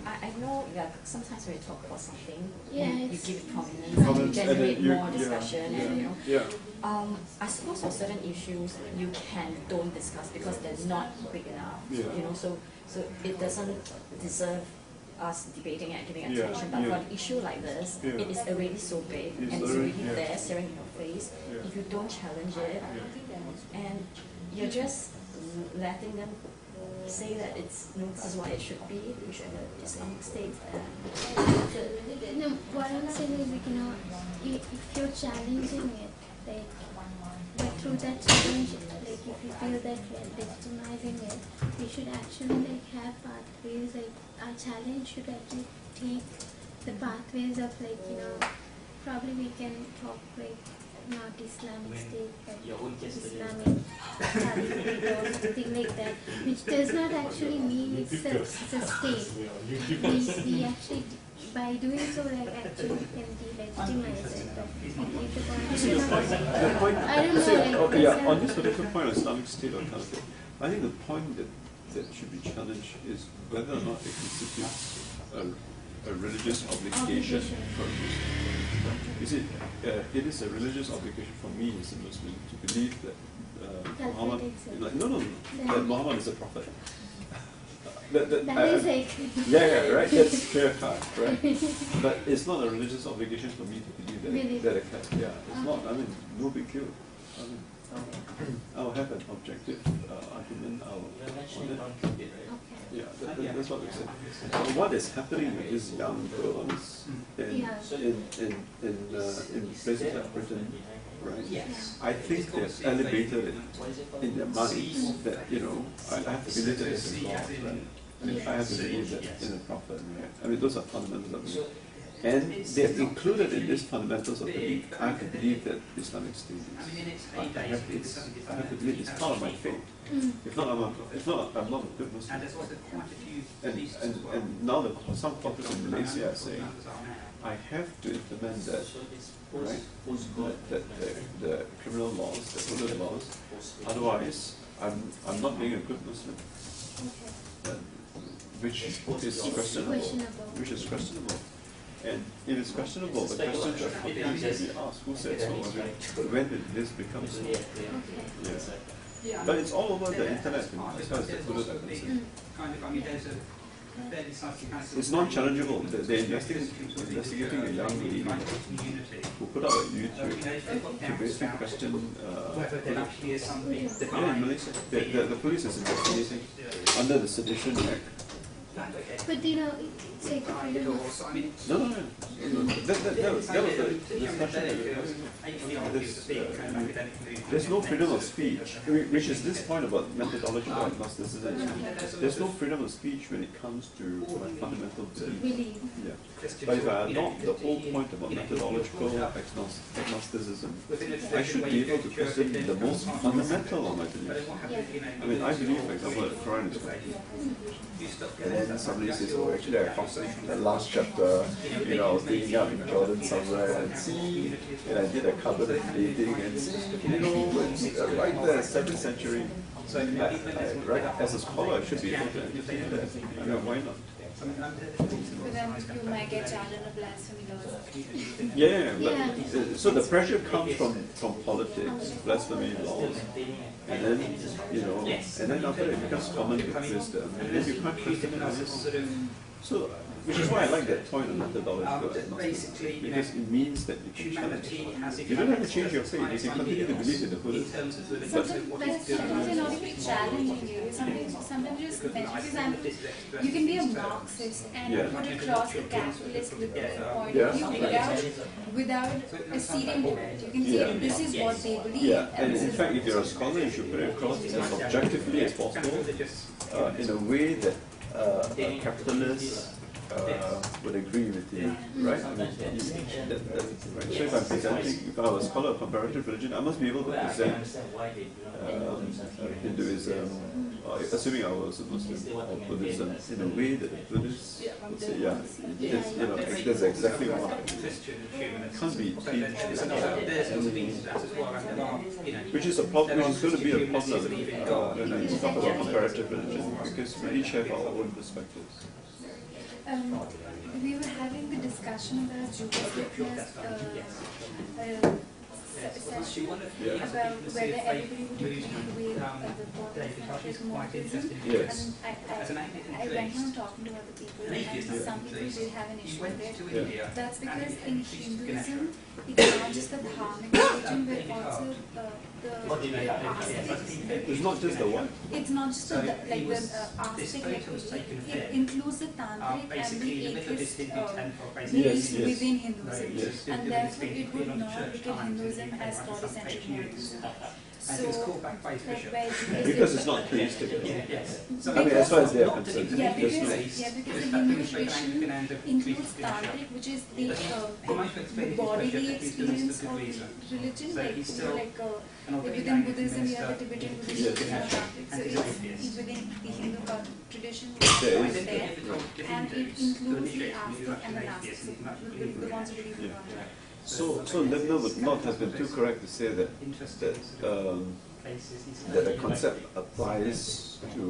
I know sometimes when you talk about something, you give it prominence, you generate more discussion, and I suppose for certain issues you don't discuss because they're not big enough, so it doesn't deserve us debating and giving attention. But for an issue like this, it is already so big and it's already there, staring in your face. If you don't challenge it, and you're just letting them say that this is what it should be, we should have the Islamic State. No, what I'm saying is, if you're challenging it, like, but through that challenge, like, if you feel that we're legitimizing it, we should actually, like, have pathways, like, our challenge should actually take the pathways of, like, probably we can talk, like, not Islamic State, but Islamic or something like that, which does not actually mean it's a state. We actually, by doing so, like actually we can delegitimize it. But if the point is, I don't know. Like, on this particular point of Islamic State or kind of thing, I think the point that should be challenged is whether or not it constitutes a religious obligation for a Muslim. You see, it is a religious obligation for me as a Muslim to believe that Muhammad, that Muhammad is a prophet. Right? That's clear cut, right? But it's not a religious obligation for me to believe that. It's not. I mean, no big deal. I'll have an objective argument. That's what we said. What is happening with these young girls in places like Britain, right? I think they've elevated it in their minds that, I have to believe that there's a God, right? I mean, I have to believe that in a prophet, right? I mean, those are fundamentals of belief. And they've included in these fundamentals of belief, I have to believe that Islamic State is. I have to believe it's part of my faith. If not, I'm not a good Muslim. And now some quarters in Malaysia are saying, I have to implement that, right? That the criminal laws, the penal laws. Otherwise, I'm not being a good Muslim. Which is questionable. And it is questionable. The question should be asked, who said so? When did this become so? Yes. But it's all over the internet as far as the Buddhists are concerned. It's non-challengeable. They're investigating a young lady who put out a YouTube to basically question in Malaysia. The police is investigating under the Sedition Act. but it's like freedom of speech. No. That was the discussion. There's no freedom of speech, which is this point about methodological agnosticism. There's no freedom of speech when it comes to fundamental belief. But if I adopt the whole point about methodological agnosticism, I should be able to question the most fundamental of my belief. I mean, I believe, for example, that the Quran is correct. And then somebody says, oh, actually I found the last chapter, you know, I was digging up in Jordan somewhere and see, and I did a carbon dating and see, you know, it's right there, 7th century. So as a scholar, I should be able to entertain that. You know, why not? But then you might get charged under blasphemy laws. Yeah, but so the pressure comes from politics, blasphemy laws, and then, you know, and then after it becomes common wisdom, and then you can't question. So, which is why I like that point on methodological agnosticism, because it means that you can challenge. You don't have to change your faith, you can continue to believe in the Buddha. Sometimes you're not even challenging you. Sometimes you just because you can be a Marxist and put across the capitalist point of view without acceding to it. You can say this is what they believe. Yeah, and in fact, if you're a scholar, you should put it across as objectively as possible, in a way that capitalists would agree with you, right? I mean, right. So if I'm presenting, if I was a scholar of comparative religion, I must be able to present Hinduism, assuming I was a Muslim, or Buddhism, in a way that the Buddhists would say, yeah, it's, you know, that's exactly what I mean. It can't be changed. Which is a problem, which is going to be a problem when we talk about comparative religion, because we each have our own perspectives. We were having the discussion about Jewish witness session about whether everybody would agree with the portrait modernism. And I went on talking to other people, and some people did have an issue with it. That's because in Hinduism, it's not just the dharmic religion, but also it's not just the one. It's not just the ascetic religion. It includes the tantric and the atheist beliefs within Hinduism, and therefore it would not look at Hinduism as body-centric modernism. So, because it's not theistic. I mean, as far as they are concerned. Because the Hindu tradition includes tantric, which is the bodily experience of religion, within Buddhism, you have the Tibetan Buddhism, tantric. So it's within the Hindu tradition, it's there, and it includes the astic and the nastic, the ones who believe in God. So Libna would not have been too correct to say that that a concept applies to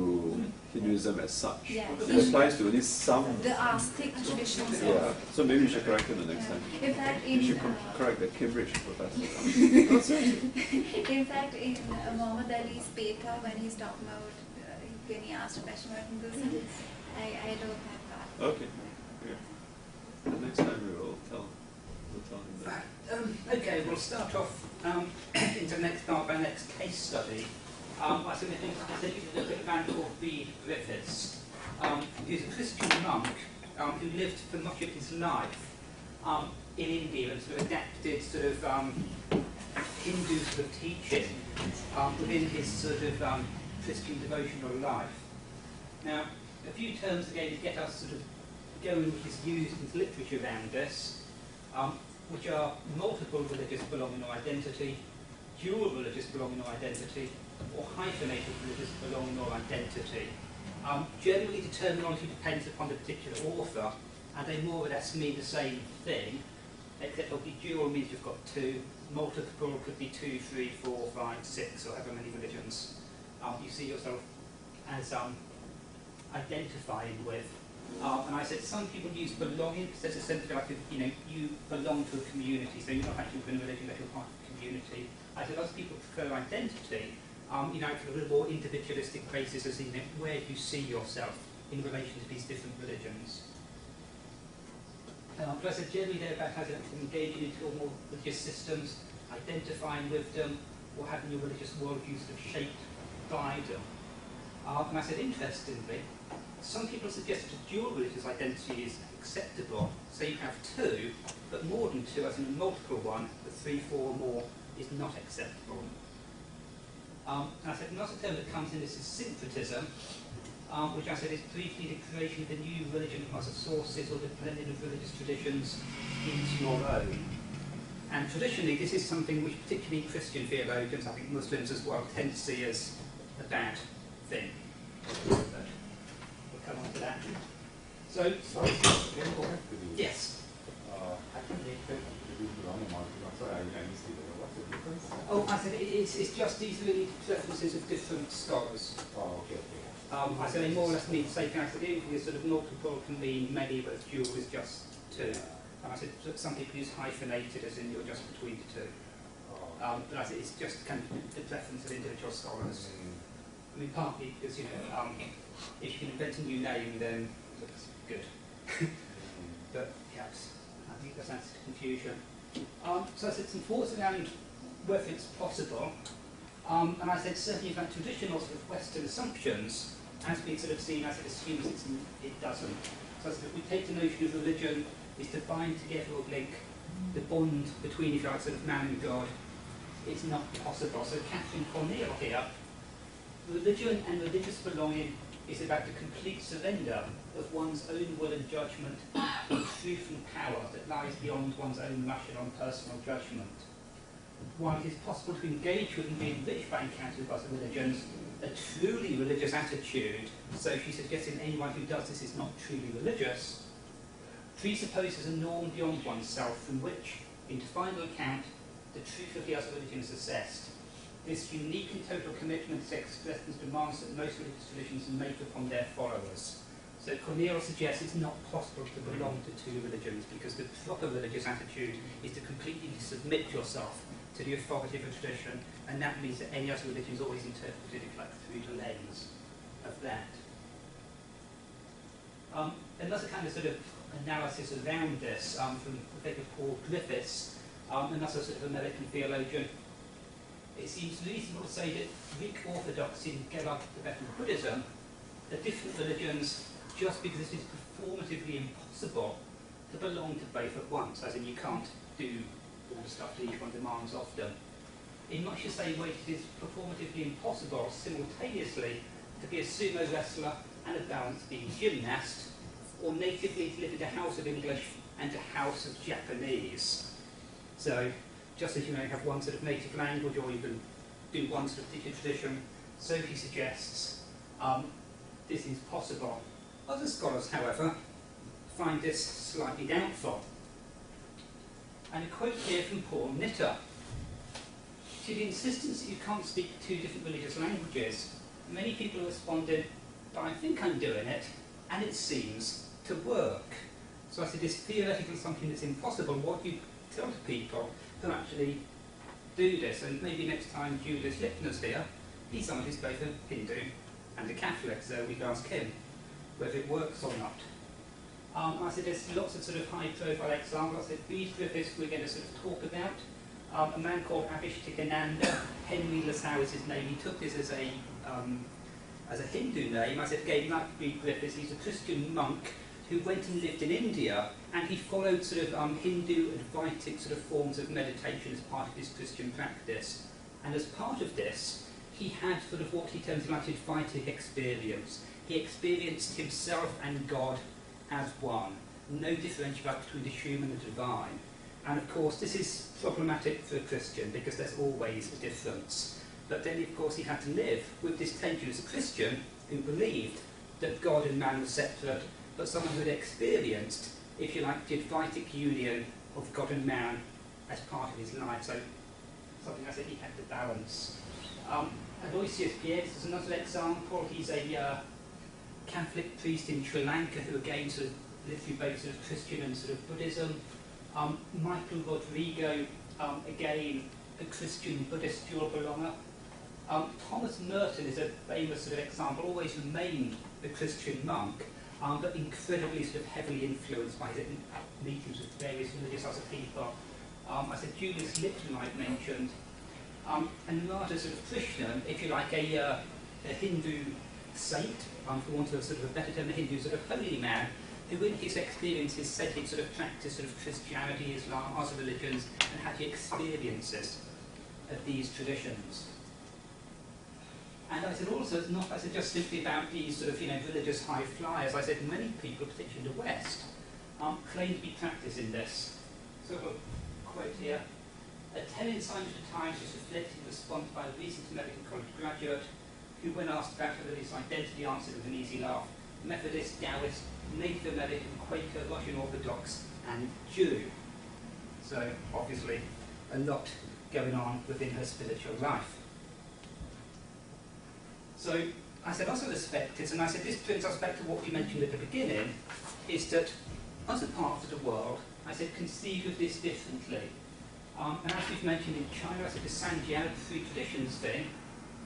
Hinduism as such. Yeah. It applies to at least some. The astic traditions. Yeah. So maybe you should correct it the next time. In fact, you should correct the Cambridge professor. In fact, in Muhammad Ali's paper, when he's talking about when he asked a question about Hinduism, I don't have that. Okay. Yeah. The next time we will tell. Okay, we'll start off into the next part of our next case study. I think a look at a man called B. Griffiths, who's a Christian monk who lived for much of his life in India and sort of adapted sort of Hindu sort of teaching within his sort of Christian devotional life. Now, a few terms again to get us sort of going, which is used in the literature around this. Which are multiple religious belonging or identity, dual religious belonging or identity, or hyphenated religious belonging or identity. Generally, the terminology depends upon the particular author, and they more or less mean the same thing, except obviously dual means you've got two, multiple could be 2, 3, 4, 5, 6, or however many religions you see yourself as identifying with. And I said some people use belonging because there's a sense of like, you belong to a community, so you're not actually within a religion, but you're part of a community. I said other people prefer identity, for a little more individualistic basis, as where do you see yourself in relation to these different religions. But I said generally they're about how to engage into more religious systems, identifying with them, or having your religious worldview sort of shaped by them. And I said interestingly, some people suggest that a dual religious identity is acceptable. So you have two, but more than two, as in a multiple one, but 3, 4 or more is not acceptable. And I said another term that comes in this is syncretism, which I said is briefly the creation of a new religion from other sources or the blending of religious traditions into your own. And traditionally, this is something which particularly Christian theologians, I think Muslims as well, tend to see as a bad thing. We'll come on to for that. So, sorry, can you go back to the yes. hyphenated non-monarchical? Sorry, I missed it. What's the difference? Oh, I said it's just these really preferences of different scholars. Oh, okay, okay. I said they more or less mean the same thing. I said the sort of multiple can mean many, but dual is just two. And I said some people use hyphenated as in you're just between the two. But I said it's just kind of the preference of individual scholars. I mean, partly because, you know, if you can invent a new name, then that's good. But, yes, I think that's answered confusion. So I said some thoughts around whether it's possible. And I said certainly about traditional sort of Western assumptions, as being sort of seen as it assumes it doesn't. So I said if we take the notion of religion is to bind together or link the bond between, if you like, sort of man and God, it's not possible. So Catherine Cornell here, religion and religious belonging is about the complete surrender of one's own will and judgment to truth and power that lies beyond one's own rational and personal judgment. While it is possible to engage with and be enriched by encounters with other religions, a truly religious attitude, so she suggesting anyone who does this is not truly religious, presupposes a norm beyond oneself from which, in final account, the truth of the other religion is assessed. This unique and total commitment is expressed as demands that most religious traditions make upon their followers. So Cornell suggests it's not possible to belong to two religions because the proper religious attitude is to completely submit yourself to the authority of a tradition, and that means that any other religion is always interpreted like through the lens of that. Another kind of sort of analysis around this from Professor Paul Griffiths, another sort of American theologian. It seems reasonable to say that Greek Orthodoxy and Tibetan Buddhism are different religions just because it is performatively impossible to belong to both at once, as in you can't do all the stuff that each one demands of them. In much the same way it is performatively impossible simultaneously to be a sumo wrestler and a balance beam gymnast, or natively to live in a house of English and a house of Japanese. So, just as you may have one sort of native language or you can do one sort of particular tradition, so he suggests this is possible. Other scholars, however, find this slightly doubtful. And a quote here from Paul Nitter. To the insistence that you can't speak two different religious languages, many people have responded, but I think I'm doing it, and it seems to work. So I said this theoretical something that's impossible, what do you tell to people who actually do this? And maybe next time Julius Lipner's here, he's someone who's both a Hindu and a Catholic, so we can ask him whether it works or not. I said there's lots of sort of high-profile examples. I said these Griffiths we're going to sort of talk about. A man called Avishtikananda, Henry Lassalle is his name. He took this as a Hindu name. I said again, like B. Griffiths, he's a Christian monk who went and lived in India, and he followed sort of Hindu Advaitic sort of forms of meditation as part of his Christian practice. And as part of this, he had sort of what he terms like Advaitic experience. He experienced himself and God as one. No differentiation between the human and the divine. And of course, this is problematic for a Christian because there's always a difference. But then, of course, he had to live with this tension as a Christian who believed that God and man were separate, but someone who had experienced, if you like, the Advaitic union of God and man as part of his life. So, something I said he had to balance. Aloysius Pierce is another example. He's a Catholic priest in Sri Lanka who again sort of lived through both sort of Christian and sort of Buddhism. Michael Rodrigo, again, a Christian Buddhist dual belonger. Thomas Merton is a famous sort of example, always remained a Christian monk, but incredibly sort of heavily influenced by his meetings with various religious other people. I said Julius Lipton I mentioned, and rather sort of Krishna, if you like, a Hindu saint, for want of sort of a better term, a Hindu sort of holy man, who in his experiences said he'd sort of practiced sort of Christianity, Islam, other religions, and had the experiences of these traditions. And I said also, it's not, I said, just simply about these sort of, you know, religious high flyers. I said many people, particularly in the West, claim to be practicing this. So a quote here. A telling sign of the times was reflected in response by a recent American college graduate who, when asked about her religious identity, answered with an easy laugh, Methodist, Taoist, Native American, Quaker, Russian Orthodox, and Jew. So obviously a lot going on within her spiritual life. So I said other perspectives, and I said this brings us back to what we mentioned at the beginning, is that other parts of the world, I said, conceive of this differently. And as we've mentioned in China, I said the Sanjiao three traditions thing,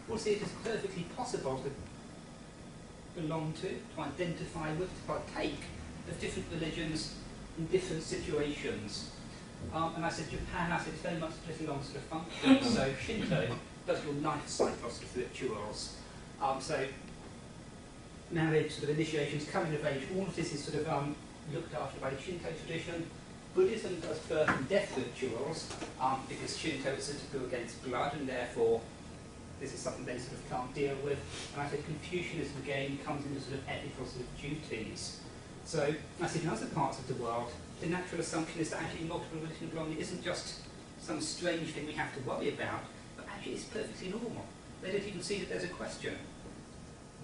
we'll see it is perfectly possible to belong to identify with, to partake of different religions in different situations. And I said Japan, I said, it's very much split along sort of functions. So Shinto does your life cycles of rituals. So marriage, sort of initiations, coming of age, all of this is sort of looked after by the Shinto tradition. Buddhism does birth and death rituals, because Shinto is said to go against blood, and therefore this is something they sort of can't deal with. And I said Confucianism again comes into sort of ethical sort of duties. So I said in other parts of the world, the natural assumption is that actually multiple religion belonging isn't just some strange thing we have to worry about, but actually it's perfectly normal. They don't even see that there's a question.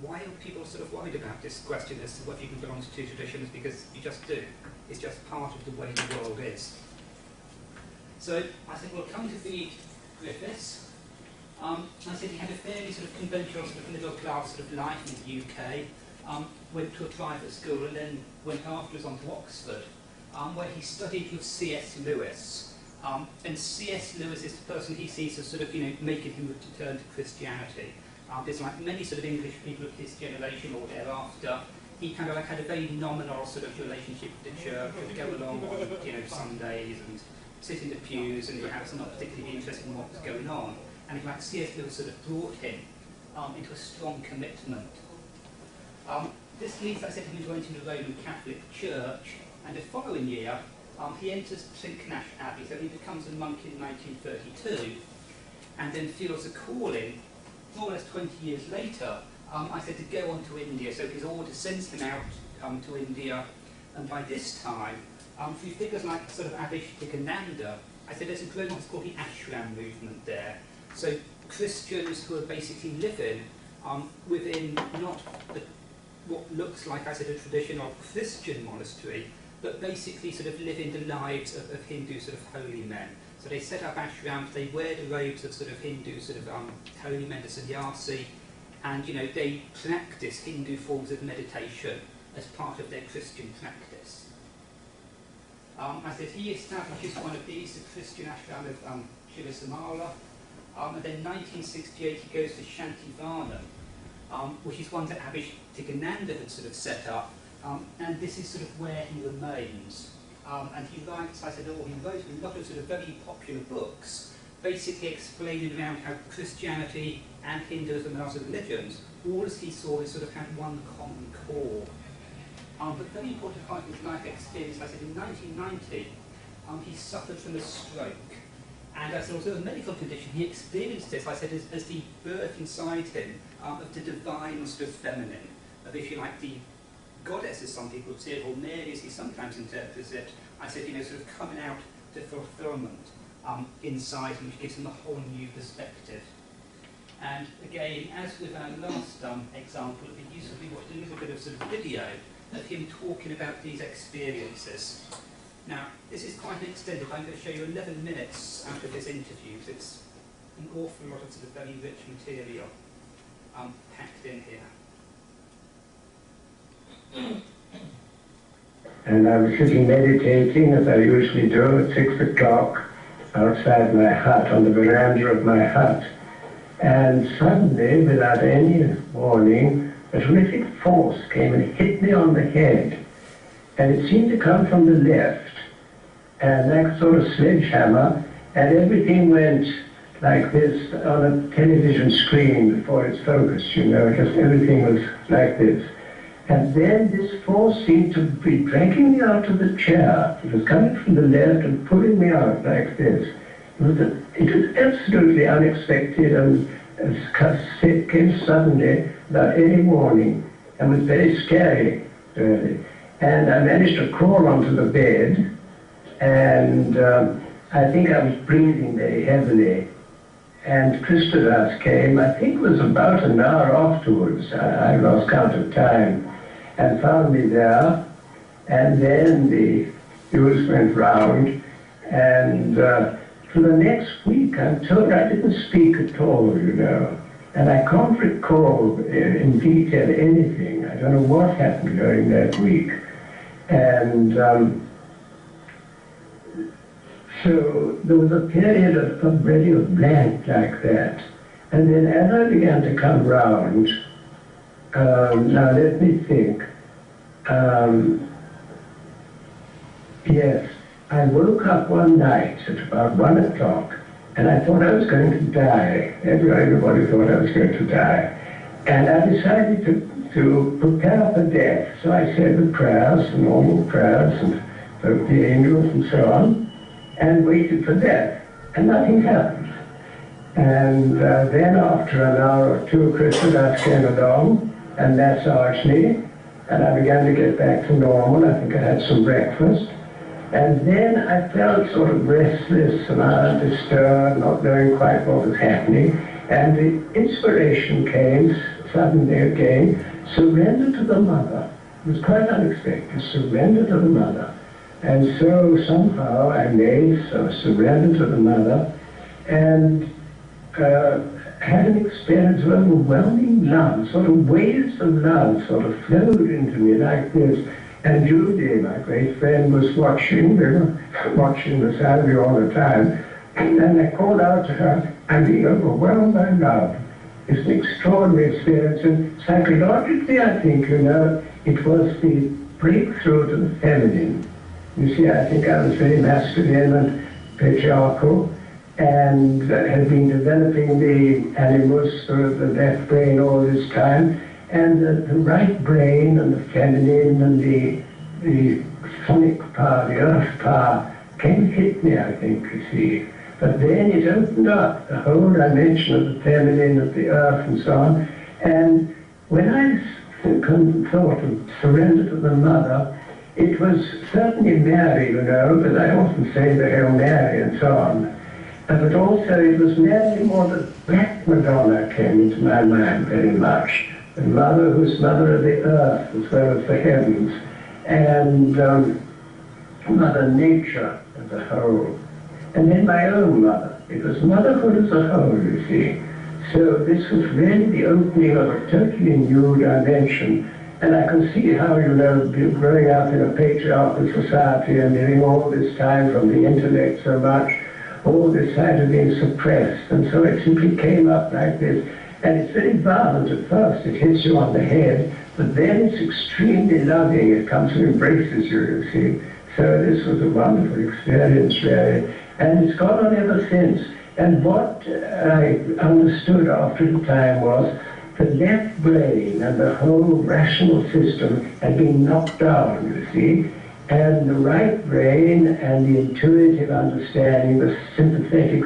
Why are people sort of worried about this question as to whether you can belong to two traditions? Because you just do. It's just part of the way the world is. So I said, we'll come to the Griffiths. I said he had a fairly sort of conventional sort of middle class sort of life in the UK. Went to a private school and then went afterwards on to Oxford, where he studied with C.S. Lewis. And C.S. Lewis is the person he sees as sort of, making him return to Christianity. There's like many sort of English people of his generation or thereafter. He kind of like had a very nominal sort of relationship with the church, and go along on Sundays and sit in the pews and perhaps not particularly interested in what was going on. And like C.S. Lewis sort of brought him into a strong commitment. This leads, I said, him to go into the Roman Catholic Church, and the following year he enters St. Knash Abbey, so he becomes a monk in 1932, and then feels a calling, more or less 20 years later, I said, to go on to India. So his order sends him out to India, and by this time, through figures like sort of Abhishtikananda, I said there's a growing what's called the ashram movement there. So Christians who are basically living within not what looks like, I said, a traditional Christian monastery, but basically sort of living the lives of Hindu sort of holy men. So they set up ashrams, they wear the robes of sort of Hindu sort of holy men, the sannyasi, and they practice Hindu forms of meditation as part of their Christian practice. I said he establishes one of these, the Christian ashram of Chilasamala, and then in 1968 he goes to Shantivarnam, which is one that Abhishtikananda had sort of set up, and this is sort of where he remains. And he writes, I said, he wrote a lot of sort of very popular books, basically explaining around how Christianity and Hinduism and other religions, all as he saw, they sort of had one common core. But very important part of his life experience, I said, in 1990, he suffered from a stroke. And I said, although a medical condition, he experienced this, I said, as the birth inside him of the divine sort of feminine, of, if you like, the goddess, as some people say, or Mary, as he sometimes interprets it, I said, sort of coming out to fulfillment inside him, which gives him a whole new perspective. And again, as with our last example, it'd be useful to watch a little bit of sort of video of him talking about these experiences. Now, this is quite an extended. I'm going to show you 11 minutes out of this interview. It's an awful lot of sort of very rich material packed in here. And I was sitting meditating, as I usually do, at 6 o'clock outside my hut, on the veranda of my hut. And suddenly, without any warning, a terrific force came and hit me on the head. And it seemed to come from the left, and like a sort of sledgehammer, and everything went like this on a television screen before it's focused, just everything was like this. And then this force seemed to be dragging me out of the chair. It was coming from the left and pulling me out like this. It was absolutely unexpected and it came suddenly without any warning and was very scary, really. And I managed to crawl onto the bed, and I think I was breathing very heavily. And Christodas came, I think it was about an hour afterwards. I lost count of time. and found me there. And then the news went round, and for the next week I'm told I didn't speak at all, you know. And I can't recall in detail anything. I don't know what happened during that week. And so there was a period of really a blank like that. And then as I began to come round, now let me think. Yes, I woke up one night at about 1 o'clock, and I thought I was going to die. Everybody thought I was going to die. And I decided to prepare for death. So I said the prayers, the normal prayers, and the angels and so on, and waited for death. And nothing happened. And then after an hour or two, Christmas came along and massaged me, and I began to get back to normal. I think I had some breakfast. And then I felt sort of restless and disturbed, not knowing quite what was happening. And the inspiration came suddenly again, surrender to the mother. It was quite unexpected, surrender to the mother. And so somehow I made a surrender to the mother, and had an experience of overwhelming love, sort of waves of love sort of flowed into me like this. And Judy, my great friend, was watching, we were watching the salary all the time, and I called out to her, I'm being overwhelmed by love. It's an extraordinary experience, and psychologically, I think, you know, it was the breakthrough to the feminine. You see, I think I was very masculine and patriarchal, and had been developing the animus, the left brain all this time, and the right brain and the feminine and the sonic power, the earth power, came and hit me, I think, you see. But then it opened up the whole dimension of the feminine, of the earth and so on. And when I thought of surrender to the mother, it was certainly Mary, you know, but I often say the Hail Mary and so on. But also it was Mary more the Black Madonna came into my mind very much. The mother who's mother of the earth as well as the heavens, and Mother Nature as a whole. And then my own mother. It was motherhood as a whole, you see. So this was really the opening of a totally new dimension. And I can see how, you know, growing up in a patriarchal society and living all this time from the intellect so much, all this side of being suppressed. And so it simply came up like this. And it's very violent at first. It hits you on the head, but then it's extremely loving. It comes and embraces you, you see. So this was a wonderful experience, really. And it's gone on ever since. And what I understood after the time was the left brain and the whole rational system had been knocked down, you see. And the right brain and the intuitive understanding, the sympathetic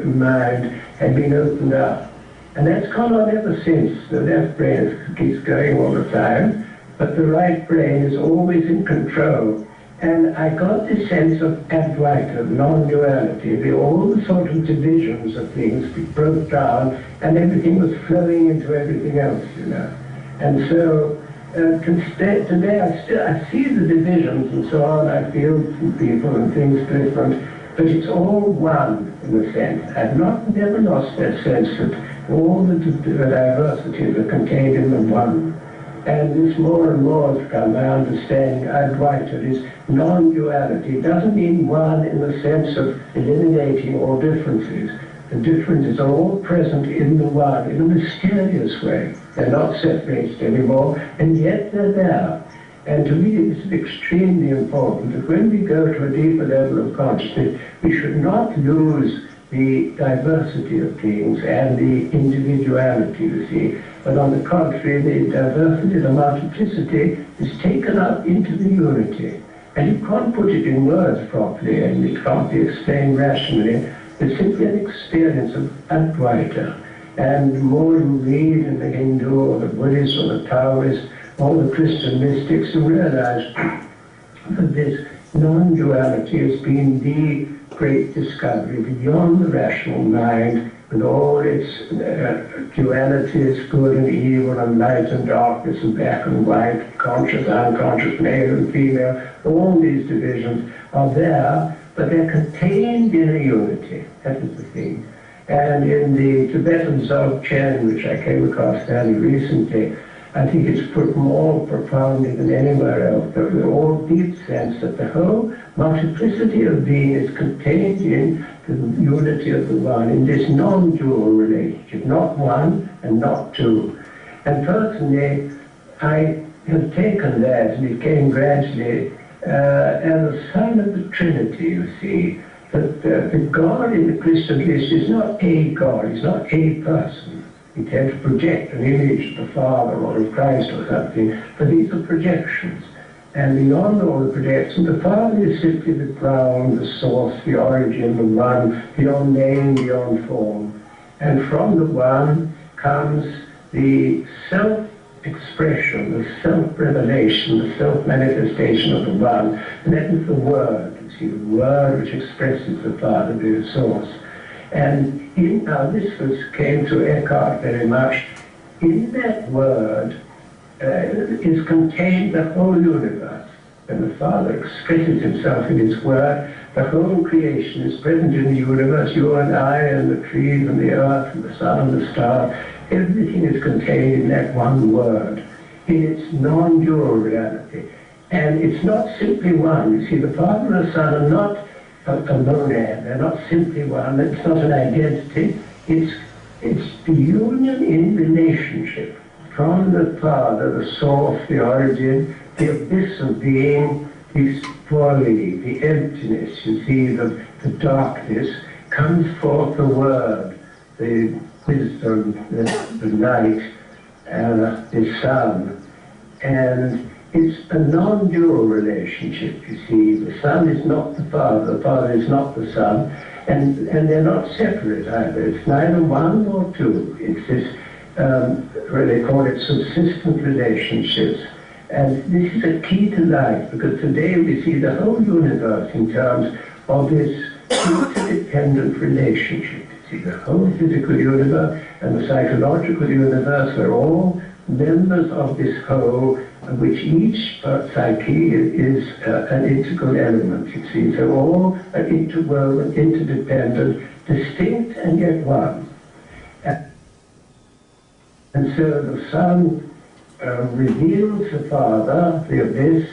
mind had been opened up. And that's gone on ever since. The left brain keeps going all the time, but the right brain is always in control. And I got this sense of Advaita, non-duality, all the sort of divisions of things broke down, and everything was flowing into everything else, you know. And so today I see the divisions and so on. I feel people and things different, but it's all one in a sense. I've never lost that sense that all the diversities are contained in the one. And this more and more has become my understanding. Advaita is non-duality. It doesn't mean one in the sense of eliminating all differences. The differences are all present in the one, in a mysterious way. They're not separated anymore, and yet they're there. And to me, it's extremely important that when we go to a deeper level of consciousness, we should not lose the diversity of things and the individuality, you see. But on the contrary, the diversity, the multiplicity is taken up into the unity. And you can't put it in words properly, and it can't be explained rationally. It's simply an experience of Advaita. And the more you read in the Hindu or the Buddhist or the Taoist, all the Christian mystics, you realize that this non-duality has been the great discovery beyond the rational mind, with all its dualities, good and evil, and light and darkness, and black and white, conscious, unconscious, male and female, all these divisions are there, but they're contained in a unity. That is the thing. And in the Tibetan Dzogchen, which I came across fairly recently, I think it's put more profoundly than anywhere else. The all deep sense that the whole multiplicity of being is contained in the unity of the one, in this non-dual relationship, not one and not two. And personally, I have taken that, and it came gradually, as a sign of the Trinity, you see, that the God in the Christian list is not a God, he's not a person. We tend to project an image of the Father or of Christ or something, but these are projections. And beyond all the projections, the Father is simply the ground, the source, the origin, the one, beyond name, beyond form. And from the one comes the self-expression, the self-revelation, the self-manifestation of the one. And that is the Word, you see, the Word which expresses the Father, the source. And this came to Eckhart very much. In that Word is contained the whole universe. When the Father expresses himself in his Word, the whole creation is present in the universe. You and I and the trees and the earth and the sun and the stars, everything is contained in that one Word, in its non-dual reality. And it's not simply one. You see, the Father and the Son are not a monad, they're not simply one, it's not an identity, it's the union in relationship from the Father, the source, the origin, the abyss of being, the void, the emptiness, you see, the darkness, comes forth the Word, the wisdom, the light, the Son, and it's a non-dual relationship, you see. The Son is not the Father is not the Son, and they're not separate either. It's neither one nor two. It's this, they call it subsistent relationships. And this is a key to life, because today we see the whole universe in terms of this interdependent relationship. You see, the whole physical universe and the psychological universe are all members of this whole, which each psyche is an integral element, you see. So all are interwoven, interdependent, distinct and yet one. And so the Son reveals the Father, the abyss,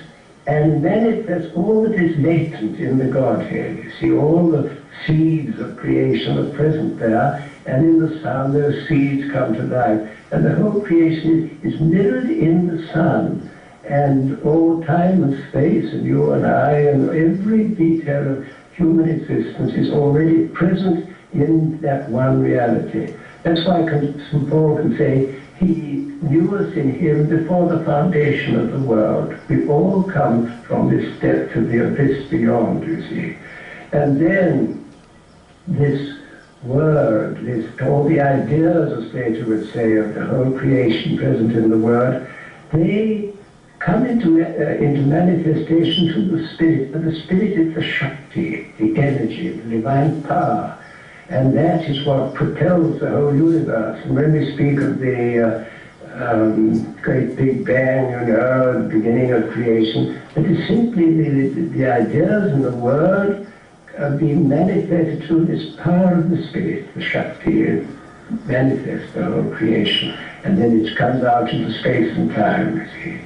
and manifests all that is latent in the Godhead. You see, all the seeds of creation are present there, and in the Son those seeds come to life. And the whole creation is mirrored in the Son. And all time and space, and you and I, and every detail of human existence is already present in that one reality. That's why St. Paul can say, he knew us in him before the foundation of the world. We all come from this depth of the abyss beyond, you see. And then this Word, all the ideas, as Plato would say, of the whole creation present in the Word, they come into manifestation through the Spirit. But the Spirit is the Shakti, the energy, the divine power. And that is what propels the whole universe. And when we speak of the great Big Bang, the beginning of creation, it is simply the ideas and the Word being manifested through this power of the Spirit, the Shakti, and manifests the whole creation. And then it comes out into space and time, you see.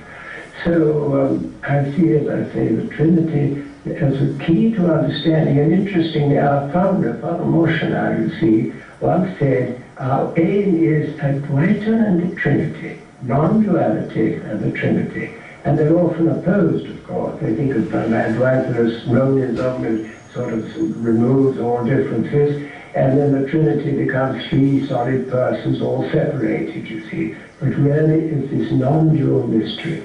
So I see, as I say, the Trinity as a key to understanding. And interestingly, our founder, Father Moshenar, you see, once said, our aim is Advaita and the Trinity, non-duality and the Trinity. And they're often opposed, of course. They think of Advaita as monism and sort of removes all differences, and then the Trinity becomes three solid persons, all separated, you see. But really it's this non-dual mystery.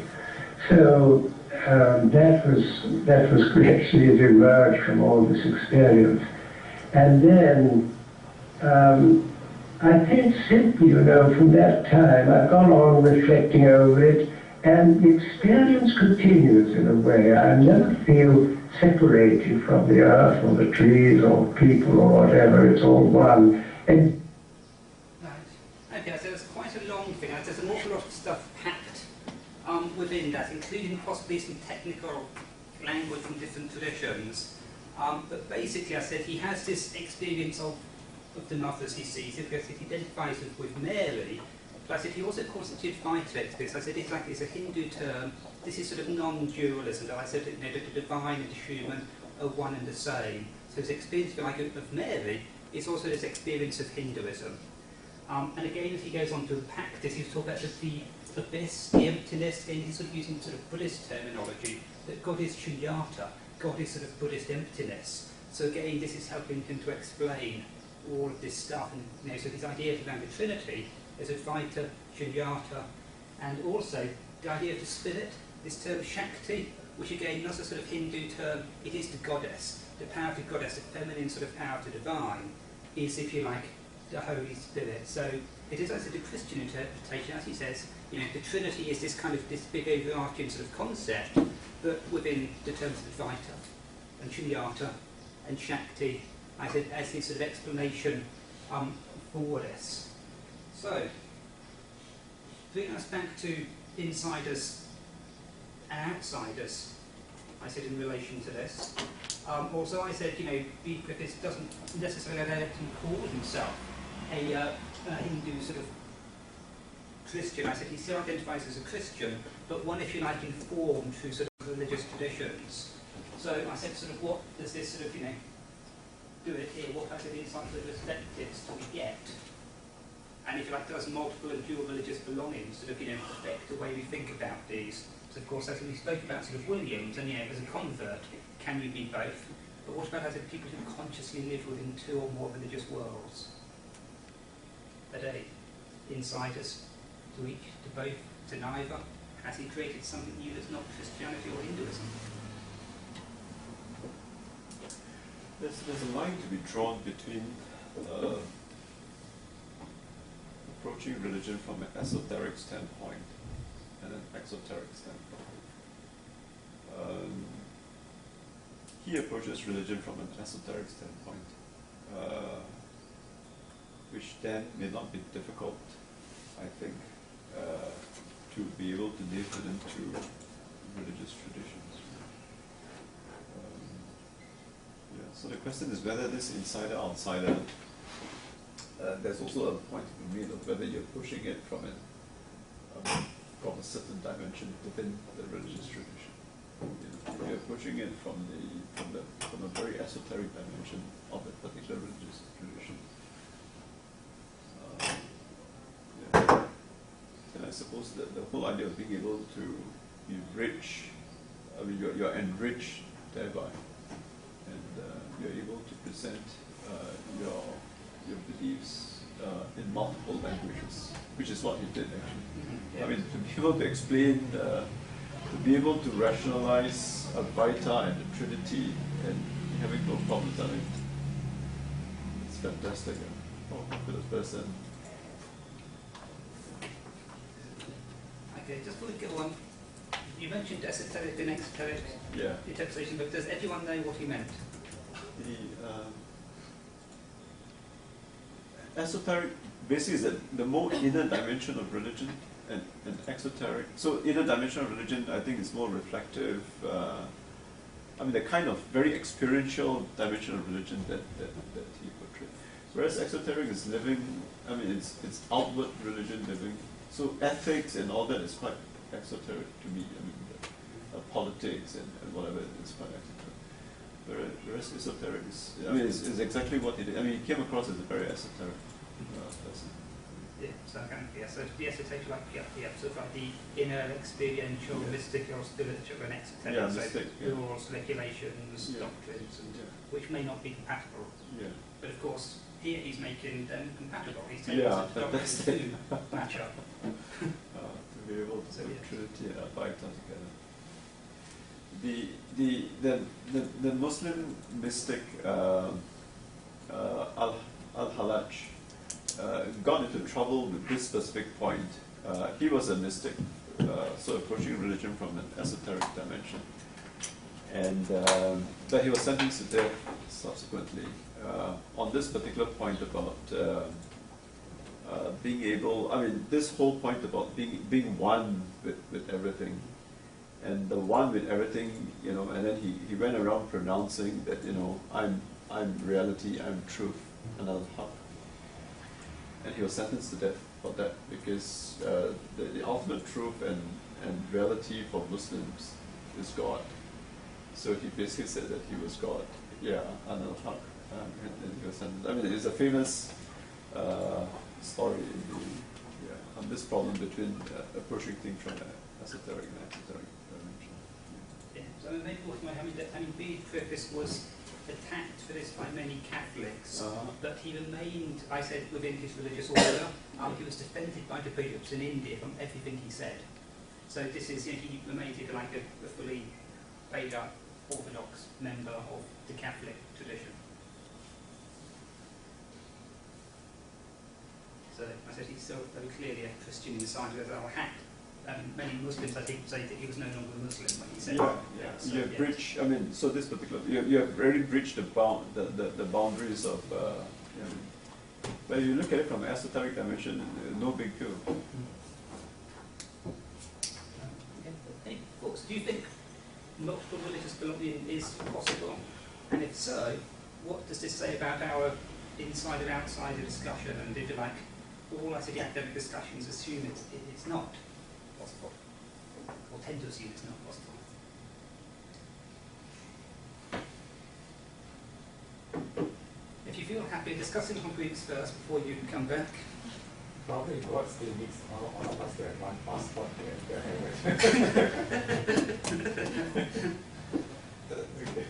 So that was actually as emerged from all this experience. And then I think simply, from that time, I've gone on reflecting over it, and the experience continues in a way. I never feel separated from the earth or the trees or people or whatever. It's all one. And within that, including possibly some technical language from different traditions. But basically, I said he has this experience of the mothers he sees, because he identifies with Mary. But I said he also constitutes vital because I said it's a Hindu term. This is sort of non-dualism. I said that, the divine and the human are one and the same. So his experience of Mary is also this experience of Hinduism. And again, as he goes on to practice, he's talking about the abyss, the emptiness. Again, he's sort of using sort of Buddhist terminology, that God is Shunyata, God is sort of Buddhist emptiness. So again, this is helping him to explain all of this stuff. And so his idea around the Trinity is Advaita, Shunyata, and also the idea of the spirit, this term Shakti, which again, not a sort of Hindu term, it is the goddess. The power of the goddess, the feminine sort of power of the divine, is, if you like, the Holy Spirit. So it is also the Christian interpretation, as he says, the Trinity is this kind of this big overarching sort of concept, but within the terms of Advaita and Shunyata and Shakti, I said, as his sort of explanation for this. So, bringing us back to insiders and outsiders, I said in relation to this. Also, I said, Griffiths doesn't necessarily let him call himself a Hindu sort of Christian. I said he still identifies as a Christian, but one, if you like, informed through sort of religious traditions. So I said, sort of, what does this sort of, do it here? What kind of insight the perspectives do we get? And if you like, does multiple and dual religious belongings sort of, affect the way we think about these? So of course, as we spoke about sort of Williams, and as a convert, can you be both? But what about as if people who consciously live within two or more religious worlds? Are they insiders to each, to both, to neither? Has he created something new that's not Christianity or Hinduism? There's a line to be drawn between approaching religion from an esoteric standpoint and an exoteric standpoint. He approaches religion from an esoteric standpoint, which then may not be difficult, I think, to be able to live within two religious traditions. So the question is whether this insider-outsider, there's also a point to be made of whether you're pushing it from a certain dimension within the religious tradition. If you're pushing it from a very esoteric dimension of a particular religious tradition. And I suppose that the whole idea of being able to be rich, you're enriched thereby, and you're able to present your beliefs in multiple languages, which is what he did actually. I mean, to be able to explain, to be able to rationalize Advaita and the Trinity and having no problems. I mean, it's fantastic. For the person. Okay, just before we go on, you mentioned esoteric and exoteric interpretation, but does everyone know what he meant? The esoteric basically is the more inner dimension of religion, and exoteric. So inner dimension of religion, I think, is more reflective. The kind of very experiential dimension of religion that he portrayed. Whereas exoteric is living. It's outward religion living. So ethics and all that is quite exoteric to me. Politics and whatever is quite exoteric. Whereas esoteric is exactly what he did. He came across as a very esoteric person. So the esoteric, sort of like the inner experiential, mystical, spiritual, and exoteric. So pure speculations, doctrines, which may not be compatible. But of course, here he's making them compatible. He's taking doctrines to match up. To be able to say Trinity and Advaita together. The Muslim mystic Al-Hallaj got into trouble with this specific point. He was a mystic, so approaching religion from an esoteric dimension. And but he was sentenced to death subsequently on this particular point about being able, this whole point about being one with everything, and the one with everything, you know, and then he went around pronouncing that, you know, I'm reality, I'm truth, another haq. And he was sentenced to death for that, because the ultimate truth and reality for Muslims is God. So he basically said that he was God. Yeah, another haq. And he was sentenced. I mean, it's a famous story in on this problem between approaching things from an esoteric and exoteric dimension. Yeah. So maybe what Bede's purpose was attacked for this by many Catholics, but he remained, I said, within his religious order. He was defended by the bishops in India from everything he said. So this is, you know, he remained like a fully paid up Orthodox member of the Catholic tradition. So I said he's still very clearly a Christian inside of it. Many Muslims, I think, say that he was no longer a Muslim when he said that. Yeah. So, you have breached, I mean, so this particular, you have already breached the boundaries of, but you look at it from an esoteric dimension, no big deal. Any thoughts? Do you think multiple religious belonging is possible? And if so, what does this say about our inside and outside discussion? And if you like, all I said academic discussions assume it's not possible, or tend to assume it's not possible. If you feel happy discussing concretes first before you come back. Probably God still needs all of us to have one passport to enter heaven. Okay.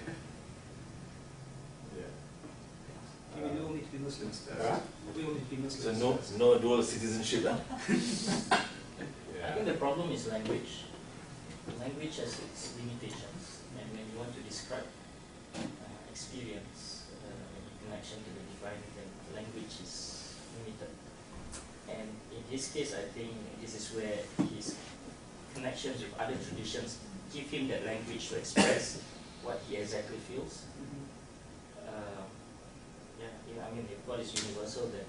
Do we all need to be Muslims first? We all need to be Muslims so first. no dual citizenship, huh? I think the problem is language. Language has its limitations, and when you want to describe experience in connection to the divine, then language is limited. And in his case, I think this is where his connections with other traditions give him that language to express what he exactly feels. I mean, if God is universal, then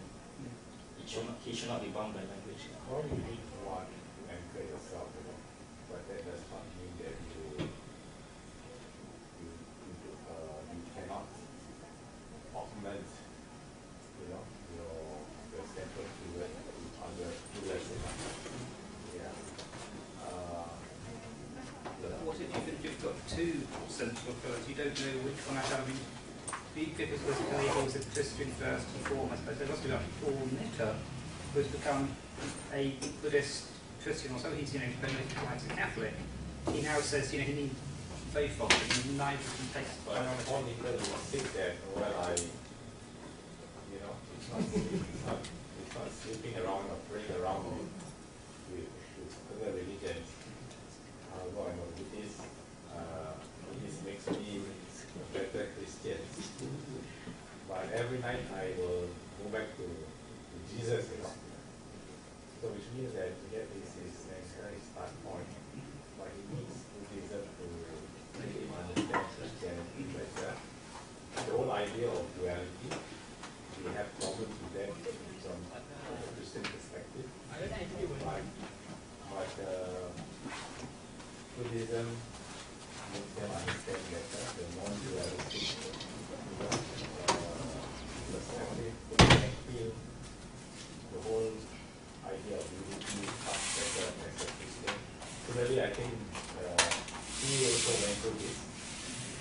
he should not be bound by language. How you need one to anchor yourself, you know, but that does not mean that you cannot augment, you know, your central fluid with other fluids. Yeah. What if you've got two central fluids? You don't know which one I have. If it was was a Christian first and foremost, but there must be like Paul Nitter, who's become a Buddhist Christian, or so he's, you know, as a Catholic. He now says, you know, he needs both of them, neither can take biology. Paul Nitter will think that, well, you know, it's not sleeping around or praying around with other religions. Although I'm a Buddhist, this makes me a better Christian. But every night I will go back to Jesus, you know. So which means that that is his necessary start point. But he needs Buddhism to make him understand Christianity better. The whole idea of duality, we have problems with that from a Christian perspective. But Buddhism makes them understand better the non-dualistic perspective, the whole idea of unity much better as a Christian. Similarly, I think he also went through this,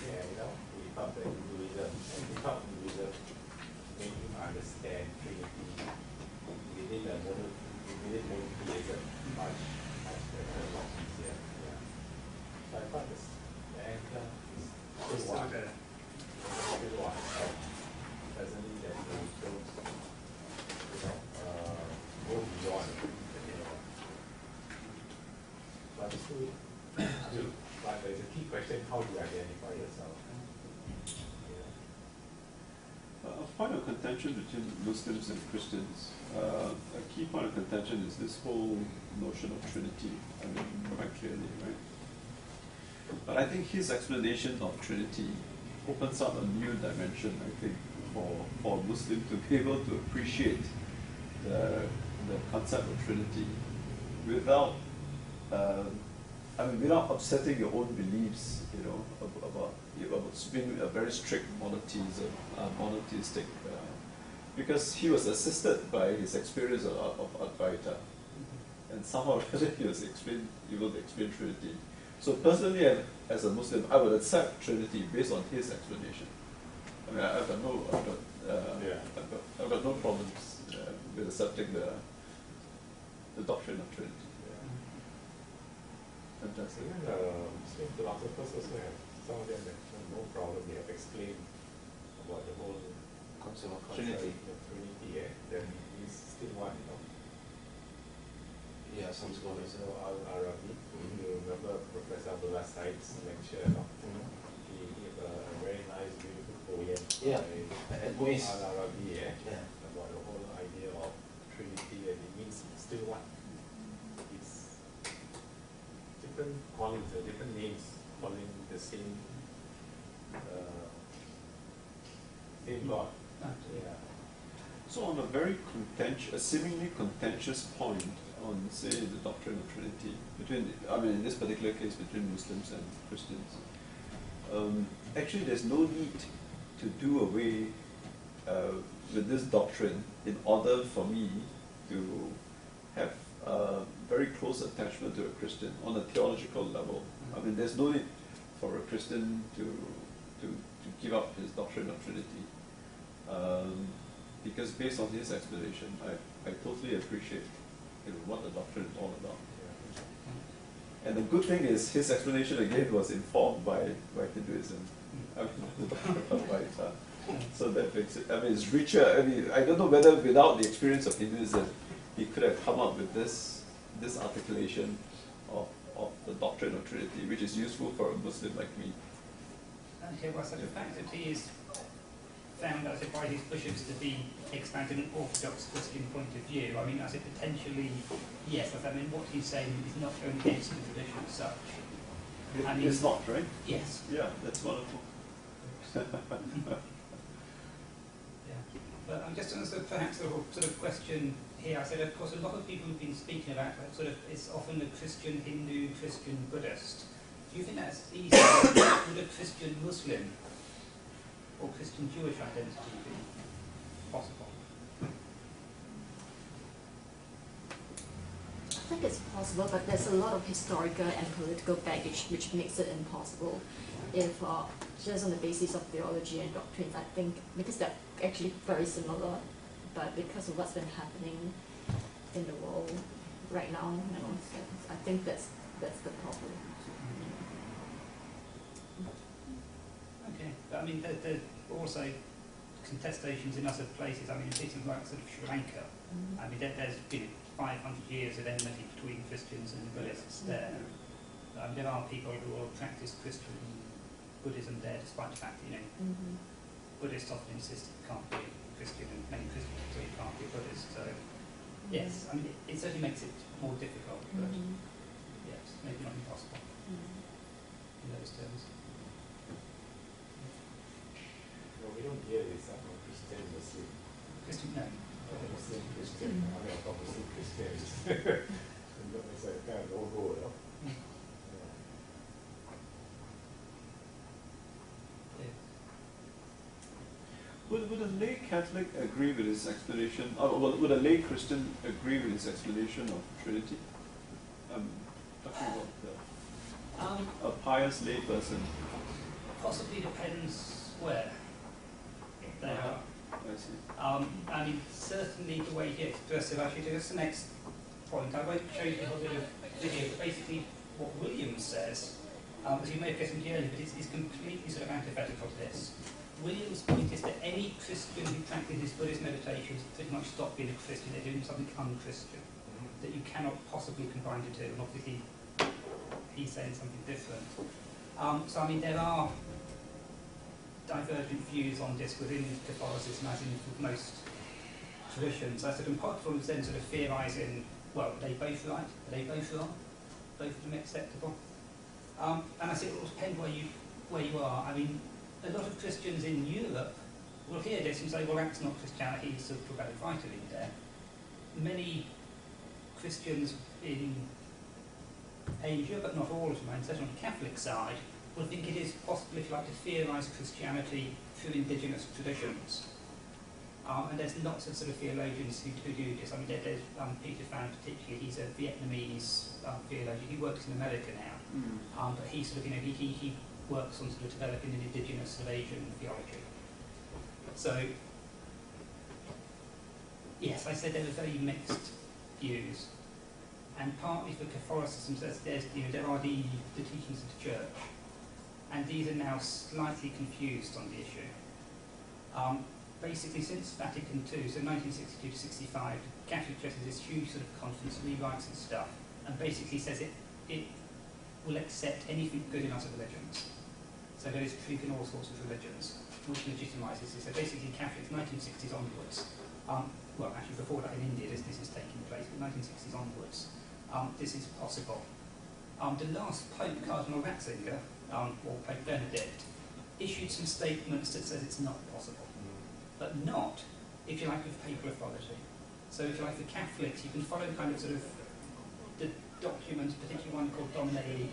and you know, he thought that Hinduism, and he thought Hinduism made him understand Trinity within monotheism much better, much easier. Yeah. So I thought the anchor is still one. Presently, that we don't, you know, go beyond, you know. But still, but there's a key question: how do you identify yourself? A point of contention between Muslims and Christians, a key point of contention is this whole notion of Trinity. I mean, quite clearly, right? But I think his explanation of Trinity opens up a new dimension, I think, for Muslims to be able to appreciate the concept of Trinity without I mean, without upsetting your own beliefs, you know, about being a very strict monotheism, monotheistic, because he was assisted by his experience of Advaita, and somehow he was able to explain Trinity. So personally, as a Muslim, I would accept Trinity based on his explanation. I mean, I've got no problems with accepting the doctrine of Trinity. Fantastic. Even Muslim philosophers also have, some of them have no problem. They have explained about the whole concept of Trinity. Trinity. Then he's still one, you know. Yeah, some scholars. So Al-Arabi, you remember Professor Abdullah Said's lecture, no? He gave a very nice, beautiful poem by Al-Arabi, about the whole idea of Trinity, and it means still one. It's different callings, different names calling the same God. Yeah. So on a very seemingly contentious point on, say, the doctrine of Trinity, in this particular case, between Muslims and Christians, actually there's no need to do away with this doctrine in order for me to have a very close attachment to a Christian on a theological level. I mean, there's no need for a Christian to give up his doctrine of Trinity. Because based on his explanation, I totally appreciate what the doctrine is all about. And the good thing is, his explanation again was informed by Hinduism. I mean, the doctrine of Advaita. So that makes it, I mean, it's richer. I mean, I don't know whether without the experience of Hinduism, he could have come up with this articulation of the doctrine of Trinity, which is useful for a Muslim like me. Okay, well, so the fact that he is found, as by his bishops, to be expanding an orthodox Christian point of view, I mean, as it potentially, yes, I mean, what he's saying is not going against the tradition as such. I mean, it's not, right? Yes. Yeah, that's wonderful. Yeah, but I'm just going to perhaps a sort of question here. I said, of course, a lot of people have been speaking about that sort of, it's often a Christian Hindu, Christian Buddhist. Do you think that's easy? Would a Christian Muslim or Christian Jewish identity be possible? I think it's possible, but there's a lot of historical and political baggage which makes it impossible. If just on the basis of theology and doctrines, I think, because they're actually very similar, but because of what's been happening in the world right now, I think that's the problem. Okay, but I mean, there are also contestations in other places. I mean, in places like sort of Sri Lanka, I mean, there's been 500 years of enmity between Christians and Buddhists there. I mean, there are people who will practice Christian Buddhism there, despite the fact that, Buddhists often insist you can't be Christian, and many Christians say you can't be Buddhist. So, yes, I mean, it certainly makes it more difficult, but yes, maybe not impossible in those terms. No, we don't hear this from Christian Muslim. Christian, no. Muslim Christian, I mean, of Muslim Christians. It's a kind of no-go, no? Would a lay Catholic agree with his explanation, or would a lay Christian agree with his explanation of Trinity? I'm talking about a pious lay person. Possibly depends where they are. I see. I mean, certainly the way he expressed it, actually, that's the next point. I won't show you a little bit of video, but basically what William says, as you may have guessed earlier, but it's completely sort of antithetical to this. William's point is that any Christian who practices Buddhist meditations pretty much stop being a Christian, they're doing something un-Christian, that you cannot possibly combine the two, and obviously he's saying something different. So I mean, there are divergent views on this within Catholicism, as in most traditions. I said, and part of then sort of theorising, well, are they both right? Are they both wrong? Both of them acceptable? And I said, it will depend where you are. I mean, a lot of Christians in Europe will hear this and say, well, that's not Christianity, it's sort of about vitally there. Many Christians in Asia, but not all of them, and certainly on the Catholic side, will think it is possible, if you like, to theorise Christianity through indigenous traditions. And there's lots of sort of theologians who do this. I mean, there's Peter Fan particularly. He's a Vietnamese theologian. He works in America now, but he sort of, he works on sort of developing an indigenous sort of Asian theology. So, yes, I said there were very mixed views, and partly for Catholicism, there are the teachings of the Church, and these are now slightly confused on the issue. Basically, since Vatican II, so 1962 to 65, the Catholic Church has this huge sort of conference, rewrites and stuff, and basically says it will accept anything good in other religions. So there is truth in all sorts of religions, which legitimises this. So basically, Catholics, 1960s onwards, well, actually before that in India, this is taking place, but 1960s onwards, this is possible. The last Pope, Cardinal Ratzinger, or Pope Benedict, issued some statements that says it's not possible. But not, if you like, with papal authority. So if you like, for Catholics, you can follow kind of sort of the document, particularly one called Domine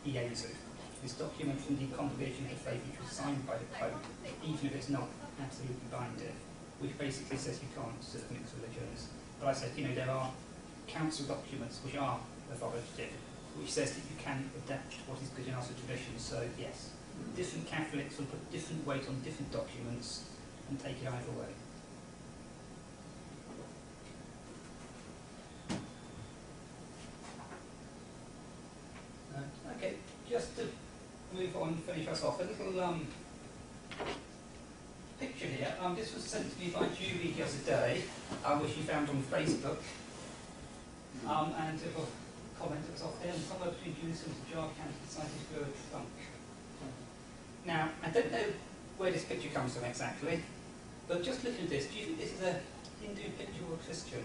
Iesu, this document from the Congregation of Faith, which was signed by the Pope, even if it's not absolutely binding, which basically says you can't sort of mix religions. But I said, there are council documents which are authoritative, which says that you can adapt what is good in other traditions. So yes, different Catholics will put different weight on different documents and take it either way. Okay, just to move on, finish us off, a little picture here. This was sent to me by Julie the other day, which she found on Facebook, and a little comment that was off there, and somewhere between Julie's and the jar can decided to grow a trunk. Now, I don't know where this picture comes from exactly, but just looking at this, do you think this is a Hindu picture or a Christian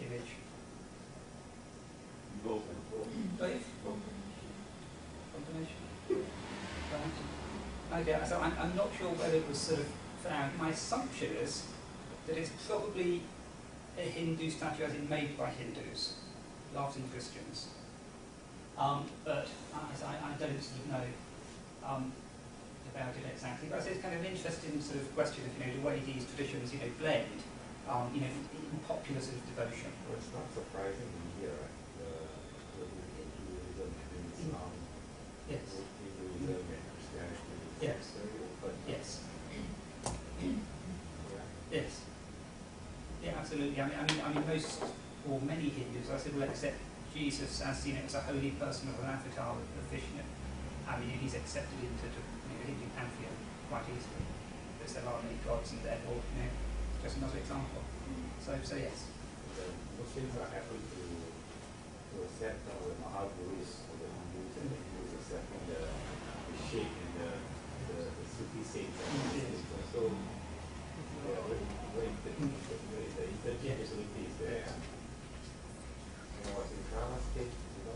image? Both. Both? Combination? Right. Okay, so I'm not sure whether it was sort of found. My assumption is that it's probably a Hindu statue as in made by Hindus, rather than Christians. But I don't sort of know about it exactly. But I say it's kind of an interesting sort of question of the way these traditions blend, in popular sort of devotion. Well, it's not surprising in here, right? The Hinduism and Islam, yes. Hinduism and Christianity. Yes. Very open. Yes. Yeah. Yes. Yeah, absolutely. I mean, most or many Hindus, I said, will accept Jesus as as a holy person or an avatar of Vishnu. I mean, he's accepted into the Hindu pantheon quite easily. Because there are many gods, and therefore, just another example. So yes. The Muslims are happy to accept the Mahaburus or the Hindus, and the Hindus accepting the shape and the Sufi saints. So the interchangeability is there. I was in Krama State, the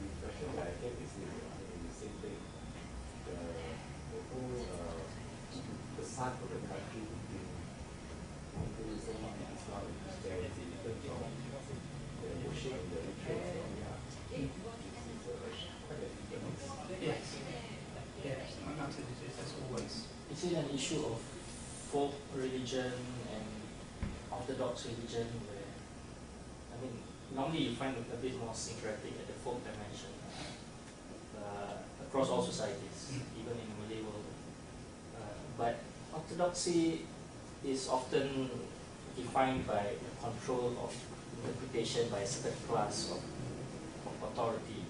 impression that I get is the same thing. The whole facade of the country between Hinduism and Islam and Christianity in terms of the worship and the rituals. Quite a difference. Yes. Yes. I'm absolutely. That's always. Is it an issue of folk religion and orthodox religion where, normally you find it a bit more syncretic at the folk dimension across all societies, even in the Malay world. But orthodoxy is often defined by control of interpretation by a certain class of authority,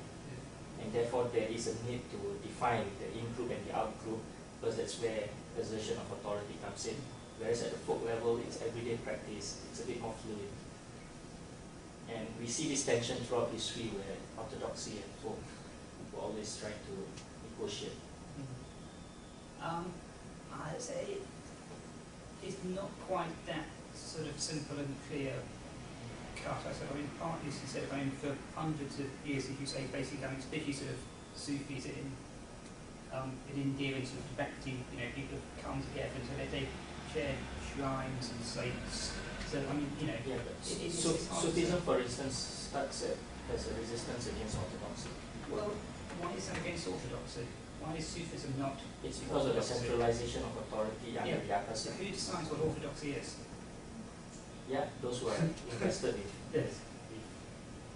and therefore there is a need to define the in-group and the out-group, because that's where assertion of authority comes in. Whereas at the folk level, it's everyday practice, it's a bit more fluid. And we see this tension throughout history where orthodoxy and folk were always trying to negotiate. I'd say it's not quite that sort of simple and clear cut. Partly as you said, for hundreds of years, if you say basically especially sort of Sufis in India and sort of Tibet, people have come together and so they share shrines and saints. So Sufism, for instance, starts at there's a resistance against orthodoxy. Well, why is that against orthodoxy? Why is Sufism not? It's because of the centralization of authority under the upper So side. who decides what orthodoxy is? Yeah, those who are invested with Yes.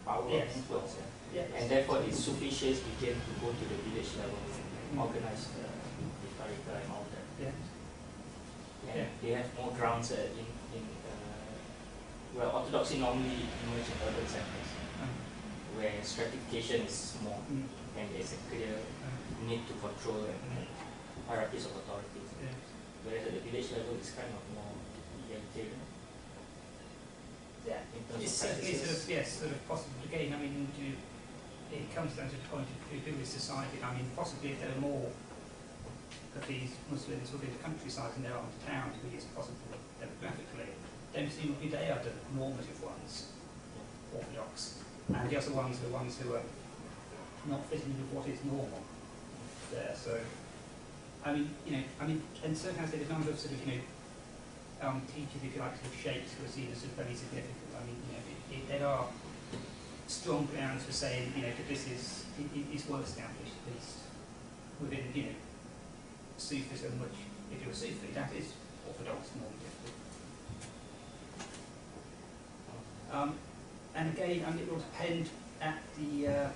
power and influence. Yeah. And therefore the Sufi sheikhs began to go to the village level, organize the tariqah and all that. Yeah. And they have more grounds well, orthodoxy normally emerge in urban centers, where stratification is more, and there's a clear need to control hierarchies of authority. Whereas at the village level, it's kind of more egalitarian. Yeah. In terms It's of practices. sort of possible. Again, I mean, it comes down to the point of who is society. I mean, possibly if there are more of these Muslims within the countryside than there are in the town, which is possible demographically, then presumably they are the normative ones, orthodox, and the other ones are the ones who are not fitting with what is normal there. So, I mean, and so has the number of sort of, teachers, if you like, sort of sheikhs who are seen as sort of very significant. I mean, there are strong grounds for saying, that this is well established, at least within, Sufism, which, if you're a Sufi, that is orthodox normative. And again, I mean, it will depend at the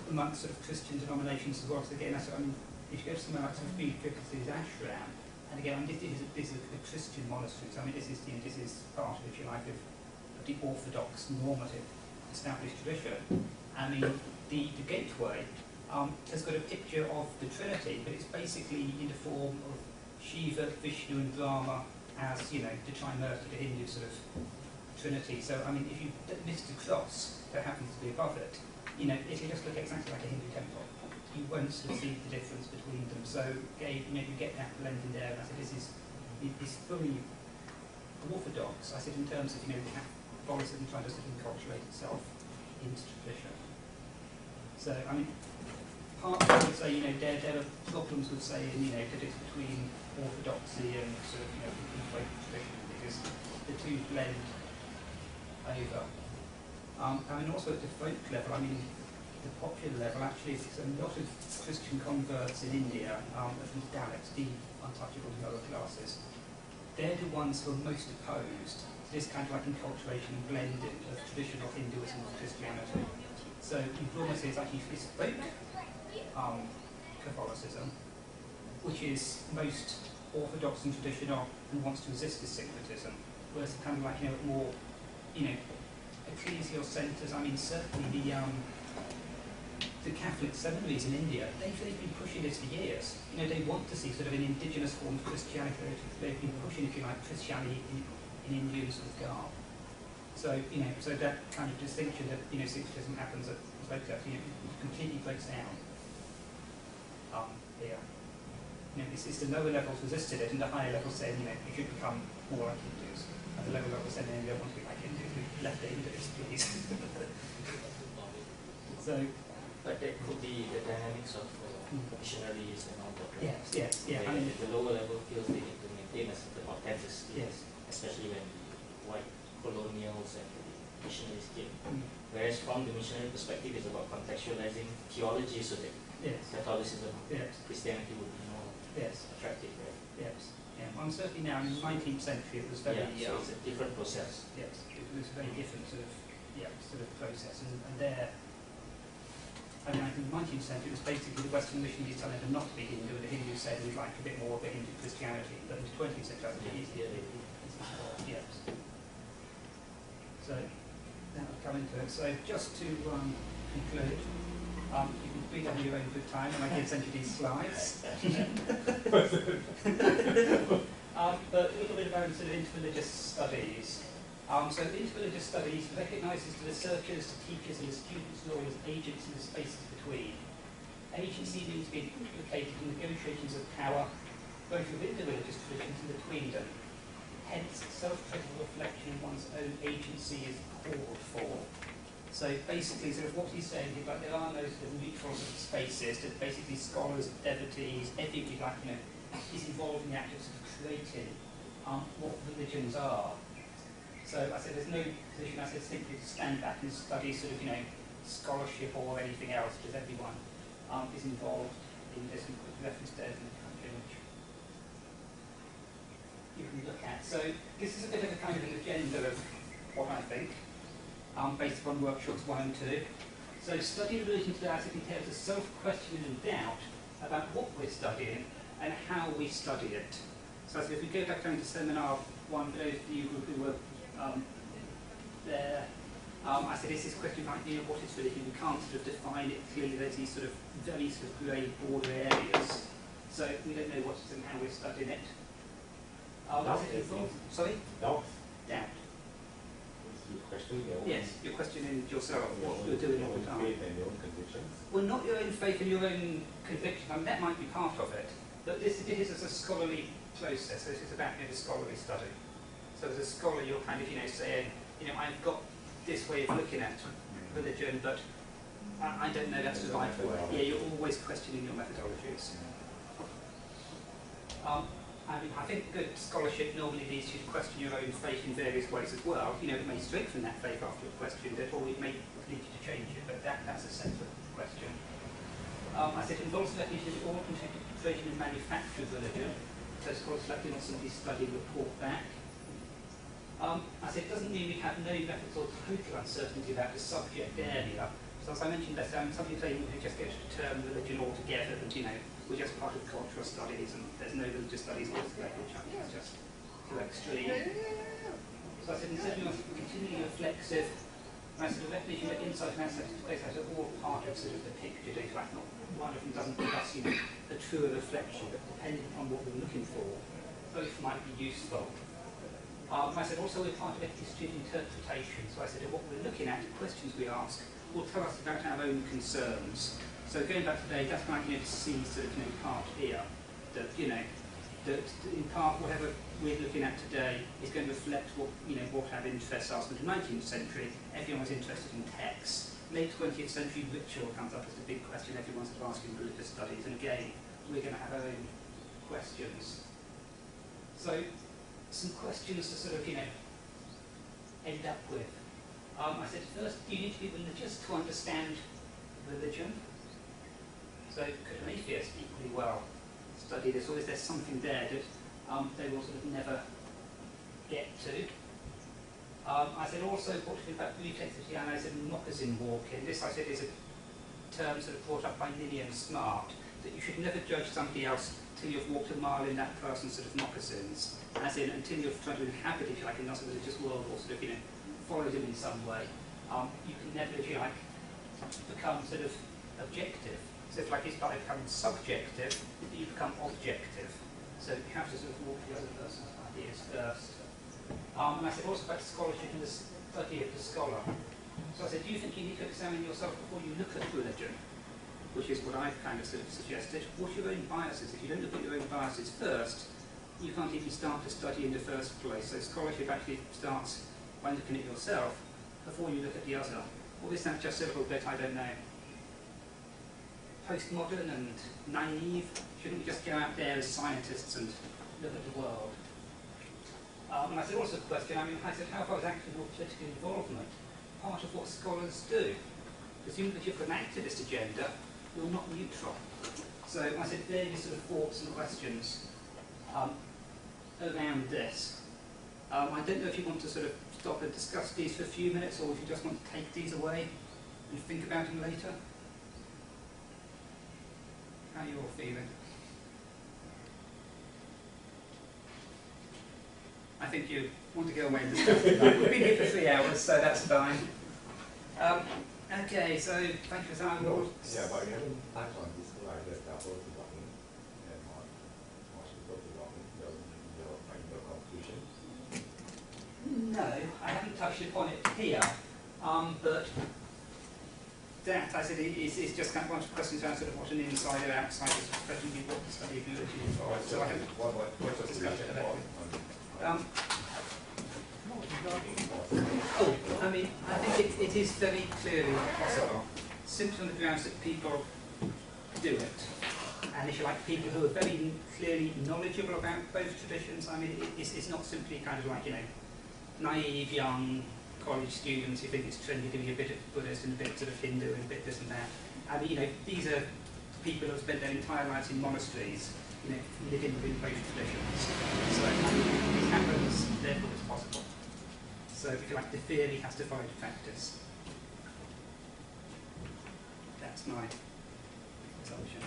amongst sort of Christian denominations as well. So again, that's, if you go to somewhere like sort of Fikri's ashram, and again, this is a Christian monastery. So I mean, this is part of, if you like, of the orthodox normative established tradition. I mean, the gateway has got a picture of the Trinity, but it's basically in the form of Shiva, Vishnu, and Brahma as the Trimurti, the Hindu sort of Trinity. So I mean, if you miss the cross that happens to be above it, it will just look exactly like a Hindu temple. You won't sort of see the difference between them. So again, you get that blend in there. And I said this is fully orthodox. I said in terms of Catholicism trying to sort of enculturate itself into tradition. So I mean, partly I would say there are problems with saying that it's between orthodoxy and sort of tradition, because the two blend over. I mean, also at the folk level, I mean, the popular level, actually, there's a lot of Christian converts in India, from Dalits, the untouchable lower classes. They're the ones who are most opposed to this kind of like enculturation and blending of traditional Hinduism with Christianity. So you could almost say it's actually it's folk Catholicism, which is most orthodox and traditional and wants to resist this syncretism, whereas kind of like more ecclesial centres. I mean, certainly the Catholic seminaries in India, they've been pushing this for years. They want to see sort of an indigenous form of Christianity. They've been pushing, if you like, Christianity in Indian sort of garb. So so that kind of distinction that syncretism happens at completely breaks down here. It's the lower levels resisted it, and the higher levels said, you should become more like Hindus. And the lower levels said, no, you don't want to be like Hindus, we left the Hindus, please. So, but that could be the dynamics of missionaries and all that. Right? Yes. I mean, the lower level feels they need to maintain a certain authenticity, yes, especially when white colonials and missionaries came. Whereas from the missionary perspective, it's about contextualizing theology so that Catholicism, Christianity would be more attractive. Right? Yes. Yeah. Well, certainly now in the 19th century, it was very. So it's a different process. Yes, it was a very different sort of process, and there. I mean, in the 19th century, it was basically the Western missionaries telling them not to be Hindu, and the Hindus said we'd like a bit more of a Hindu Christianity. But in the 20th century, I think it's easier. Yes. So now I'll come into it. So just to conclude, you can read on your own good time, and I can send you these slides. But a little bit about sort of interreligious studies. So interreligious studies recognises the researchers, the teachers and the students' role as agents in the spaces between. Agency means being implicated in negotiations of power, both within the religious traditions and between them. Hence, self-critical reflection in one's own agency is called for. So basically, sort of what he's saying is like there are no sort of neutral spaces that basically scholars, devotees, everybody is involved in the act of sort of creating what religions are. So I said there's no position, I said simply to stand back and study sort of, scholarship or anything else, because everyone is involved in this reference to in the country which you can look at. So this is a bit of a kind of an agenda of what I think, based upon workshops 1 and 2. So study the religion today as it entails a self-question and doubt about what we're studying and how we study it. So if we go back down to seminar 1, for those of you who were there, I said, is this question like, you know, what is religion? We can't sort of define it clearly. There's these sort of very sort of grey border areas. So we don't know what and how we're studying it. Sorry? Doubt. Doubt. You question your own. Yes, you're questioning yourself, what you're doing all the time. Faith and your own convictions. Well, not your own faith and your own conviction. I mean, that might be part of it. But this is a scholarly process. So this is about, you know, the scholarly study. So as a scholar, you're kind of, you know, saying, you know, I've got this way of looking at religion, but I don't know that's the right way. Yeah, you're always questioning your methodologies. I mean, I think good scholarship normally leads you to question your own faith in various ways as well. You know, it may strengthen that faith after you've questioned it, or it may lead you to change it, but that's a separate question. I said it involves recognition of all concentration and manufacture of religion, so scholars like not simply study and report back. I said it doesn't mean we have no methods or total uncertainty about the subject area. So as I mentioned, some people say we just go to the term religion altogether, and you know, we're just part of cultural studies and there's no religious studies altogether, which I think is just too extreme. So I said instead we must continually reflexive, and I said the recognition that insight and outside space are all part of sort of the picture, data, like not one of them doesn't give us, you know, a truer reflection, but depending on what we're looking for, both might be useful. I said also we're part of a history of interpretation, so I said what we're looking at, the questions we ask, will tell us about our own concerns. So going back today, that's like, you know, to see sort of, you know, part here, that, you know, that in part whatever we're looking at today is going to reflect what, you know, what our interests are. So in the 19th century, everyone was interested in texts. Late 20th century, ritual comes up as the big question everyone's asking in religious studies, and again, we're going to have our own questions. So some questions to sort of, you know, end up with. I said first, you need to be religious to understand religion. So could an atheist equally well study this, or is there something there that they will sort of never get to? I said also, talking about reflexivity, and I said moccasin walking. This I said is a term sort of brought up by Ninian Smart, that you should never judge somebody else till you've walked a mile in that person's sort of moccasins, as in until you've tried to inhabit, if you like, in a religious world, or sort of, you know, follow them in some way. You can never, if you like, become sort of objective. So if like it's by becoming subjective, you become objective. So you have to sort of walk the other person's ideas first. And I said also about scholarship and the study of the scholar. So I said, do you think you need to examine yourself before you look at religion? Which is what I've kind of sort of suggested. What are your own biases? If you don't look at your own biases first, you can't even start to study in the first place. So scholarship actually starts by looking at yourself before you look at the other. Or is that just a little bit, I don't know, postmodern and naive? Shouldn't we just go out there as scientists and look at the world? And I said also a question, I mean, I said, how far is active or political involvement part of what scholars do? Presumably if you've got an activist agenda, you're not neutral. So I said, various sort of thoughts and questions around this. I don't know if you want to sort of stop and discuss these for a few minutes, or if you just want to take these away and think about them later. How are you all feeling? I think you want to go away and discuss it. We've been here for 3 hours, so that's fine. Okay, so thank you, Simon. Yeah, but we haven't touched on this whole idea of double belonging and on triple belonging, your conclusion. No, I haven't touched upon it here, but that, I said, is just kind of one of the questions around sort of what an insider, outsider, especially what the study of religion involves. So I haven't discussed it about I mean, I think it is very clearly possible, simply on the grounds that people do it. And if you like, people who are very clearly knowledgeable about both traditions, I mean, it's not simply kind of like, you know, naive, young, college students who think it's trendy to be a bit of Buddhist and a bit sort of Hindu and a bit this and that. I mean, you know, these are people who have spent their entire lives in monasteries, you know, living within both traditions. So I mean, it happens, therefore it's possible. So if you like, the theory has to follow the practice. That's my assumption.